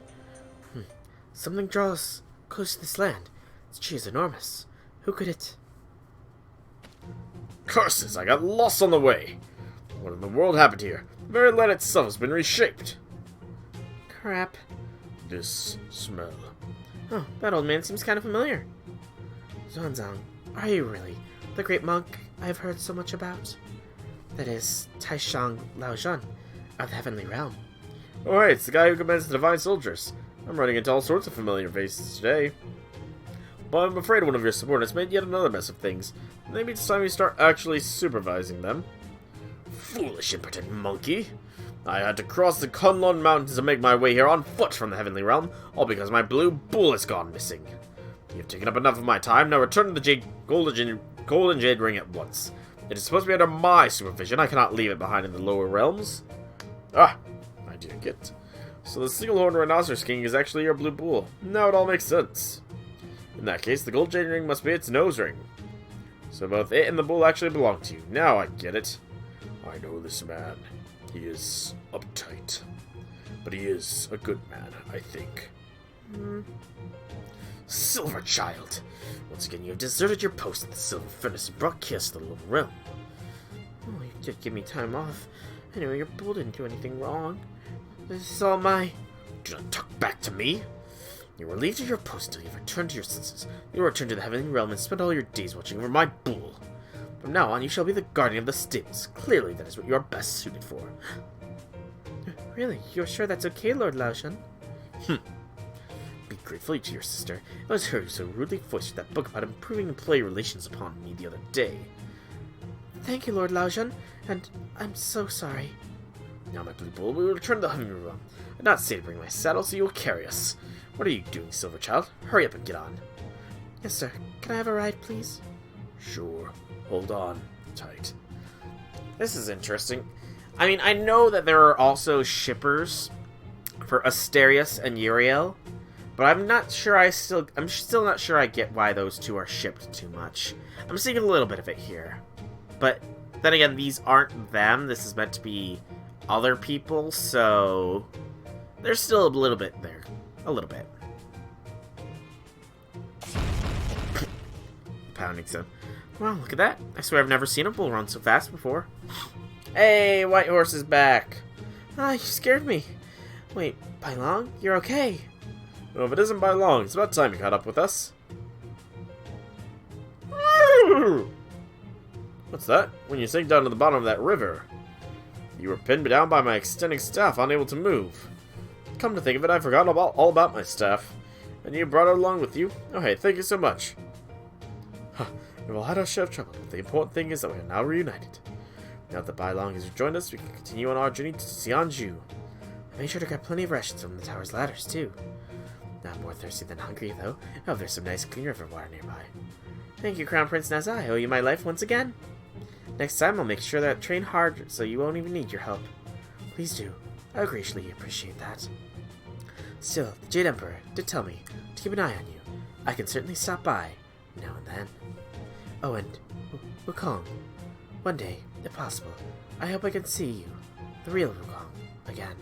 Something draws close to this land. Its tree is enormous. Who could it... Curses! I got lost on the way! What in the world happened here? The very land itself has been reshaped. Crap. This smell. Oh, that old man seems kind of familiar. Xuanzang, are you really the great monk I've heard so much about? That is, Taishang Laozhan of the Heavenly Realm. Oh hey, it's the guy who commands the Divine Soldiers. I'm running into all sorts of familiar faces today. But I'm afraid one of your subordinates made yet another mess of things. Maybe it's time you start actually supervising them. Foolish, impotent monkey! I had to cross the Kunlun Mountains to make my way here on foot from the Heavenly Realm, all because my blue bull has gone missing. You've taken up enough of my time, now return to the Golden Jade Ring at once. It is supposed to be under my supervision, I cannot leave it behind in the lower realms. Ah, I didn't get it. So the Single-Horned Rhinoceros King is actually your blue bull. Now it all makes sense. In that case, the Gold Jade Ring must be its nose ring. So both it and the bull actually belong to you. Now I get it. I know this man. He is uptight. But he is a good man, I think. Silver Child! Once again, you have deserted your post at the Silver Furnace and brought chaos to the lower realm. Oh, you did give me time off. Anyway, your bull didn't do anything wrong. This is all my... Do not talk back to me! You are relieved of your post until you have returned to your senses. You will return to the Heavenly Realm and spend all your days watching over my bull. From now on, you shall be the guardian of the stables. Clearly, that is what you are best suited for. Really? You're sure that's okay, Lord Laoshan? Be grateful to your sister. It was her who so rudely voiced that book about improving employee relations upon me the other day. Thank you, Lord Laoshan, and I'm so sorry. Now, my blue bull, we will return to the Heavenly Realm. I did not say to bring my saddle, so you will carry us. What are you doing, Silver Child? Hurry up and get on. Yes, sir. Can I have a ride, please? Sure. Hold on. Tight. This is interesting. I mean, I know that there are also shippers for Asterius and Uriel, but I'm still not sure I get why those two are shipped too much. I'm seeing a little bit of it here. But then again, these aren't them. This is meant to be other people, so there's still a little bit there. A little bit. Pounding sound. Wow, look at that. I swear I've never seen a bull run so fast before. Hey, White Horse is back. Ah, you scared me. Wait, Bai Long, you're okay. Well, if it isn't by long, it's about time you caught up with us. What's that? When you sink down to the bottom of that river. You were pinned down by my extending staff, unable to move. Come to think of it, I forgot all about my staff. And you brought it along with you? Oh hey, thank you so much. Huh, we've all had our share of trouble, but the important thing is that we are now reunited. Now that Bai Long has rejoined us, we can continue on our journey to Xianju. I made sure to grab plenty of rations from the tower's ladders, too. Not more thirsty than hungry, though. I hope there's some nice clean river water nearby. Thank you, Crown Prince Neza. I owe you my life once again. Next time, I'll make sure that I train hard so you won't even need your help. Please do. I would greatly appreciate that. Still, the Jade Emperor did tell me to keep an eye on you. I can certainly stop by now and then. Oh, and Wukong. One day, if possible, I hope I can see you, the real Wukong, again.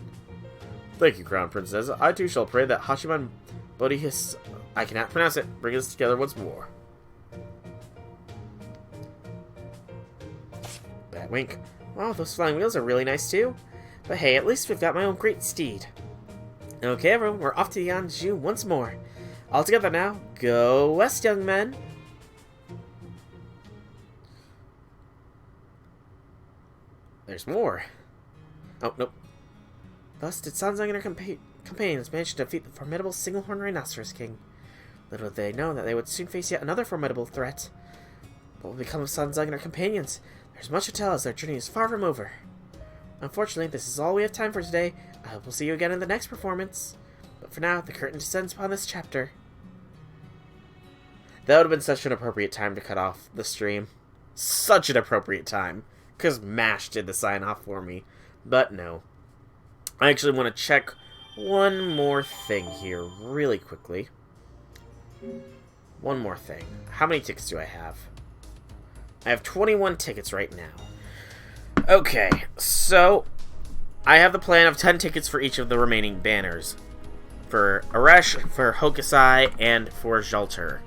Thank you, Crown Princess. I too shall pray that Hashiman Bodhis... I cannot pronounce it. Bring us together once more. Bat wink. Wow, those flying wheels are really nice too. But hey, at least we've got my own great steed. Okay, everyone, we're off to Yanju once more. All together now. Go west, young men. There's more. Oh, nope. Thus did Sanzang and her companions manage to defeat the formidable single-horned rhinoceros king. Little did they know that they would soon face yet another formidable threat. What will become of Sanzang and her companions? There's much to tell as their journey is far from over. Unfortunately, this is all we have time for today. I hope we'll see you again in the next performance. But for now, the curtain descends upon this chapter. That would have been such an appropriate time to cut off the stream. Such an appropriate time. Because MASH did the sign-off for me. But no. I actually want to check one more thing here really quickly. One more thing. How many tickets do I have? I have 21 tickets right now. Okay, so I have the plan of 10 tickets for each of the remaining banners. For Aresh, for Hokusai, and for Jalter.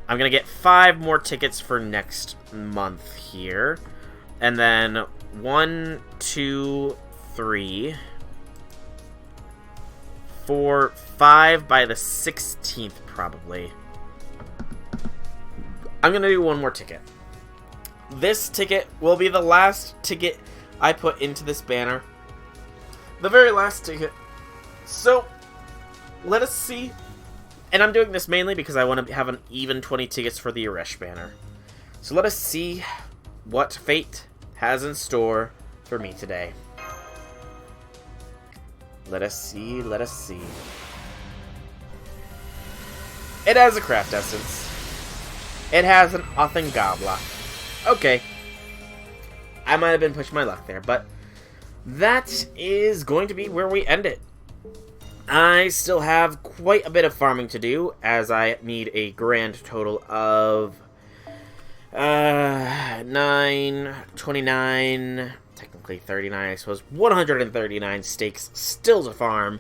I'm going to get 5 more tickets for next month here. And then 1, 2, 3, 4, 5 by the 16th probably. I'm going to do one more ticket. This ticket will be the last ticket I put into this banner. The very last ticket. So, let us see. And I'm doing this mainly because I want to have an even 20 tickets for the Aresh banner. So let us see what fate has in store for me today. Let us see, let us see. It has a craft essence. It has an Othengabla. Okay. I might have been pushing my luck there, but that is going to be where we end it. I still have quite a bit of farming to do, as I need a grand total of 9, 29, technically 39, I suppose, 139 stakes still to farm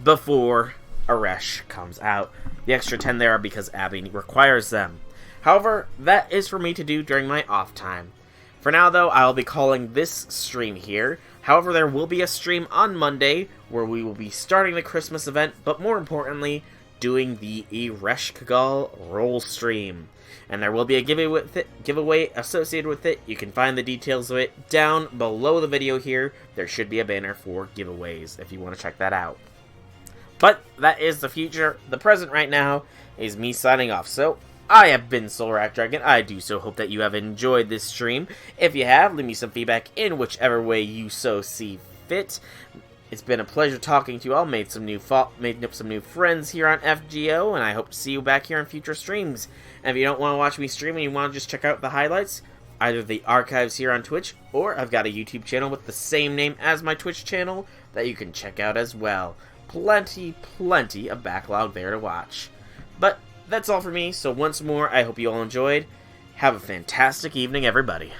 before Aresh comes out. The extra 10 there are because Abby requires them. However, that is for me to do during my off time. For now, though, I'll be calling this stream here. However, there will be a stream on Monday where we will be starting the Christmas event, but more importantly, doing the Aresh Kagal roll stream. And there will be a giveaway associated with it. You can find the details of it down below the video here. There should be a banner for giveaways if you want to check that out. But that is the future. The present right now is me signing off. So, I have been Soulrat Dragon. I do so hope that you have enjoyed this stream. If you have, leave me some feedback in whichever way you so see fit. It's been a pleasure talking to you all. Made up some new friends here on FGO, and I hope to see you back here in future streams. And if you don't want to watch me stream and you want to just check out the highlights, either the archives here on Twitch, or I've got a YouTube channel with the same name as my Twitch channel that you can check out as well. Plenty of backlog there to watch. But that's all for me, so once more, I hope you all enjoyed. Have a fantastic evening, everybody.